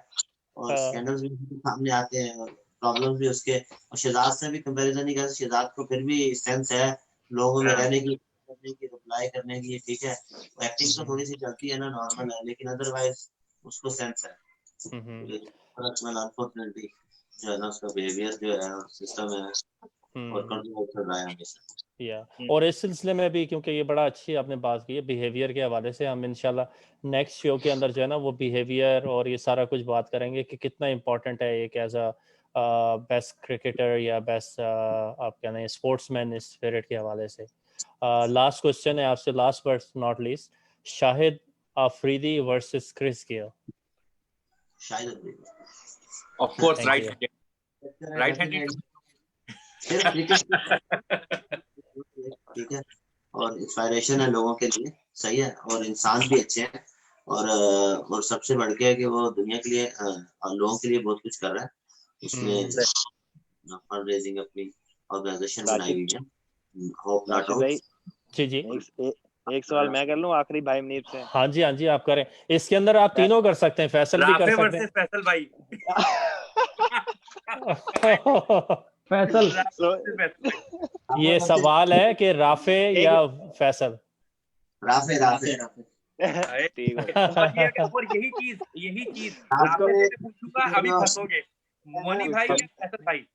Speaker 4: और
Speaker 1: हाँ,
Speaker 4: स्कैंडल्स भी उसके सामने आते हैं, और प्रॉब्लम्स भी उसके। और शहजाद से भी कंपैरिजन नहीं कर सकते, शहजाद को फिर भी सेंस है लोगों में
Speaker 6: हाँ
Speaker 4: रहने की, करने की, रिप्लाई करने की, ठीक है। एक्टिंग तो थोड़ी सी चलती है ना, नॉर्मल है, लेकिन अदरवाइज उसको सेंस है। अनफॉर्चुनेटली जो है ना, उसका बिहेवियर जो है, सिस्टम है, और कंट्रोल कर रहा है हमेशा।
Speaker 1: या और इस सिलसिले में भी, क्योंकि ये बड़ा अच्छी आपने बात की है बिहेवियर के हवाले से, हम इंशाल्लाह नेक्स्ट शो के अंदर जो है ना वो बिहेवियर और ये सारा कुछ बात करेंगे कि कितना इम्पोर्टेंट है एक एज अ बेस्ट क्रिकेटर या बेस्ट आप क्या नहीं स्पोर्ट्समैन स्पिरिट के हवाले से। लास्ट क्वेश्चन है आपसे, last but not least, Shahid Afridi versus Chris Gayle.
Speaker 4: शायद
Speaker 6: of course
Speaker 1: Thank you.
Speaker 6: Right handed.
Speaker 4: सिर्फ क्रिकेट, ठीक है, और इंस्पायरेशन है लोगों के लिए, सही है, और इंसान भी अच्छे हैं, और सबसे बढ़ के है कि वो दुनिया के लिए लोगों के लिए बहुत कुछ कर रहा है। उसने फंड रेजिंग अपनी ऑर्गेनाइजेशन बनाई हुई है, होप नॉट
Speaker 5: राशिद
Speaker 4: आउट।
Speaker 5: भाई,
Speaker 1: जी जी।
Speaker 5: एक सवाल मैं कर लूं आखिरी भाई मुनीब से।
Speaker 1: हाँ जी हाँ जी, आप करें। इसके अंदर आप तीनों कर सकते हैं, फैसल भी कर
Speaker 6: राफे
Speaker 1: सकते
Speaker 6: वर्सेस फैसल भाई।
Speaker 1: हैं।
Speaker 2: फैसल।
Speaker 6: राफे versus फैसल भाई।
Speaker 1: ये सवाल है कि राफे या फैसल।
Speaker 4: राफे राफे
Speaker 6: अरे,
Speaker 5: ठीक हो
Speaker 6: और यही चीज
Speaker 4: आपको
Speaker 6: राफे से पूछूंगा अभी फंसोगे। मोनी भाई या फैसल भाई?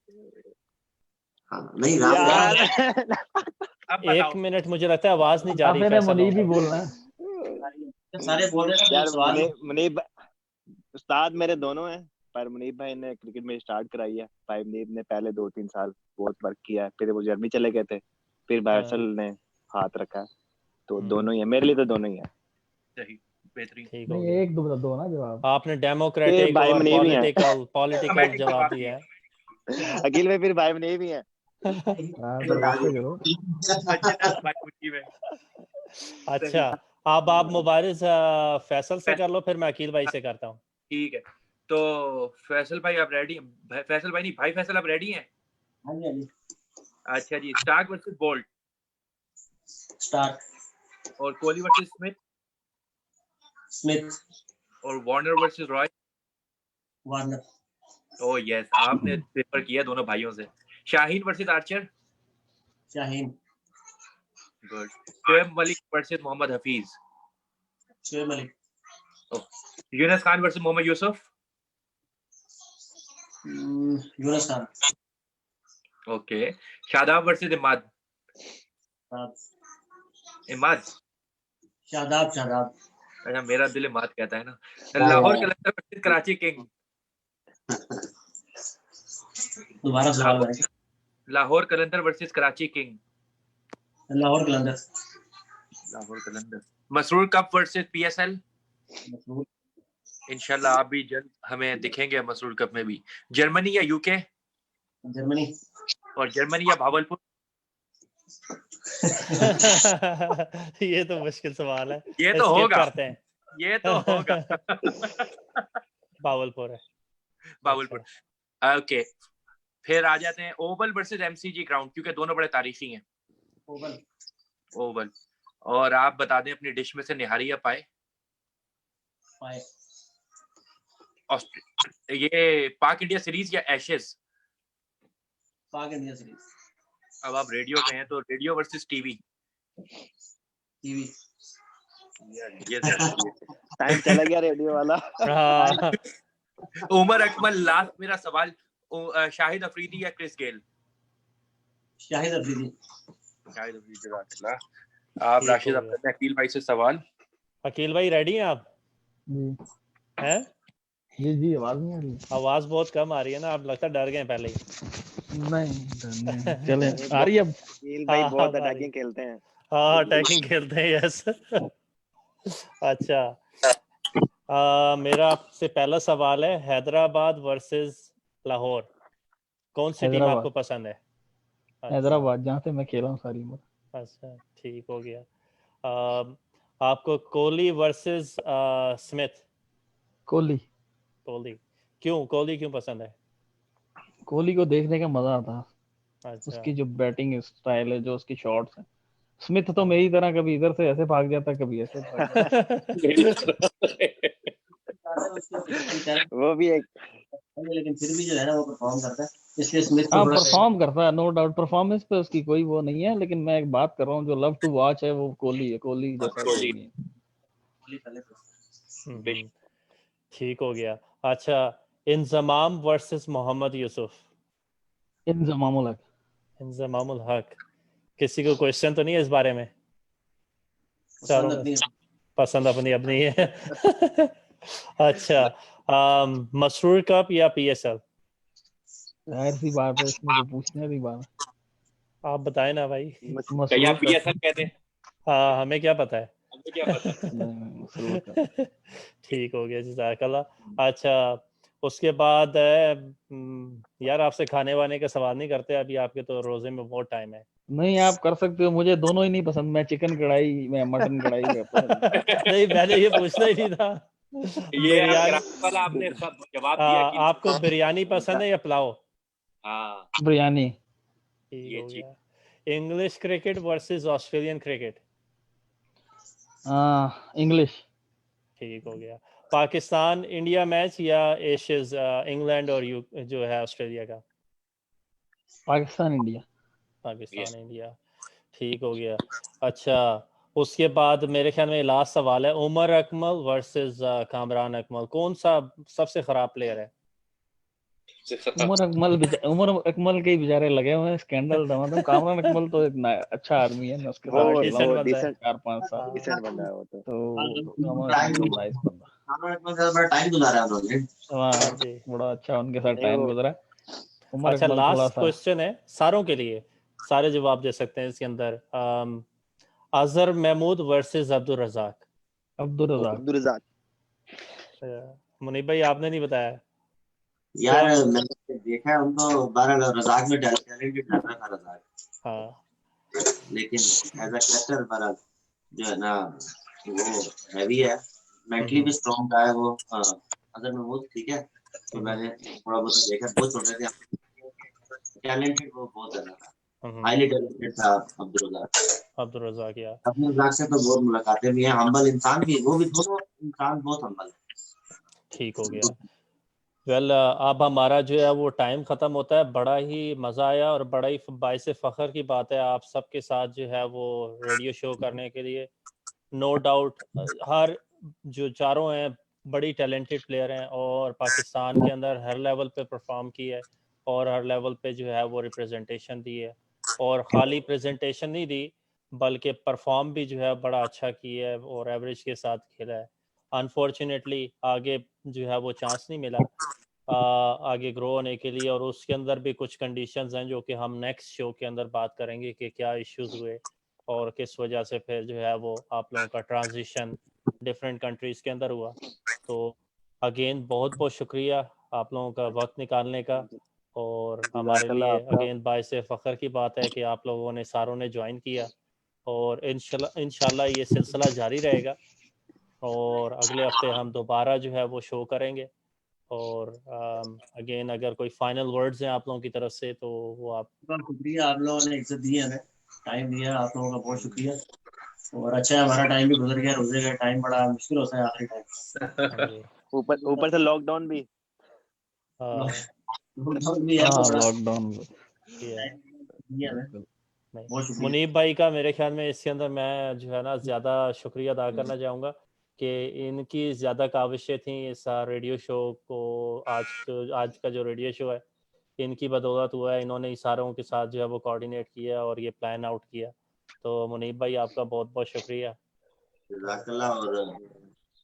Speaker 4: नहीं, राफे
Speaker 5: यार।
Speaker 6: अब
Speaker 1: एक
Speaker 6: बताओ।
Speaker 1: मिनट, मुझे लगता है आवाज नहीं जा रही
Speaker 2: राफे ने
Speaker 1: फैसल
Speaker 2: मुनीब ही
Speaker 1: होगा।
Speaker 2: बोलना है।
Speaker 4: सारे बोल रहे हैं
Speaker 5: यार
Speaker 4: सवाल।
Speaker 5: मुनीब उस्ताद मेरे दोनों हैं, पर मुनीब भाई ने क्रिकेट में स्टार्ट कराई है। भाई मुनीब ने पहले 2-3 साल बहुत वर्क किया है, फिर वो जर्मनी चले गए थे, फिर फैसल ने हाथ रखा है, तो दोनों ही है मेरे लिए, तो दोनों ही है।
Speaker 6: सही, बेहतरीन।
Speaker 1: ठीक हो
Speaker 2: नहीं,
Speaker 1: गया।
Speaker 2: एक दो दो ना जवाब।
Speaker 1: आपने
Speaker 5: फिर
Speaker 1: डेमोक्रेटिक
Speaker 5: भाई
Speaker 1: और
Speaker 5: मुनीब ही है।
Speaker 1: पॉलिटिकल जवाब दिया है।
Speaker 5: अकील में फिर भाई मुनीब ही है।
Speaker 2: हाँ तो वैसे करो।
Speaker 6: मजेदार भाई मुझी में।
Speaker 1: अच्छा, अब आप मुबारिज फैसल से कर लो, फिर मैं अकील भाई से करता हूँ।
Speaker 6: ठीक है, तो फैसल भाई आप रेडी? फैसल भाई नहीं, भाई फैसल आप रेडी हैं?
Speaker 4: हाँ जी, हाँ जी।
Speaker 6: अच्छा जी, स्टार्क वर्सेस बोल्ट,
Speaker 4: स्टार्क।
Speaker 6: और कोहली वर्सेस स्मिथ,
Speaker 4: स्मिथ।
Speaker 6: और Warner versus Roy.
Speaker 4: Warner.
Speaker 6: Oh yes, आपने पेपर किया दोनों भाइयों से। Shaheen versus Archer,
Speaker 4: Shaheen.
Speaker 6: Good. Shoaib Malik versus Mohammad Hafeez.
Speaker 3: Shoaib Malik.
Speaker 6: Younis Khan versus Mohammad Yousuf.
Speaker 3: Younis Khan.
Speaker 6: Okay. Shadab versus Imad. Imad.
Speaker 3: Shadab.
Speaker 6: अच्छा, मेरा दिल इमाद कहता है ना। Lahore Qalandar versus Karachi King.
Speaker 3: दोबारा सवाल करें।
Speaker 6: Lahore Qalandar versus Karachi king.
Speaker 3: Lahore Qalandar.
Speaker 6: Masroor cup versus PSL. इंशाल्लाह आप भी जल्द हमें दिखेंगे मसरूर कप में भी। जर्मनी या यूके।
Speaker 3: जर्मनी।
Speaker 6: और जर्मनी या भावलपुर।
Speaker 1: ये तो मुश्किल सवाल है।
Speaker 6: ये तो
Speaker 1: Skip
Speaker 6: होगा।
Speaker 1: करते हैं।
Speaker 6: ये तो होगा।
Speaker 1: भावलपुर है।
Speaker 6: भावलपुर। ओके, फिर आ जाते हैं ओवल वर्सेस एमसीजी ग्राउंड, क्योंकि दोनों बड़े तारीखी हैं। ओवल। और आप बता दें अपनी डिश में से निहारी या पाए। ये पाक इंडिया सीरीज या एशेज।
Speaker 3: पाक इंडिया सीरीज।
Speaker 6: अब आप रेडियो पे हैं तो रेडियो वर्सेस टीवी। ये
Speaker 5: टाइम चला गया रेडियो वाला।
Speaker 1: हाँ।
Speaker 6: उमर अकमल, लास्ट मेरा सवाल, शाहिद अफरीदी या क्रिस गेल।
Speaker 3: शाहिद अफरीदी।
Speaker 6: जज़ाकल्लाह। आप राशिद अकील भाई से सवाल।
Speaker 1: अकील भाई रेडी हैं आप?
Speaker 2: जी
Speaker 1: हैं?
Speaker 2: जी आवाज नहीं आ रही।
Speaker 1: आवाज बहुत कम आ रही है ना, आप लगता डर गए पहले ही।
Speaker 2: नहीं चले आ रही है अब।
Speaker 5: अकील भाई
Speaker 1: हाँ,
Speaker 5: बहुत
Speaker 1: हाँ,
Speaker 5: अटैकिंग खेलते हैं।
Speaker 1: हाँ, अटैकिंग खेलते हैं, यस। अच्छा, मेरा आपसे पहला सवाल है, हैदराबाद वर्सेस लाहौर, कौन सी टीम
Speaker 2: हैदराबाद।
Speaker 1: आपको पसंद है? अच्छा,
Speaker 2: हैदराबाद, जहाँ से मैं खेला हूँ सारी उम्र।
Speaker 1: अच्छा, ठीक हो गया। आपको कोहली वर्सेस स्मिथ।
Speaker 2: कोहली।
Speaker 1: क्यों कोहली क्यों पसंद है?
Speaker 2: कोहली को देखने का मजा आता है,
Speaker 1: अच्छा।
Speaker 2: उसकी जो बैटिंग स्टाइल है, जो उसकी शॉट्स हैं। स्मिथ तो मेरी तरह कभी इधर से ऐसे भाग जाता, कभी ऐसे भाग जाता।
Speaker 5: वो भी एक
Speaker 3: लेकिन फिर भी जो है ना वो परफॉर्म करता है, इसलिए स्मिथ को
Speaker 2: हाँ
Speaker 3: थोड़ा
Speaker 2: परफॉर्म करता है, नो डाउट। परफॉर्मेंस पे उसकी कोई वो नहीं है, लेकिन मैं एक बात कर रहा हूँ, जो लव टू वॉच है वो कोहली है। कोहली जैसा कोई नहीं है।
Speaker 1: ठीक हो गया। अच्छा, इंजमाम वर्सेस मोहम्मद यूसुफ।
Speaker 2: इंजमामुल हक।
Speaker 1: इंजमामुल हक। किसी को क्वेश्चन तो नहीं है इस बारे में? पसंद अपनी अपनी है। अच्छा, मसरूर कप या पीएसएल?
Speaker 2: जाहिर सी बात है, इसमें तो पूछने वाली बात है।
Speaker 1: आप बताएं ना भाई।
Speaker 6: क्या पीएसएल कहते हैं?
Speaker 1: हाँ, हमें क्या पता है।
Speaker 6: हमें क्या पता।
Speaker 1: ठीक हो गया, जज़ाकल्लाह। अच्छा, उसके बाद यार आपसे खाने वाने का सवाल नहीं करते अभी, आपके तो रोजे में बहुत टाइम है।
Speaker 2: नहीं, आप कर सकते हो, मुझे दोनों ही नहीं पसंद। मैं चिकन कढ़ाई, मैं मटन कढ़ाई में
Speaker 1: नहीं, मैंने ये पूछना ही नहीं था।
Speaker 6: बिरयानी वाला आपने सब जवाब दिया कि
Speaker 1: आपको बिरयानी पसंद है या पुलाव?
Speaker 6: हाँ,
Speaker 2: बिरयानी।
Speaker 1: ठीक हो गया। English cricket versus Australian cricket.
Speaker 2: English.
Speaker 1: ठीक हो गया। पाकिस्तान इंडिया मैच या एशेज, इंग्लैंड और जो है ऑस्ट्रेलिया का?
Speaker 2: पाकिस्तान इंडिया।
Speaker 1: पाकिस्तान इंडिया। ठीक हो गया। अच्छा, उसके बाद मेरे ख्याल में लास्ट सवाल है, उमर अकमल वर्सेस कामरान अकमल, कौन सा सबसे खराब प्लेयर है?
Speaker 2: उमर अकमल के ही बेचारे लगे हुए हैं स्कैंडल दमादम। कामरान अकमल तो एक अच्छा आदमी है, मैं उसके साथ खेला हूँ 4-5 साल।
Speaker 5: डिसेंट बंदा है वो तो।
Speaker 2: नाइस बंदा। बड़ा अच्छा उनके साथ टाइम गुजरा।
Speaker 1: अच्छा, लास्ट क्वेश्चन है सारों के लिए, सारे जवाब दे सकते हैं इसके अंदर। अजहर महमूद वर्सेस अब्दुल रज़ाक। मुनीब भाई, आपने नहीं बताया
Speaker 3: यार? मैंने देखा है उनको, रज़ाक में टैलेंटेड लग रहा था रज़ाक।
Speaker 1: हाँ,
Speaker 3: लेकिन एज अ कैरेक्टर बड़ा जो है ना वो हैवी है, मेंटली भी स्ट्रांग है वो। अजहर महमूद ठीक है, तो मैंने थोड़ा बहुत देखा, बहुत छोटे थे, टैलेंटेड वो बहुत ज्यादा था, हाईली टैलेंटेड था अब्दुल
Speaker 1: रज़ाक। यार
Speaker 3: अब्दुल रज़ाक से तो बहुत मुलाकातें भी हैं, हम्बल इंसान भी, वो भी, दोनों इंसान बहुत हम्बल है।
Speaker 1: ठीक हो गया। वेल अब हमारा जो है वो टाइम ख़त्म होता है। बड़ा ही मज़ा आया और बड़ा ही बाइस फ़ख्र की बात है आप सबके साथ जो है वो रेडियो शो करने के लिए। नो डाउट हर जो चारों हैं बड़ी टैलेंटेड प्लेयर हैं और पाकिस्तान के अंदर हर लेवल पे परफॉर्म की है और हर लेवल पे जो है वो रिप्रेजेंटेशन दी है और खाली प्रेजेंटेशन नहीं दी बल्कि परफॉर्म भी जो है बड़ा अच्छा किया है और एवरेज के साथ खेला है। अनफॉर्चुनेटली आगे जो है वो चांस नहीं मिला आगे ग्रो होने के लिए और उसके अंदर भी कुछ कंडीशंस हैं जो कि हम नेक्स्ट शो के अंदर बात करेंगे कि क्या इश्यूज हुए और किस वजह से फिर जो है वो आप लोगों का ट्रांजिशन डिफरेंट कंट्रीज़ के अंदर हुआ। तो अगेन बहुत बहुत शुक्रिया आप लोगों का वक्त निकालने का और हमारे
Speaker 5: जज़ाकल्लाह
Speaker 1: लिए
Speaker 5: आपका।
Speaker 1: अगेन बाइस फ़ख्र की बात है कि आप लोगों ने सारों ने ज्वाइन किया और इंशाल्लाह ये सिलसिला जारी रहेगा और अगले हफ्ते हम दोबारा जो है वो शो करेंगे और अगेन अगर कोई फाइनल वर्ड्स हैं आप लोगों की तरफ से तो वो आप
Speaker 3: बहुत शुक्रिया, आप लोगों ने इज्जत दी हमें, टाइम दिया, आप लोगों का बहुत शुक्रिया। और अच्छा है हमारा टाइम भी गुजर गया, रोजे का टाइम बड़ा मुश्किल होता है आखिरी टाइम।
Speaker 1: हाँ जी
Speaker 5: ऊपर से लॉकडाउन भी।
Speaker 3: लॉकडाउन भी है तो
Speaker 2: हाँ
Speaker 3: बड़ा
Speaker 2: लॉकडाउन
Speaker 1: ये
Speaker 3: दिया हमें,
Speaker 1: नहीं
Speaker 3: बहुत शुक्रिया।
Speaker 1: मुनीब भाई का मेरे ख्याल में इसके अंदर मैं जो है ना ज़्यादा शुक्रिया अदा करना चाहूँगा कि इनकी ज़्यादा काविशें थी इस रेडियो शो को आज का जो रेडियो शो है इनकी बदौलत हुआ है। इन्होंने इशारों के साथ जो है वो कोऑर्डिनेट किया और ये प्लान आउट किया। तो मुनीब भाई आपका बहुत बहुत शुक्रिया।
Speaker 4: जज़ाकल्लाह और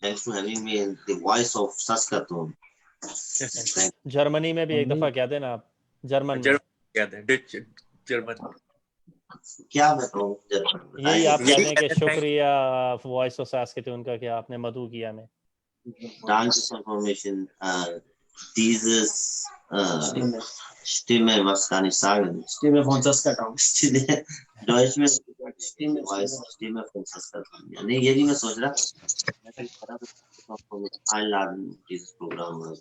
Speaker 4: thanks for having me in the voice of Saskatoon.
Speaker 1: Thank you. Germany में भी एक
Speaker 2: मुनीब
Speaker 1: दफ़ा कह देना आप जर्मन में
Speaker 6: जर्मन कहते हैं, डिच जर्मन।
Speaker 4: क्या मैं कहूँ जर्मन
Speaker 1: यही आप
Speaker 4: बताइए।
Speaker 1: कह दें कि शुक्रिया वॉइस ऑफ सास्केटून का कि आपने मदऊ किया हमें।
Speaker 4: Danke zur Information. Dieses Stimme, was kann ich sagen?
Speaker 3: Stimme von Saskatoon।
Speaker 4: Deutsch में Stimme von Saskatoon। नहीं ये भी मैं सोच रहा einladen dieses Programm।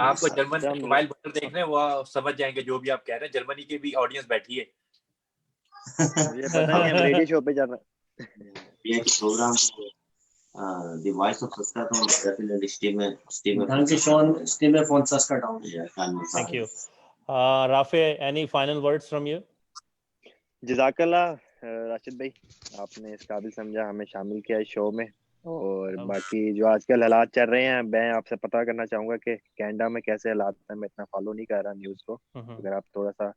Speaker 6: आपको जर्मन
Speaker 5: जर्मन
Speaker 6: मोबाइल बटन देखने वो समझ जाएंगे जो भी आप कह रहे हैं। जर्मनी की भी ऑडियंस बैठी है।
Speaker 5: मुझे पता नहीं, हम रेडियो शो पे जा रहे हैं।
Speaker 4: ये programme the voice of Saskatoon definitely Stimme
Speaker 3: Danke schön, Stimme von Saskatoon।
Speaker 4: ja kann man
Speaker 1: Thank
Speaker 4: sagen।
Speaker 1: you. Rafe, any final words from you?
Speaker 5: जज़ाकल्लाह राशिद भाई, आपने इस काबिल समझा हमें शामिल किया इस शो में। और बाकी जो आजकल हालात चल रहे हैं मैं आपसे पता करना चाहूंगा कि कनाडा में कैसे हालात हैं। मैं इतना फॉलो नहीं कर रहा न्यूज़ को, अगर आप थोड़ा सा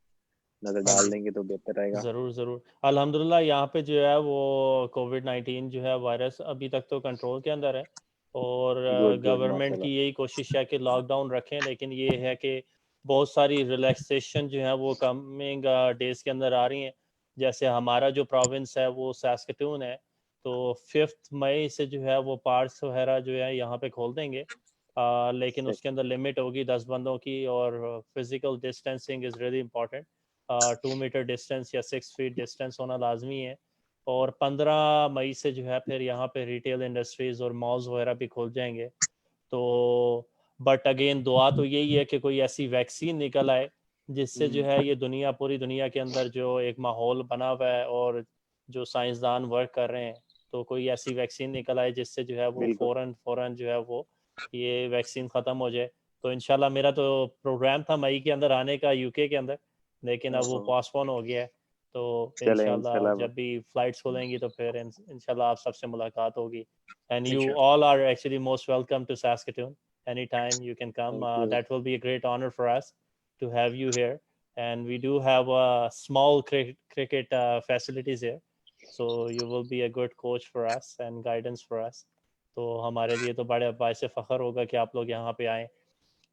Speaker 5: नजर डाल देंगे तो बेहतर रहेगा।
Speaker 1: ज़रूर अल्हम्दुलिल्लाह यहाँ पे जो है वो कोविड-19 जो है वायरस अभी तक तो कंट्रोल के अंदर है और
Speaker 5: गुड
Speaker 1: गवर्नमेंट
Speaker 5: माशाल्लाह।
Speaker 1: की यही कोशिश है कि लॉकडाउन रखें लेकिन ये है कि बहुत सारी रिलैक्सेशन जो है वो कमिंग डेज के अंदर आ रही हैं। जैसे हमारा जो प्रोविंस है वो सैस्केटून है तो 5 मई से जो है वो पार्क्स वगैरह जो है यहाँ पे खोल देंगे लेकिन उसके अंदर लिमिट होगी 10 बंदों की और physical distancing is really important. 2 metre distance या 6 फीट डिस्टेंस होना लाजमी है और 15 मई से जो है फिर यहाँ पे रिटेल इंडस्ट्रीज और मॉल्स वगैरह भी खुल जाएंगे। तो बट अगेन दुआ तो यही है कि कोई ऐसी वैक्सीन निकल आए जिससे जो है ये दुनिया पूरी दुनिया के अंदर जो एक माहौल बना हुआ है और जो साइंसदान वर्क कर रहे हैं तो कोई ऐसी वैक्सीन निकल आए जिससे जो है वो
Speaker 5: बिल्कुल
Speaker 1: फ़ौरन जो है वो ये वैक्सीन ख़त्म हो जाए। तो इंशाल्लाह मेरा तो प्रोग्राम था मई के अंदर आने का यूके के अंदर लेकिन अब वो पोस्टपोन हो गया है। तो
Speaker 5: चले
Speaker 1: इंशाल्लाह
Speaker 5: इंशाल्लाह।
Speaker 1: जब भी फ्लाइट्स खुलेंगी तो फिर इंशाल्लाह आप सबसे मुलाकात होगी and you
Speaker 3: Sure।
Speaker 1: all are actually most welcome to Saskatoon anytime you can come.
Speaker 5: Thank you।
Speaker 1: That will be a great honor for us to have you here and we do have small cricket facilities here so you will be a good coach for us and guidance for us। तो हमारे लिए तो बड़े बायसे फ़ख्र होगा कि आप लोग यहाँ पे आएँ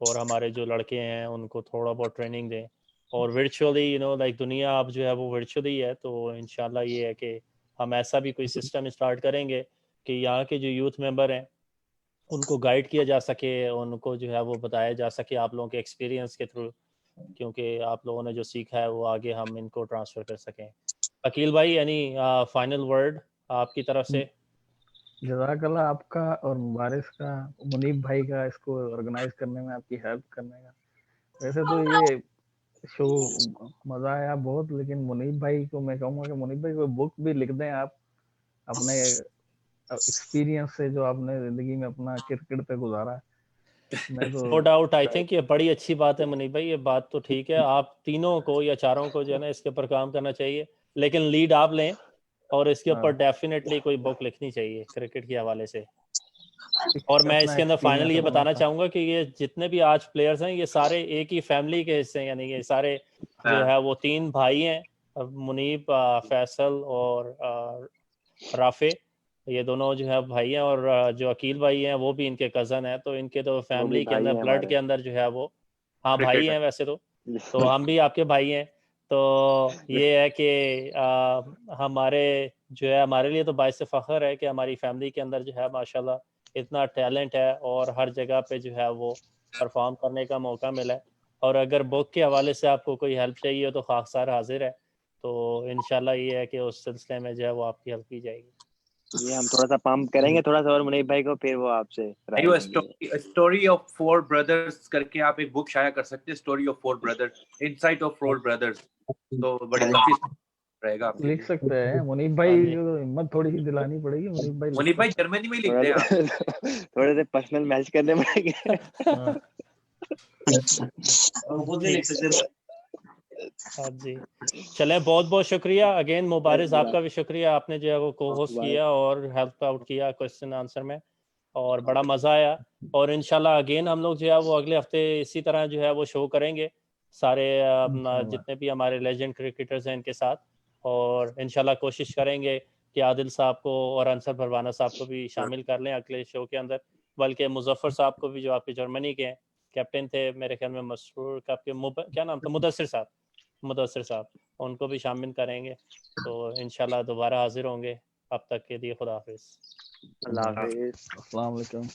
Speaker 1: और हमारे जो लड़के हैं उनको थोड़ा बहुत ट्रेनिंग दें और वर्चुअली लाइक दुनिया अब जो है वो वर्चुअली है तो इंशाल्लाह ये है कि हम ऐसा भी कोई सिस्टम स्टार्ट करेंगे कि यहाँ के जो यूथ मेंबर हैं उनको गाइड किया जा सके उनको जो है वो बताया जा सके आप लोगों के एक्सपीरियंस के थ्रू क्योंकि आप लोगों ने जो सीखा है वो आगे हम इनको ट्रांसफ़र कर सकें। अकील भाई यानी फाइनल वर्ड आपकी तरफ से।
Speaker 2: जज़ाकल्लाह आपका और मुबारिस का, मुनीब भाई का इसको ऑर्गेनाइज करने में आपकी हेल्प करने का। वैसे तो ये शो मज़ा आया बहुत लेकिन मुनीब भाई को मैं कहूँगा कि मुनीब भाई कोई बुक भी लिख दें आप अपने एक्सपीरियंस से जो आपने ज़िंदगी में अपना क्रिकेट पे गुजारा है मैं तो
Speaker 1: नो डाउट, आई थिंक ये बड़ी अच्छी बात है मुनीब भाई, ये बात तो ठीक है। आप तीनों को या चारों को जो है ना इसके ऊपर काम करना चाहिए, लेकिन लीड आप लें और इसके ऊपर
Speaker 2: हाँ,
Speaker 1: डेफिनेटली कोई बुक लिखनी चाहिए क्रिकेट के हवाले से। और मैं
Speaker 2: अपना
Speaker 1: इसके अंदर फाइनल
Speaker 2: एक्सपीरियंस
Speaker 1: ये
Speaker 2: अपना
Speaker 1: बताना
Speaker 2: था।
Speaker 1: चाहूंगा कि ये जितने भी आज प्लेयर्स हैं ये सारे एक ही फैमिली के हिस्से हैं, यानी ये सारे जो है वो 3 भाई हैं, मुनीब, फैसल और राफे, ये दोनों जो है भाई हैं। और जो अकील भाई हैं वो भी इनके कज़न हैं, तो इनके तो
Speaker 5: वो भी
Speaker 1: फैमिली के
Speaker 5: भाई
Speaker 1: अंदर
Speaker 5: है
Speaker 1: ब्लड
Speaker 5: हमारे।
Speaker 1: के अंदर जो है वो, हाँ भाई
Speaker 6: क्रिकेट
Speaker 1: हैं वैसे तो हम भी आपके भाई हैं। तो ये है कि हमारे जो है हमारे लिए तो बाइस फ़ख्र है कि हमारी फैमिली के अंदर जो है माशाल्लाह इतना टैलेंट है और हर जगह पे जो है वो परफॉर्म करने का मौका मिला है। और अगर बुक के हवाले से आपको कोई हेल्प चाहिए हो तो खाकसार हाजिर है, तो इंशाल्लाह ये है कि उस सिलसिले में जो है वो आपकी हेल्प की जाएगी।
Speaker 5: ये हम थोड़ा सा पंप करेंगे थोड़ा सा और मुनीब भाई को, फिर वो आपसे राय
Speaker 6: वो
Speaker 5: लेंगे।
Speaker 6: स्टोरी ऑफ 4 ब्रदर्स करके आप एक बुक शाया कर सकते हैं, story of 4 brothers, insight of 4 brothers. तो बड़ी काफी रहेगा आपके
Speaker 2: लिख
Speaker 6: लिए।
Speaker 2: सकते हैं मुनीब
Speaker 1: हाँ
Speaker 2: भाई
Speaker 1: जी।
Speaker 2: को, हिम्मत थोड़ी सी दिलानी पड़ेगी। मुनीब भाई लिख
Speaker 6: मुनीब भाई
Speaker 2: सकते
Speaker 6: जर्मनी में ही
Speaker 5: थोड़ा
Speaker 6: लिखते हैं आप।
Speaker 5: थोड़े से पर्सनल मैच करने पड़ेंगे।
Speaker 2: हैं। हाँ,
Speaker 4: खुद नहीं लिख सकते।
Speaker 1: हाँ जी, चलें, बहुत बहुत शुक्रिया अगेन मुबारिज़, आपका भी शुक्रिया, आपने जो है वो को होस्ट किया और हेल्प आउट किया क्वेश्चन आंसर में, और बड़ा मज़ा आया। और इंशाल्लाह अगेन हम लोग जो है वो अगले हफ्ते इसी तरह जो है वो शो करेंगे सारे अपना
Speaker 2: इंशाल्लाह।
Speaker 1: जितने भी हमारे लेजेंड क्रिकेटर्स हैं इनके साथ। और इंशाल्लाह कोशिश करेंगे कि आदिल साहब को और अंसर भरवाना साहब को भी शामिल कर लें अगले शो के अंदर, बल्कि मुजफ्फर साहब को भी, जो आपके जर्मनी के हैं, कैप्टन थे मेरे ख्याल में मसरूर का, आपके क्या नाम था, मुदस्सिर साहब, उनको भी शामिल करेंगे। तो इंशाल्लाह दोबारा हाजिर होंगे, अब तक के लिए खुदा हाफिज़।
Speaker 5: अल्लाह हाफिज।
Speaker 2: अस्सलाम वालेकुम।